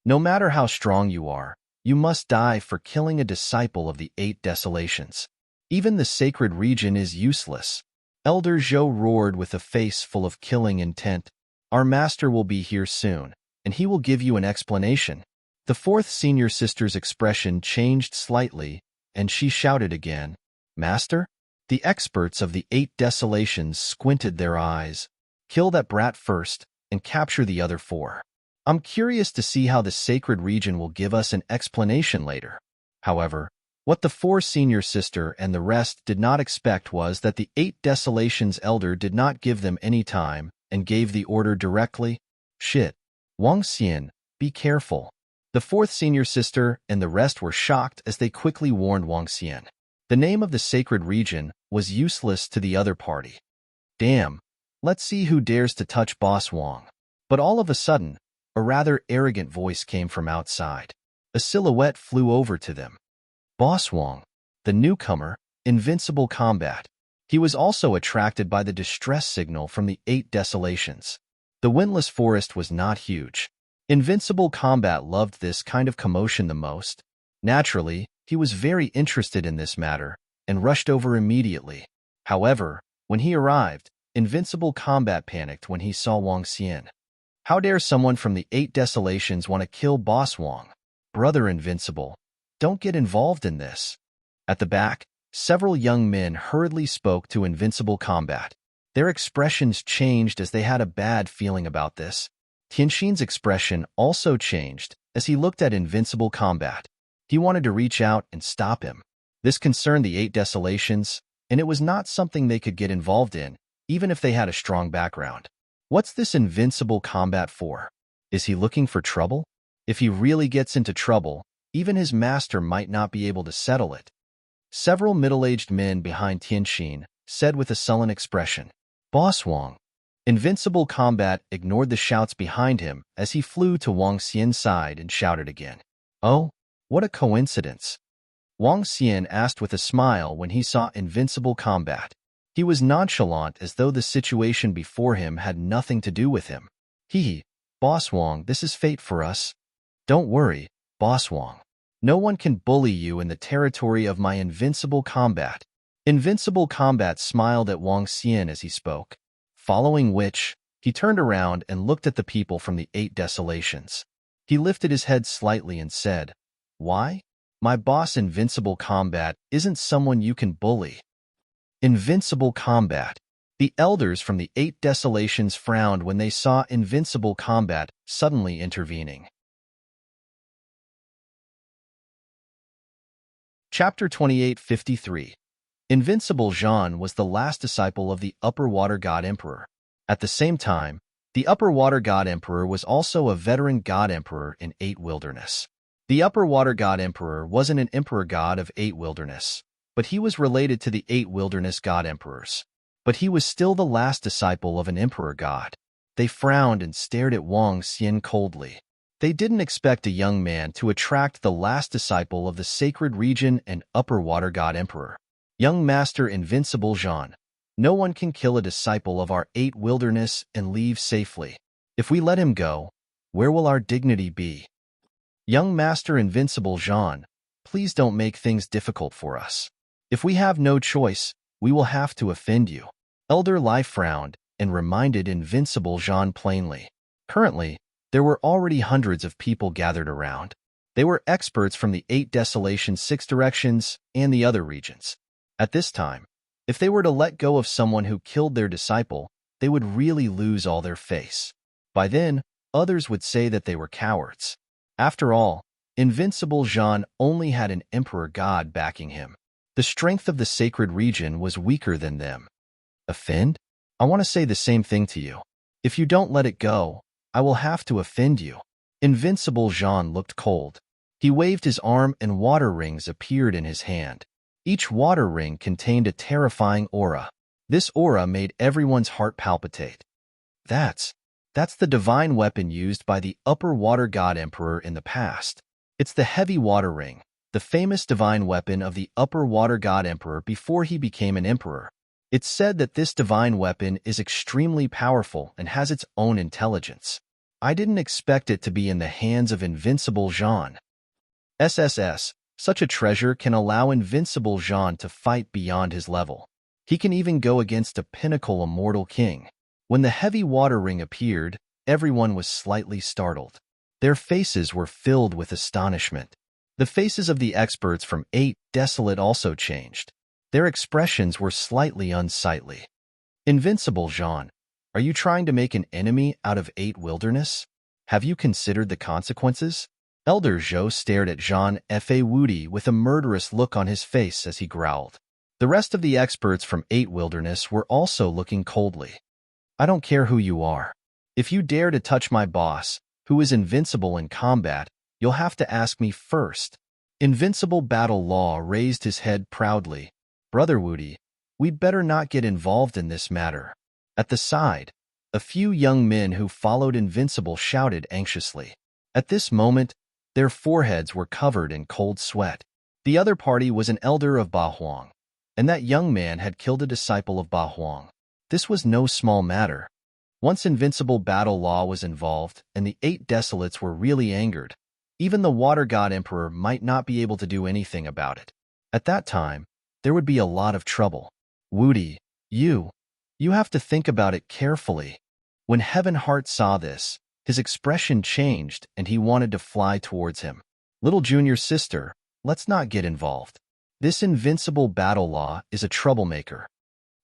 [SPEAKER 1] No matter how strong you are, you must die for killing a disciple of the eight desolations. Even the sacred region is useless. Elder Zhou roared with a face full of killing intent. Our master will be here soon, and he will give you an explanation. The fourth senior sister's expression changed slightly, and she shouted again, Master? The experts of the eight desolations squinted their eyes. Kill that brat first, and capture the other four. I'm curious to see how the sacred region will give us an explanation later. However, what the four senior sister and the rest did not expect was that the eight desolations elder did not give them any time and gave the order directly. Shit. Wang Xian, be careful. The fourth senior sister and the rest were shocked as they quickly warned Wang Xian. The name of the sacred region was useless to the other party. Damn, let's see who dares to touch Boss Wang. But all of a sudden, a rather arrogant voice came from outside. A silhouette flew over to them. Boss Wang, the newcomer, invincible combat. He was also attracted by the distress signal from the eight desolations. The windless forest was not huge. Invincible combat loved this kind of commotion the most. Naturally, he was very interested in this matter and rushed over immediately. However, when he arrived, Invincible Combat panicked when he saw Wang Xian. How dare someone from the eight desolations want to kill Boss Wang? Brother Invincible, don't get involved in this. At the back, several young men hurriedly spoke to Invincible Combat. Their expressions changed as they had a bad feeling about this. Tianxin's expression also changed as he looked at Invincible Combat. He wanted to reach out and stop him. This concerned the eight desolations, and it was not something they could get involved in, even if they had a strong background. What's this Invincible Combat for? Is he looking for trouble? If he really gets into trouble, even his master might not be able to settle it. Several middle-aged men behind Tianxin said with a sullen expression, Boss Wang. Invincible Combat ignored the shouts behind him as he flew to Wang Xian's side and shouted again. Oh, what a coincidence. Wang Xian asked with a smile when he saw Invincible Combat. He was nonchalant as though the situation before him had nothing to do with him. Boss Wang, this is fate for us. Don't worry, Boss Wang. No one can bully you in the territory of my Invincible Combat. Invincible Combat smiled at Wang Xian as he spoke, following which, he turned around and looked at the people from the eight desolations. He lifted his head slightly and said, Why? My boss Invincible Combat isn't someone you can bully. Invincible Combat. The elders from the eight desolations frowned when they saw Invincible Combat suddenly intervening. Chapter 2853. Invincible Zhan was the last disciple of the Upper Water God Emperor. At the same time, the Upper Water God Emperor was also a veteran God Emperor in 8 Wilderness. The Upper Water God Emperor wasn't an Emperor God of 8 Wilderness, but he was related to the 8 Wilderness God Emperors. But he was still the last disciple of an Emperor God. They frowned and stared at Wang Xian coldly. They didn't expect a young man to attract the last disciple of the sacred region and Upper Water God Emperor. Young Master Invincible Jean, no one can kill a disciple of our 8 wilderness and leave safely. If we let him go, where will our dignity be? Young Master Invincible Jean, please don't make things difficult for us. If we have no choice, we will have to offend you. Elder Lai frowned and reminded Invincible Jean plainly. Currently, there were already hundreds of people gathered around. They were experts from the 8 Desolation 6 directions and the other regions. At this time, if they were to let go of someone who killed their disciple, they would really lose all their face. By then, others would say that they were cowards. After all, Invincible Jean only had an Emperor God backing him. The strength of the sacred region was weaker than them. Offend? I want to say the same thing to you. If you don't let it go, I will have to offend you. Invincible Jean looked cold. He waved his arm and water rings appeared in his hand. Each water ring contained a terrifying aura. This aura made everyone's heart palpitate. That's the divine weapon used by the Upper Water God Emperor in the past. It's the Heavy Water Ring, the famous divine weapon of the Upper Water God Emperor before he became an emperor. It's said that this divine weapon is extremely powerful and has its own intelligence. I didn't expect it to be in the hands of Invincible Jean. SSS, such a treasure can allow Invincible Jean to fight beyond his level. He can even go against a pinnacle immortal king. When the Heavy Water Ring appeared, everyone was slightly startled. Their faces were filled with astonishment. The faces of the experts from 8 Desolate also changed. Their expressions were slightly unsightly. Invincible Jean, are you trying to make an enemy out of 8 wilderness? Have you considered the consequences? Elder Zhou stared at Jean Fa Wudi with a murderous look on his face as he growled. The rest of the experts from 8 wilderness were also looking coldly. I don't care who you are. If you dare to touch my boss, who is invincible in combat, you'll have to ask me first. Invincible Battle Law raised his head proudly. Brother Wudi, we'd better not get involved in this matter. At the side, a few young men who followed Invincible shouted anxiously. At this moment, their foreheads were covered in cold sweat. The other party was an elder of Ba Huang, and that young man had killed a disciple of Ba Huang. This was no small matter. Once Invincible Battle Law was involved and the 8 Desolates were really angered, even the Water God Emperor might not be able to do anything about it. At that time, there would be a lot of trouble. Wudi, you have to think about it carefully. When Heaven Heart saw this, his expression changed and he wanted to fly towards him. Little junior sister, let's not get involved. This Invincible Battle Law is a troublemaker.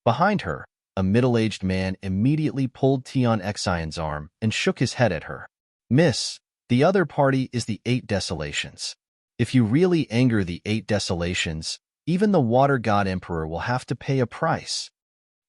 [SPEAKER 1] Behind her, a middle-aged man immediately pulled Tian Xion's arm and shook his head at her. Miss, the other party is the 8 Desolations. If you really anger the 8 Desolations, even the Water God Emperor will have to pay a price.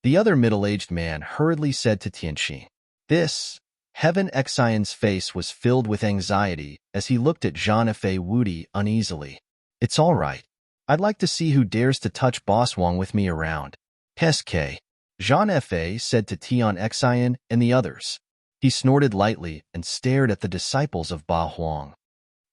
[SPEAKER 1] The other middle-aged man hurriedly said to Tianxi. This, Heaven Xion's face was filled with anxiety as he looked at Jean Fa Wudi uneasily. It's all right. I'd like to see who dares to touch Boss Wang with me around. SK. Jean Fa said to Tian Xion and the others. He snorted lightly and stared at the disciples of Ba Huang.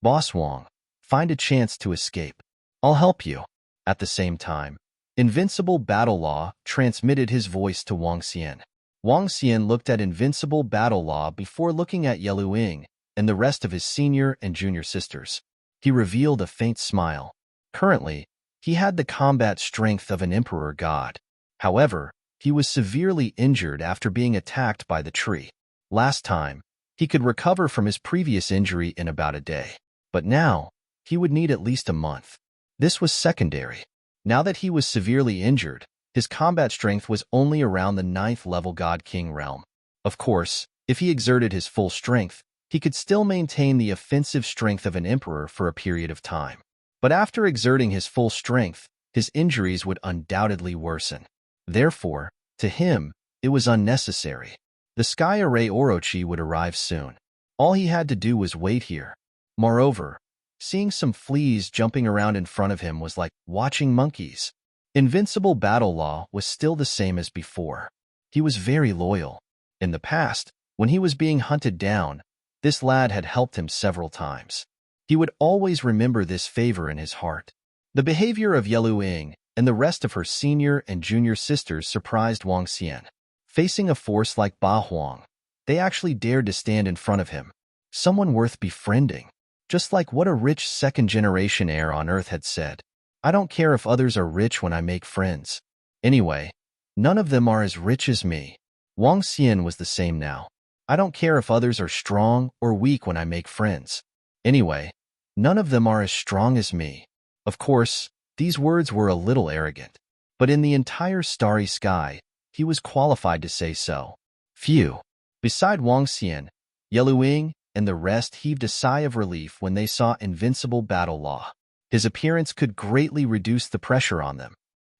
[SPEAKER 1] Boss Wang, find a chance to escape. I'll help you. At the same time, Invincible Battle Law transmitted his voice to Wang Xian. Wang Xian looked at Invincible Battle Law before looking at Yeluing and the rest of his senior and junior sisters. He revealed a faint smile. Currently, he had the combat strength of an emperor god. However, he was severely injured after being attacked by the tree. Last time, he could recover from his previous injury in about a day. But now, he would need at least a month. This was secondary. Now that he was severely injured, his combat strength was only around the 9th level God King realm. Of course, if he exerted his full strength, he could still maintain the offensive strength of an emperor for a period of time. But after exerting his full strength, his injuries would undoubtedly worsen. Therefore, to him, it was unnecessary. The Sky Array Orochi would arrive soon. All he had to do was wait here. Moreover, seeing some fleas jumping around in front of him was like watching monkeys. Invincible Battle Law was still the same as before. He was very loyal. In the past, when he was being hunted down, this lad had helped him several times. He would always remember this favor in his heart. The behavior of Yeluing and the rest of her senior and junior sisters surprised Wang Xian. Facing a force like Ba Huang, they actually dared to stand in front of him. Someone worth befriending. Just like what a rich second-generation heir on Earth had said. I don't care if others are rich when I make friends. Anyway, none of them are as rich as me. Wang Xian was the same now. I don't care if others are strong or weak when I make friends. Anyway, none of them are as strong as me. Of course, these words were a little arrogant. But in the entire starry sky, he was qualified to say so. Phew. Beside Wang Xian, Yeluing and the rest heaved a sigh of relief when they saw invincible battle law. His appearance could greatly reduce the pressure on them.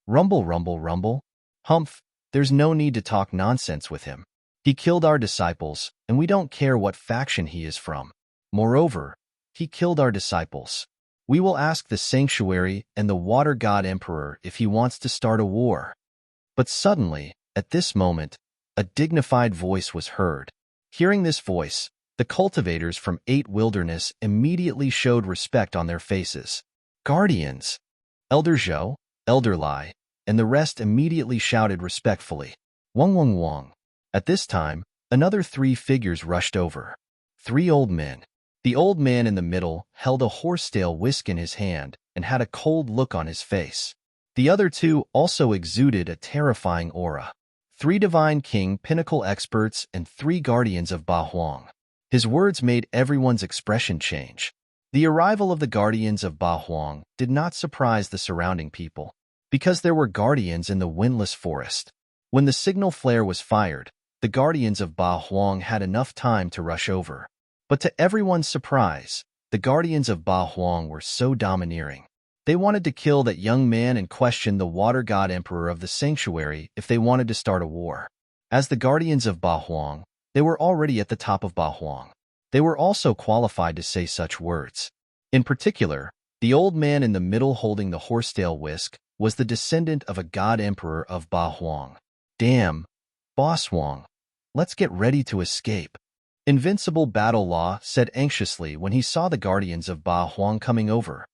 [SPEAKER 1] Rumble, rumble, rumble. Humph, there's no need to talk nonsense with him. He killed our disciples, and we don't care what faction he is from. Moreover, he killed our disciples. We will ask the sanctuary and the water god emperor if he wants to start a war. But suddenly, at this moment, a dignified voice was heard. Hearing this voice, the cultivators from 8 Wilderness immediately showed respect on their faces. Guardians! Elder Zhou, Elder Lai, and the rest immediately shouted respectfully. Wang Wang Wang. At this time, another 3 figures rushed over. 3 old men. The old man in the middle held a horsetail whisk in his hand and had a cold look on his face. The other 2 also exuded a terrifying aura. 3 divine king pinnacle experts and 3 guardians of Ba Huang. His words made everyone's expression change. The arrival of the guardians of Ba Huang did not surprise the surrounding people, because there were guardians in the windless forest. When the signal flare was fired, the guardians of Ba Huang had enough time to rush over. But to everyone's surprise, the guardians of Ba Huang were so domineering. They wanted to kill that young man and question the water god emperor of the sanctuary if they wanted to start a war. As the guardians of Ba Huang, they were already at the top of Ba Huang. They were also qualified to say such words. In particular, the old man in the middle holding the horsetail whisk was the descendant of a god emperor of Ba Huang. Damn, Boss Huang, let's get ready to escape. Invincible Battle Law said anxiously when he saw the guardians of Ba Huang coming over.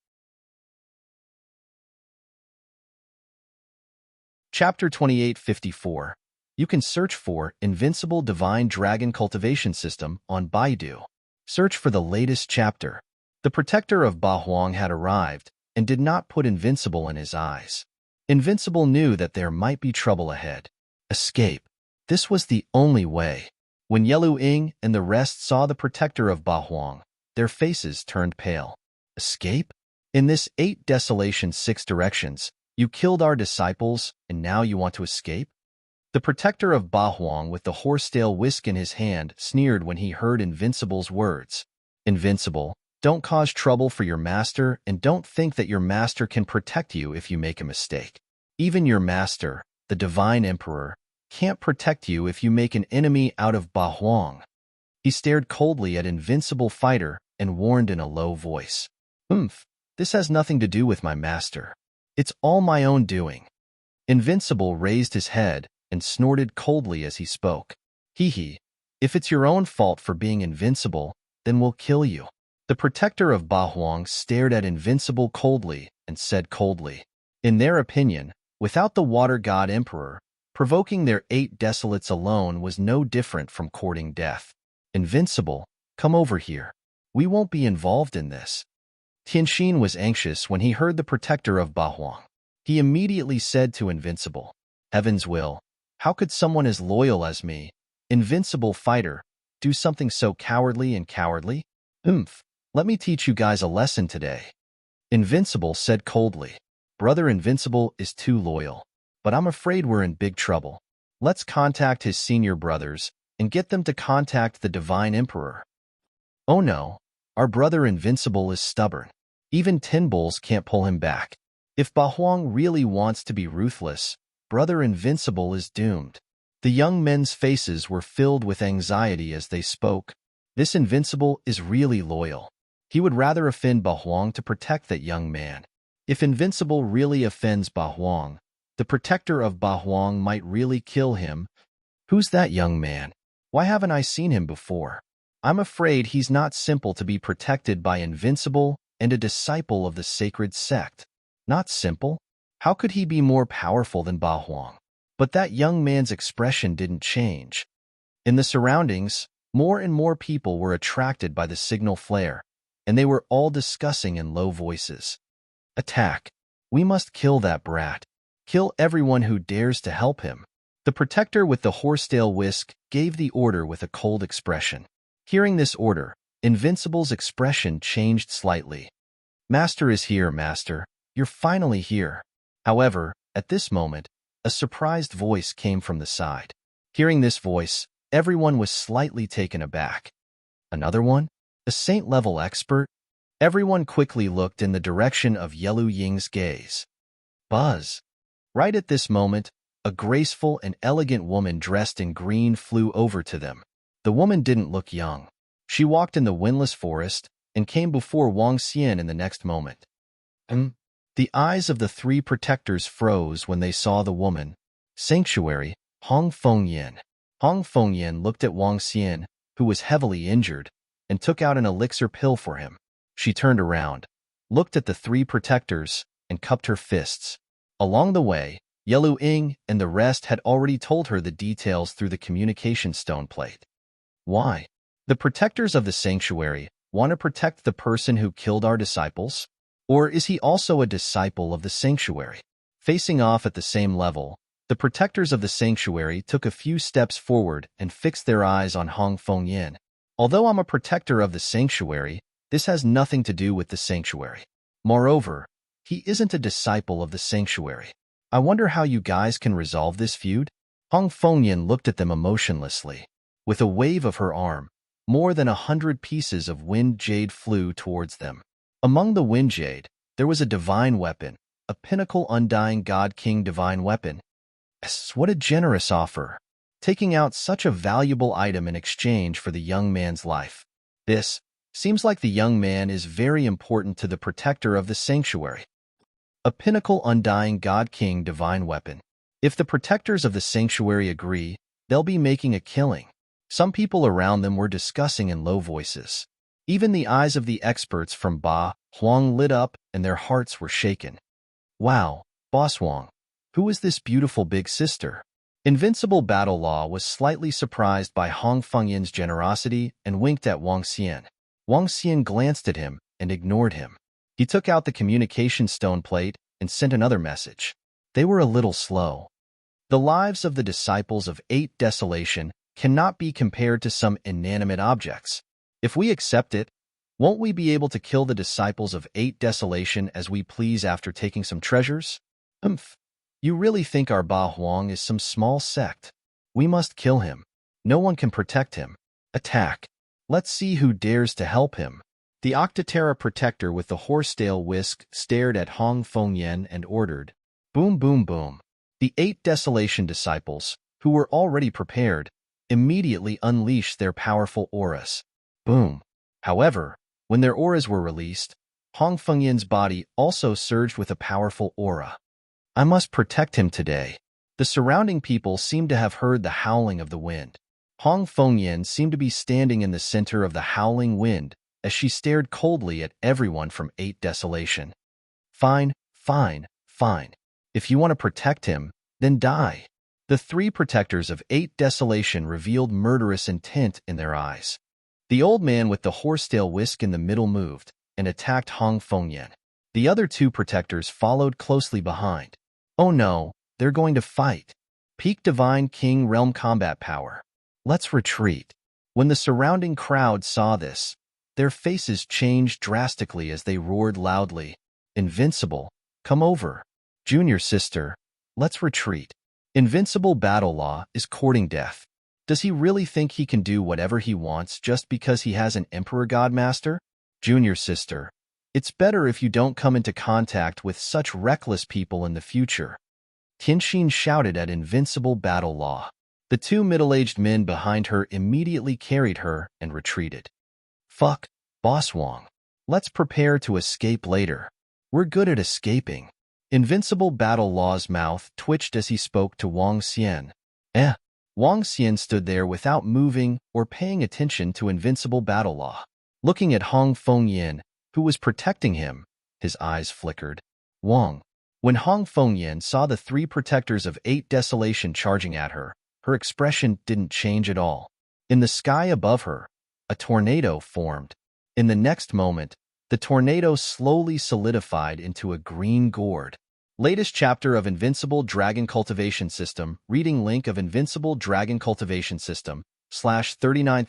[SPEAKER 1] Chapter 2854. You can search for Invincible Divine Dragon Cultivation System on Baidu. Search for the latest chapter. The protector of Ba Huang had arrived and did not put Invincible in his eyes. Invincible knew that there might be trouble ahead. Escape. This was the only way. When Yelu Ying and the rest saw the protector of Ba Huang, their faces turned pale. Escape? In this 8 desolation 6 directions, you killed our disciples, and now you want to escape? The protector of Ba Huang with the horsetail whisk in his hand sneered when he heard Invincible's words. Invincible, don't cause trouble for your master and don't think that your master can protect you if you make a mistake. Even your master, the Divine Emperor, can't protect you if you make an enemy out of Ba Huang. He stared coldly at Invincible Fighter and warned in a low voice. This has nothing to do with my master. It's all my own doing. Invincible raised his head and snorted coldly as he spoke. Hee, if it's your own fault for being invincible, then we'll kill you. The protector of Ba Huang stared at Invincible coldly and said coldly. In their opinion, without the water god emperor, provoking their 8 desolates alone was no different from courting death. Invincible, come over here. We won't be involved in this. Tianxin was anxious when he heard the protector of Ba Huang. He immediately said to Invincible, Heaven's will, how could someone as loyal as me, Invincible Fighter, do something so cowardly and cowardly? Let me teach you guys a lesson today. Invincible said coldly, Brother Invincible is too loyal, but I'm afraid we're in big trouble. Let's contact his senior brothers and get them to contact the Divine Emperor. Oh no, our brother Invincible is stubborn. Even Tin Bulls can't pull him back. If Ba Huang really wants to be ruthless, Brother Invincible is doomed. The young men's faces were filled with anxiety as they spoke. This Invincible is really loyal. He would rather offend Ba Huang to protect that young man. If Invincible really offends Ba Huang, the protector of Ba Huang might really kill him. Who's that young man? Why haven't I seen him before? I'm afraid he's not simple to be protected by Invincible and a disciple of the sacred sect. Not simple? How could he be more powerful than Ba Huang? But that young man's expression didn't change. In the surroundings, more and more people were attracted by the signal flare, and they were all discussing in low voices. Attack! We must kill that brat. Kill everyone who dares to help him. The protector with the horsetail whisk gave the order with a cold expression. Hearing this order, Invincible's expression changed slightly. Master is here, Master. You're finally here. However, at this moment, a surprised voice came from the side. Hearing this voice, everyone was slightly taken aback. Another one? A saint-level expert? Everyone quickly looked in the direction of Yelu Ying's gaze. Buzz! Right at this moment, a graceful and elegant woman dressed in green flew over to them. The woman didn't look young. She walked in the windless forest and came before Wang Xian in the next moment. The eyes of the three protectors froze when they saw the woman. Sanctuary, Hong Fengyan. Hong Fengyan looked at Wang Xian, who was heavily injured, and took out an elixir pill for him. She turned around, looked at the three protectors, and cupped her fists. Along the way, Yelu Ying and the rest had already told her the details through the communication stone plate. Why? The protectors of the sanctuary want to protect the person who killed our disciples? Or is he also a disciple of the sanctuary? Facing off at the same level, the protectors of the sanctuary took a few steps forward and fixed their eyes on Hong Fengyan. Although I'm a protector of the sanctuary, this has nothing to do with the sanctuary. Moreover, he isn't a disciple of the sanctuary. I wonder how you guys can resolve this feud? Hong Fengyan looked at them emotionlessly. With a wave of her arm, more than 100 pieces of wind jade flew towards them. Among the wind jade, there was a divine weapon, a pinnacle undying God King divine weapon. Yes, what a generous offer, taking out such a valuable item in exchange for the young man's life. This seems like the young man is very important to the protector of the sanctuary. A pinnacle undying God King divine weapon. If the protectors of the sanctuary agree, they'll be making a killing. Some people around them were discussing in low voices. Even the eyes of the experts from Ba Huang lit up and their hearts were shaken. Wow, Boss Wang, who is this beautiful big sister? Invincible Battle Law was slightly surprised by Hong Fengyan's generosity and winked at Wang Xian. Wang Xian glanced at him and ignored him. He took out the communication stone plate and sent another message. They were a little slow. The lives of the disciples of 8 Desolation cannot be compared to some inanimate objects. If we accept it, won't we be able to kill the disciples of 8 Desolation as we please after taking some treasures? You really think our Ba Huang is some small sect? We must kill him. No one can protect him. Attack. Let's see who dares to help him. The Octoterra protector with the horsetail whisk stared at Hong Fengyan and ordered. Boom, boom, boom. The 8 Desolation disciples, who were already prepared, immediately unleashed their powerful auras. Boom. However, when their auras were released, Hong Fengyan's body also surged with a powerful aura. I must protect him today. The surrounding people seemed to have heard the howling of the wind. Hong Fengyan seemed to be standing in the center of the howling wind as she stared coldly at everyone from 8 Desolation. Fine, fine, fine. If you want to protect him, then die. The 3 protectors of 8 Desolation revealed murderous intent in their eyes. The old man with the horsetail whisk in the middle moved and attacked Hong Fengyan. The other 2 protectors followed closely behind. Oh no, they're going to fight. Peak Divine King Realm Combat Power. Let's retreat. When the surrounding crowd saw this, their faces changed drastically as they roared loudly. Invincible, come over. Junior sister, let's retreat. Invincible Battle Law is courting death. Does he really think he can do whatever he wants just because he has an Emperor Godmaster? Junior sister, it's better if you don't come into contact with such reckless people in the future. Tianxin shouted at Invincible Battle Law. The 2 middle-aged men behind her immediately carried her and retreated. Fuck, Boss Wang. Let's prepare to escape later. We're good at escaping. Invincible Battle Law's mouth twitched as he spoke to Wang Xian. Wang Xian stood there without moving or paying attention to Invincible Battle Law. Looking at Hong Fengyan, who was protecting him, his eyes flickered. Wang, When Hong Fengyan saw the 3 protectors of 8 desolation charging at her, her expression didn't change at all. In the sky above her, a tornado formed. In the next moment, the tornado slowly solidified into a green gourd. Latest chapter of Invincible Dragon Cultivation System. Reading link of Invincible Dragon Cultivation System /39,000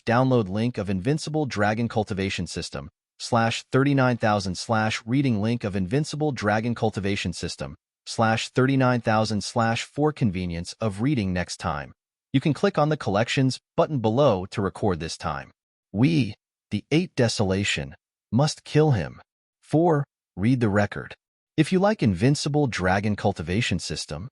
[SPEAKER 1] / download link of Invincible Dragon Cultivation System /39,000 / reading link of Invincible Dragon Cultivation System /39,000 / for convenience of reading next time. You can click on the Collections button below to record this time. We, the 8 Desolation, must kill him. 4. Read the record. If you like Invincible Dragon Cultivation System,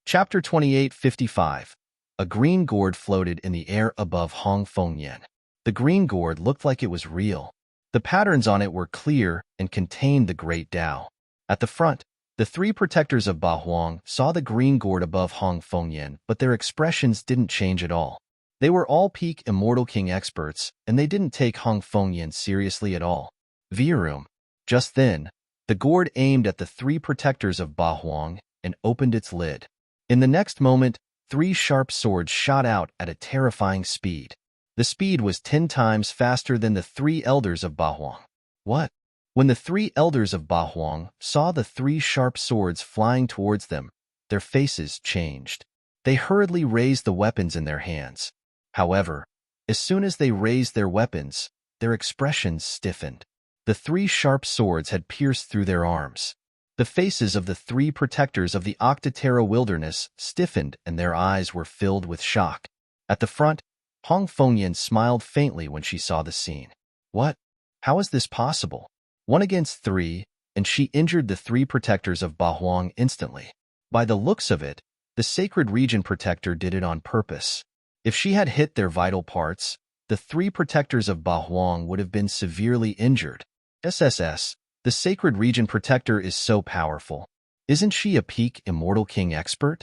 [SPEAKER 1] Chapter 2855. A green gourd floated in the air above Hong Fengyan. The green gourd looked like it was real. The patterns on it were clear and contained the great Tao. At the front, the 3 protectors of Ba Huang saw the green gourd above Hong Fengyan, but their expressions didn't change at all. They were all peak Immortal King experts, and they didn't take Hong Fengyan seriously at all. Vroom. Just then, the gourd aimed at the 3 protectors of Ba Huang and opened its lid. In the next moment, 3 sharp swords shot out at a terrifying speed. The speed was 10 times faster than the 3 elders of Ba Huang. What? When the 3 elders of Ba Huang saw the 3 sharp swords flying towards them, their faces changed. They hurriedly raised the weapons in their hands. However, as soon as they raised their weapons, their expressions stiffened. The 3 sharp swords had pierced through their arms. The faces of the 3 protectors of the Octotera wilderness stiffened and their eyes were filled with shock. At the front, Hong Fengyan smiled faintly when she saw the scene. What? How is this possible? 1 against 3, and she injured the 3 protectors of Ba Huang instantly. By the looks of it, the Sacred Region Protector did it on purpose. If she had hit their vital parts, the 3 protectors of Ba Huang would have been severely injured. SSS. The Sacred Region Protector is so powerful. Isn't she a peak Immortal King expert?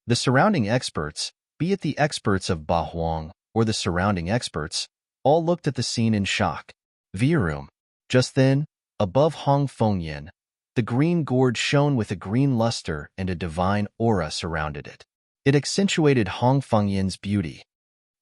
[SPEAKER 1] The surrounding experts, be it the experts of Ba Huang or the surrounding experts, all looked at the scene in shock. Vroom. Just then, above Hong Fengyan, the green gourd shone with a green luster and a divine aura surrounded it. It accentuated Hong Fengyan's beauty.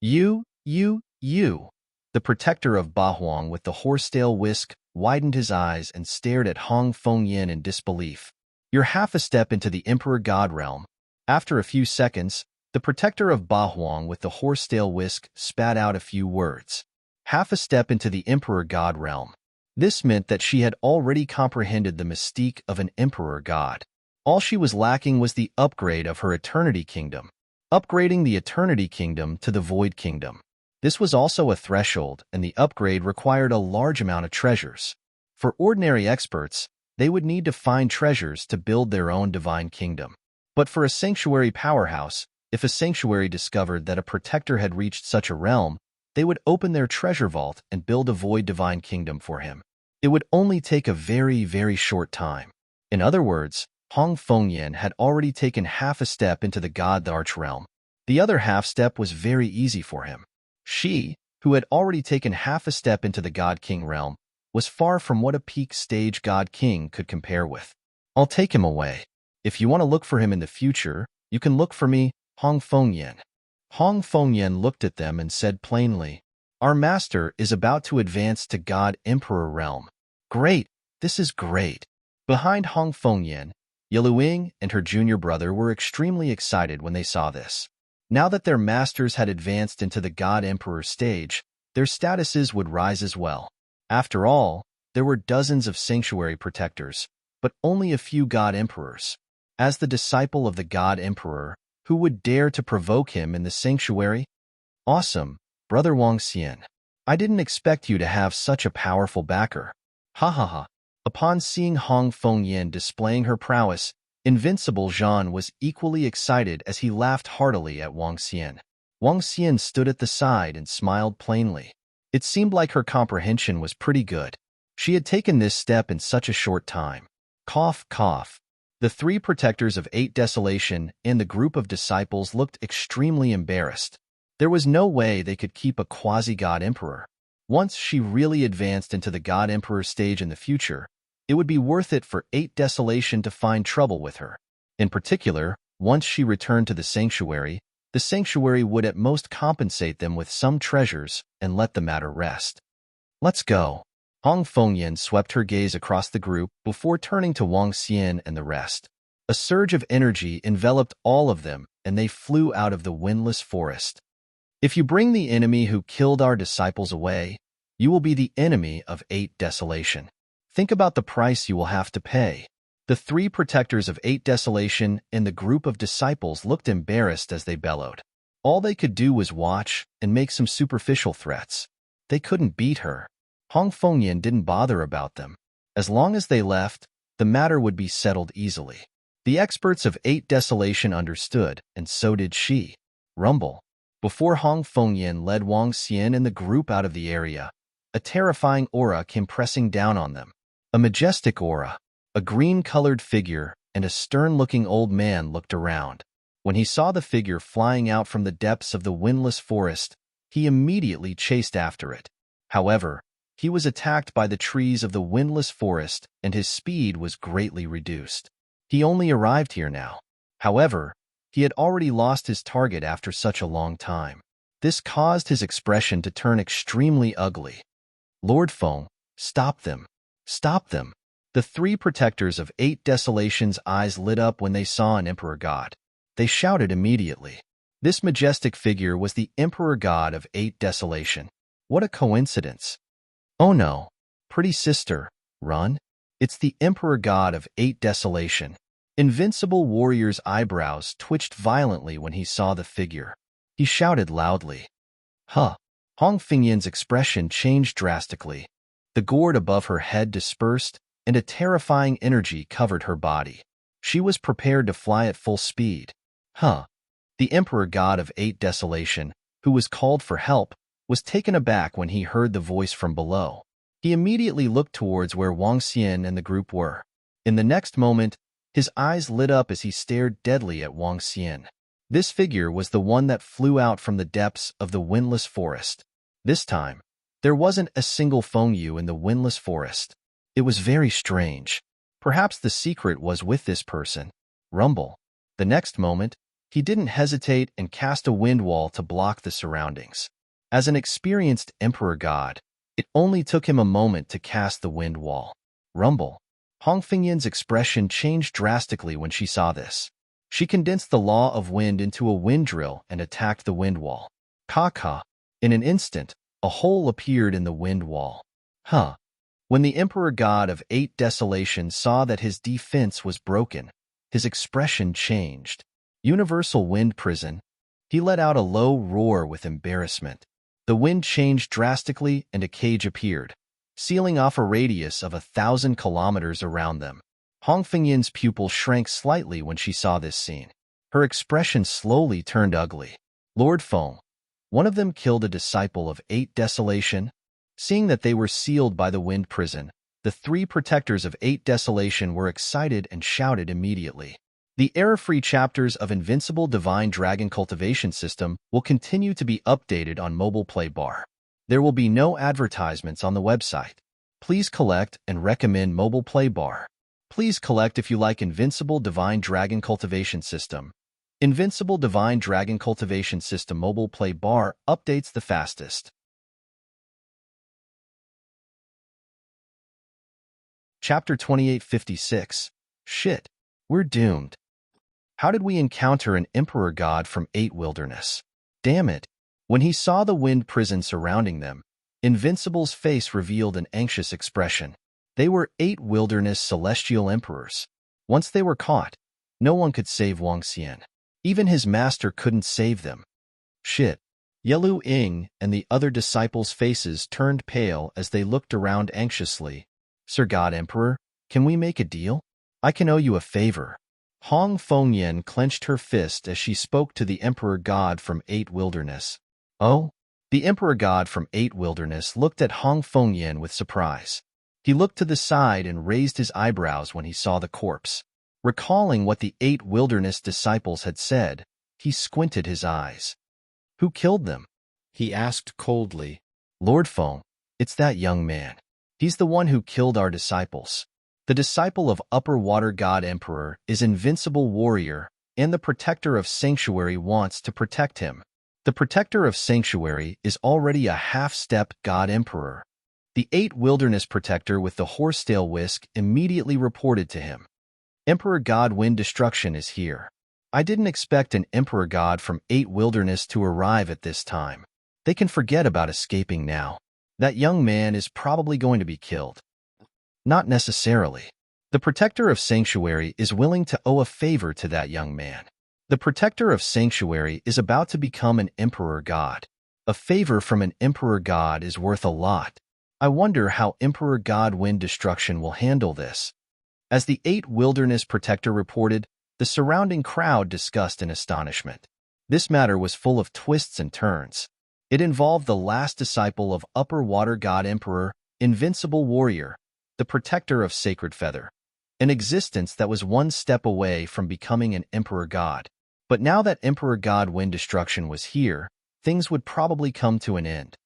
[SPEAKER 1] You. The protector of Ba Huang with the horsetail whisk widened his eyes and stared at Hong Fengyan in disbelief. You're half a step into the Emperor God realm. After a few seconds, the protector of Ba Huang with the horsetail whisk spat out a few words. Half a step into the Emperor God realm. This meant that she had already comprehended the mystique of an Emperor God. All she was lacking was the upgrade of her Eternity Kingdom. Upgrading the Eternity Kingdom to the Void Kingdom. This was also a threshold, and the upgrade required a large amount of treasures. For ordinary experts, they would need to find treasures to build their own divine kingdom. But for a sanctuary powerhouse, if a sanctuary discovered that a protector had reached such a realm, they would open their treasure vault and build a void divine kingdom for him. It would only take a very, very short time. In other words, Hong Fengyan had already taken half a step into the God Arch realm. The other half step was very easy for him. She, who had already taken half a step into the God King realm, was far from what a peak stage God King could compare with. I'll take him away. If you want to look for him in the future, you can look for me, Hong Fengyan. Hong Fengyan looked at them and said plainly, Our master is about to advance to God Emperor realm. Great, this is great. Behind Hong Fengyan, Yeluing and her junior brother were extremely excited when they saw this. Now that their masters had advanced into the God Emperor stage, their statuses would rise as well. After all, there were dozens of sanctuary protectors, but only a few God Emperors. As the disciple of the God Emperor, who would dare to provoke him in the sanctuary? Awesome, Brother Wang Xian. I didn't expect you to have such a powerful backer. Ha ha ha. Upon seeing Hong Fengyan displaying her prowess, Invincible Zhan was equally excited as he laughed heartily at Wang Xian. Wang Xian stood at the side and smiled plainly. It seemed like her comprehension was pretty good. She had taken this step in such a short time. Cough, cough. The 3 protectors of 8 Desolation and the group of disciples looked extremely embarrassed. There was no way they could keep a quasi-god emperor. Once she really advanced into the God Emperor stage in the future, it would be worth it for 8 Desolation to find trouble with her. In particular, once she returned to the sanctuary would at most compensate them with some treasures and let the matter rest. Let's go. Hong Fengyan swept her gaze across the group before turning to Wang Xian and the rest. A surge of energy enveloped all of them, and they flew out of the windless forest. If you bring the enemy who killed our disciples away, you will be the enemy of 8 Desolation. Think about the price you will have to pay. The 3 protectors of 8 Desolation and the group of disciples looked embarrassed as they bellowed. All they could do was watch and make some superficial threats. They couldn't beat her. Hong Fengyan didn't bother about them. As long as they left, the matter would be settled easily. The experts of 8 Desolation understood, and so did she. Rumble. Before Hong Fengyan led Wang Xian and the group out of the area, a terrifying aura came pressing down on them. A majestic aura. A green-colored figure and a stern-looking old man looked around. When he saw the figure flying out from the depths of the windless forest, he immediately chased after it. However, he was attacked by the trees of the windless forest and his speed was greatly reduced. He only arrived here now. However, he had already lost his target after such a long time. This caused his expression to turn extremely ugly. Lord Feng, stop them. Stop them. The 3 protectors of 8 Desolation's eyes lit up when they saw an Emperor God. They shouted immediately. This majestic figure was the Emperor God of 8 Desolation. What a coincidence. Oh no. Pretty sister, run. It's the Emperor God of 8 Desolation. Invincible Warrior's eyebrows twitched violently when he saw the figure. He shouted loudly. Huh. Hong Fengyan's expression changed drastically. The gourd above her head dispersed, and a terrifying energy covered her body. She was prepared to fly at full speed. Huh. The Emperor God of 8 Desolation, who was called for help, was taken aback when he heard the voice from below. He immediately looked towards where Wang Xian and the group were. In the next moment, his eyes lit up as he stared deadly at Wang Xian. This figure was the one that flew out from the depths of the windless forest. This time, there wasn't a single Fengyu in the windless forest. It was very strange. Perhaps the secret was with this person. Rumble. The next moment, he didn't hesitate and cast a wind wall to block the surroundings. As an experienced Emperor God, it only took him a moment to cast the wind wall. Rumble. Hong Fengyan's expression changed drastically when she saw this. She condensed the law of wind into a wind drill and attacked the wind wall. Ka-ka. In an instant, a hole appeared in the wind wall. Huh. When the Emperor God of 8 Desolation saw that his defense was broken, his expression changed. Universal Wind Prison. He let out a low roar with embarrassment. The wind changed drastically and a cage appeared, sealing off a radius of 1,000 kilometers around them. Hong Fengyan's pupil shrank slightly when she saw this scene. Her expression slowly turned ugly. Lord Feng, one of them killed a disciple of 8 Desolation. Seeing that they were sealed by the wind prison, the 3 protectors of 8 Desolation were excited and shouted immediately. The error-free chapters of Invincible Divine Dragon Cultivation System will continue to be updated on Mobile Play Bar. There will be no advertisements on the website. Please collect and recommend Mobile Play Bar. Please collect if you like Invincible Divine Dragon Cultivation System. Invincible Divine Dragon Cultivation System Mobile Play Bar updates the fastest. Chapter 2856. Shit. We're doomed. How did we encounter an Emperor God from 8 Wilderness? Damn it. When he saw the wind prison surrounding them, Invincible's face revealed an anxious expression. They were 8 Wilderness Celestial Emperors. Once they were caught, no one could save Wang Xian. Even his master couldn't save them. Shit. Yelu Ying and the other disciples' faces turned pale as they looked around anxiously. Sir God Emperor, can we make a deal? I can owe you a favor. Hong Fengyan clenched her fist as she spoke to the Emperor God from 8 Wilderness. Oh? The Emperor God from 8 Wilderness looked at Hong Fengyan with surprise. He looked to the side and raised his eyebrows when he saw the corpse. Recalling what the 8 Wilderness disciples had said, he squinted his eyes. Who killed them? He asked coldly. Lord Feng, It's that young man. He's the one who killed our disciples. The disciple of Upper Water God Emperor is invincible warrior, and the protector of Sanctuary wants to protect him. The protector of Sanctuary is already a half-step God Emperor. The 8 Wilderness Protector with the horsetail whisk immediately reported to him. Emperor God Wind Destruction is here. I didn't expect an Emperor God from 8 Wilderness to arrive at this time. They can forget about escaping now. That young man is probably going to be killed. Not necessarily. The Protector of Sanctuary is willing to owe a favor to that young man. The Protector of Sanctuary is about to become an Emperor God. A favor from an Emperor God is worth a lot. I wonder how Emperor God Wind Destruction will handle this. As the 8 Wilderness Protector reported, the surrounding crowd discussed in astonishment. This matter was full of twists and turns. It involved the last disciple of Upper Water God Emperor, Invincible Warrior, the Protector of Sacred Feather, an existence that was one step away from becoming an Emperor God. But now that Emperor God Wind Destruction was here, things would probably come to an end.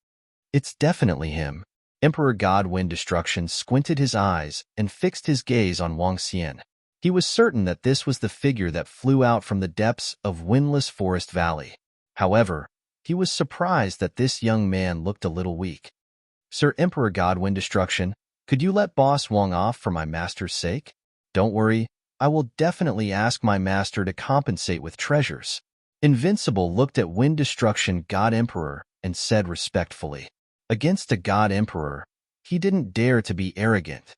[SPEAKER 1] It's definitely him. Emperor God Wind Destruction squinted his eyes and fixed his gaze on Wang Xian. He was certain that this was the figure that flew out from the depths of Windless Forest Valley. However, he was surprised that this young man looked a little weak. Sir Emperor God Wind Destruction, could you let Boss Wang off for my master's sake? Don't worry, I will definitely ask my master to compensate with treasures. Invincible looked at Wind Destruction God Emperor and said respectfully. Against a God Emperor, he didn't dare to be arrogant.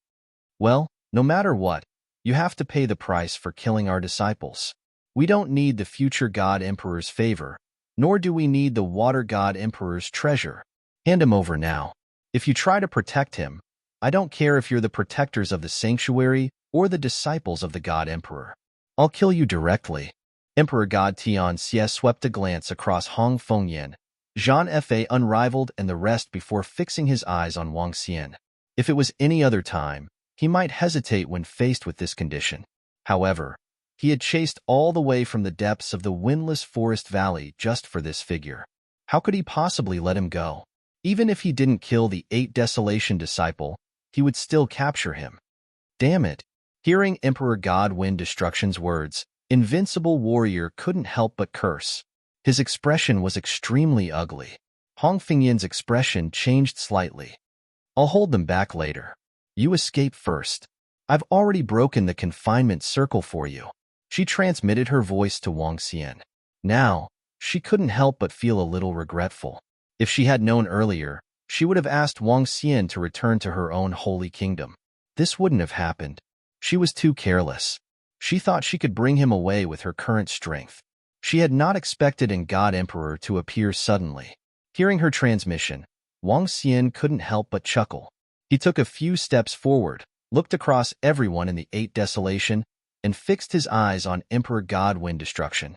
[SPEAKER 1] Well, no matter what, you have to pay the price for killing our disciples. We don't need the future God Emperor's favor, nor do we need the Water God Emperor's treasure. Hand him over now. If you try to protect him, I don't care if you're the protectors of the Sanctuary or the disciples of the God Emperor. I'll kill you directly. Emperor God Tian Xie swept a glance across Hong Fengyan, Jean Fa Unraveled and the rest before fixing his eyes on Wang Xian. If it was any other time, he might hesitate when faced with this condition. However, he had chased all the way from the depths of the Windless Forest Valley just for this figure. How could he possibly let him go? Even if he didn't kill the 8 Desolation disciple, he would still capture him. Damn it! Hearing Emperor God Wind Destruction's words, Invincible Warrior couldn't help but curse. His expression was extremely ugly. Hong Fengyan's expression changed slightly. I'll hold them back later. You escape first. I've already broken the confinement circle for you. She transmitted her voice to Wang Xian. Now, she couldn't help but feel a little regretful. If she had known earlier, she would have asked Wang Xian to return to her own holy kingdom. This wouldn't have happened. She was too careless. She thought she could bring him away with her current strength. She had not expected an God Emperor to appear suddenly. Hearing her transmission, Wang Xian couldn't help but chuckle. He took a few steps forward, looked across everyone in the 8 Desolation, and fixed his eyes on Emperor God Wind Destruction.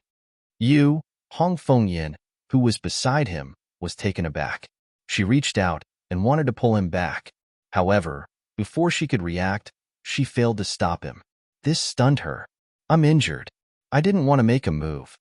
[SPEAKER 1] You, Hong Fengyan, who was beside him, was taken aback. She reached out and wanted to pull him back. However, before she could react, she failed to stop him. This stunned her. I'm injured. I didn't want to make a move.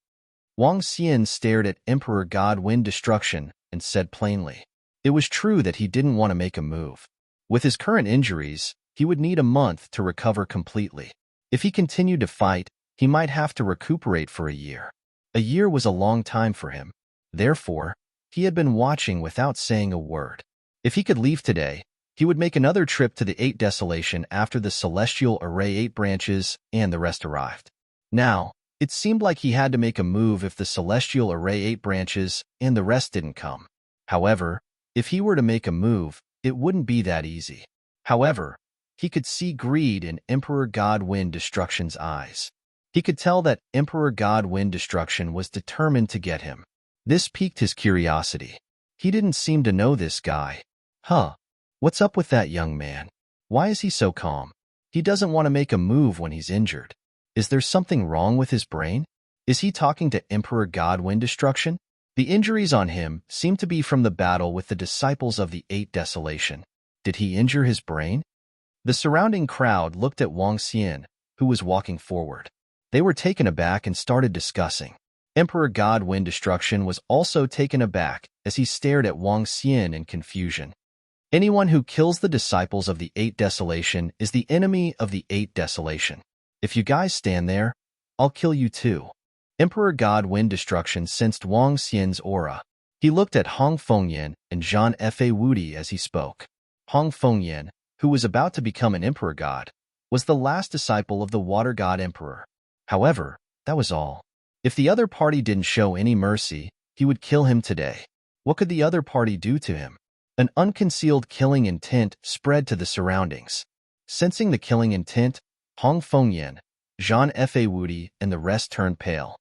[SPEAKER 1] Wang Xian stared at Emperor God Wind Destruction and said plainly. It was true that he didn't want to make a move. With his current injuries, he would need a month to recover completely. If he continued to fight, he might have to recuperate for a year. A year was a long time for him. Therefore, he had been watching without saying a word. If he could leave today, he would make another trip to the 8 Desolation after the Celestial Array 8 branches and the rest arrived. Now, it seemed like he had to make a move if the Celestial Array 8 branches and the rest didn't come. However, if he were to make a move, it wouldn't be that easy. However, he could see greed in Emperor God Wind Destruction's eyes. He could tell that Emperor God Wind Destruction was determined to get him. This piqued his curiosity. He didn't seem to know this guy. What's up with that young man? Why is he so calm? He doesn't want to make a move when he's injured. Is there something wrong with his brain? Is he talking to Emperor God Wind Destruction? The injuries on him seemed to be from the battle with the disciples of the 8 Desolation. Did he injure his brain? The surrounding crowd looked at Wang Xian, who was walking forward. They were taken aback and started discussing. Emperor God Wind Destruction was also taken aback as he stared at Wang Xian in confusion. Anyone who kills the disciples of the Eight Desolation is the enemy of the Eight Desolation. If you guys stand there, I'll kill you too. Emperor God Wind Destruction sensed Wang Xian's aura. He looked at Hong Fengyan and Zhan Fa Wudi as he spoke. Hong Fengyan, who was about to become an emperor god, was the last disciple of the water god emperor. However, that was all. If the other party didn't show any mercy, he would kill him today. What could the other party do to him? An unconcealed killing intent spread to the surroundings. Sensing the killing intent, Hong Fengyan, Zhan Fa Wudi, and the rest turned pale.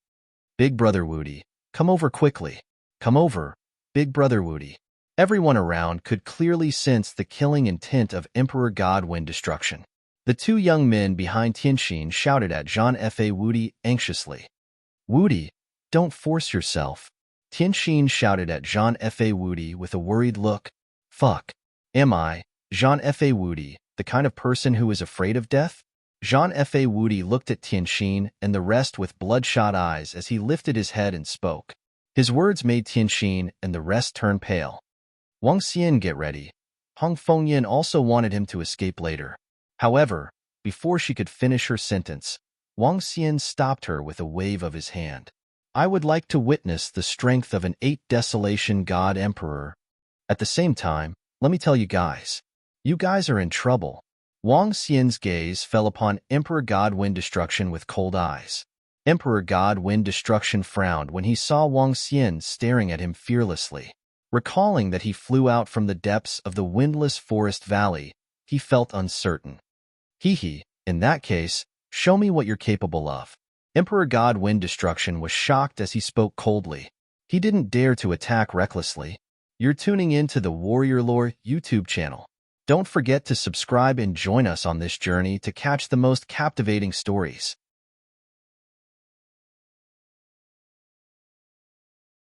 [SPEAKER 1] Big Brother Wudi, come over quickly. Come over, Big Brother Wudi. Everyone around could clearly sense the killing intent of Emperor God Wind Destruction. The two young men behind Tianxin shouted at Zhan Fa Wudi anxiously. Wudi, don't force yourself. Tianxin shouted at Zhan Fa Wudi with a worried look. Fuck. Am I, Zhan Fa Wudi, the kind of person who is afraid of death? Zhan Fa Wudi looked at Tianxin and the rest with bloodshot eyes as he lifted his head and spoke. His words made Tianxin and the rest turn pale. Wang Xian, get ready. Hong Fengyan also wanted him to escape later. However, before she could finish her sentence, Wang Xian stopped her with a wave of his hand. I would like to witness the strength of an Eight Desolation God Emperor. At the same time, let me tell you guys. You guys are in trouble. Wang Xian's gaze fell upon Emperor God Wind Destruction with cold eyes. Emperor God Wind Destruction frowned when he saw Wang Xian staring at him fearlessly. Recalling that he flew out from the depths of the windless forest valley, he felt uncertain. Hee, in that case, show me what you're capable of. Emperor God Wind Destruction was shocked as he spoke coldly. He didn't dare to attack recklessly. You're tuning in to the Warrior Lore YouTube channel. Don't forget to subscribe and join us on this journey to catch the most captivating stories.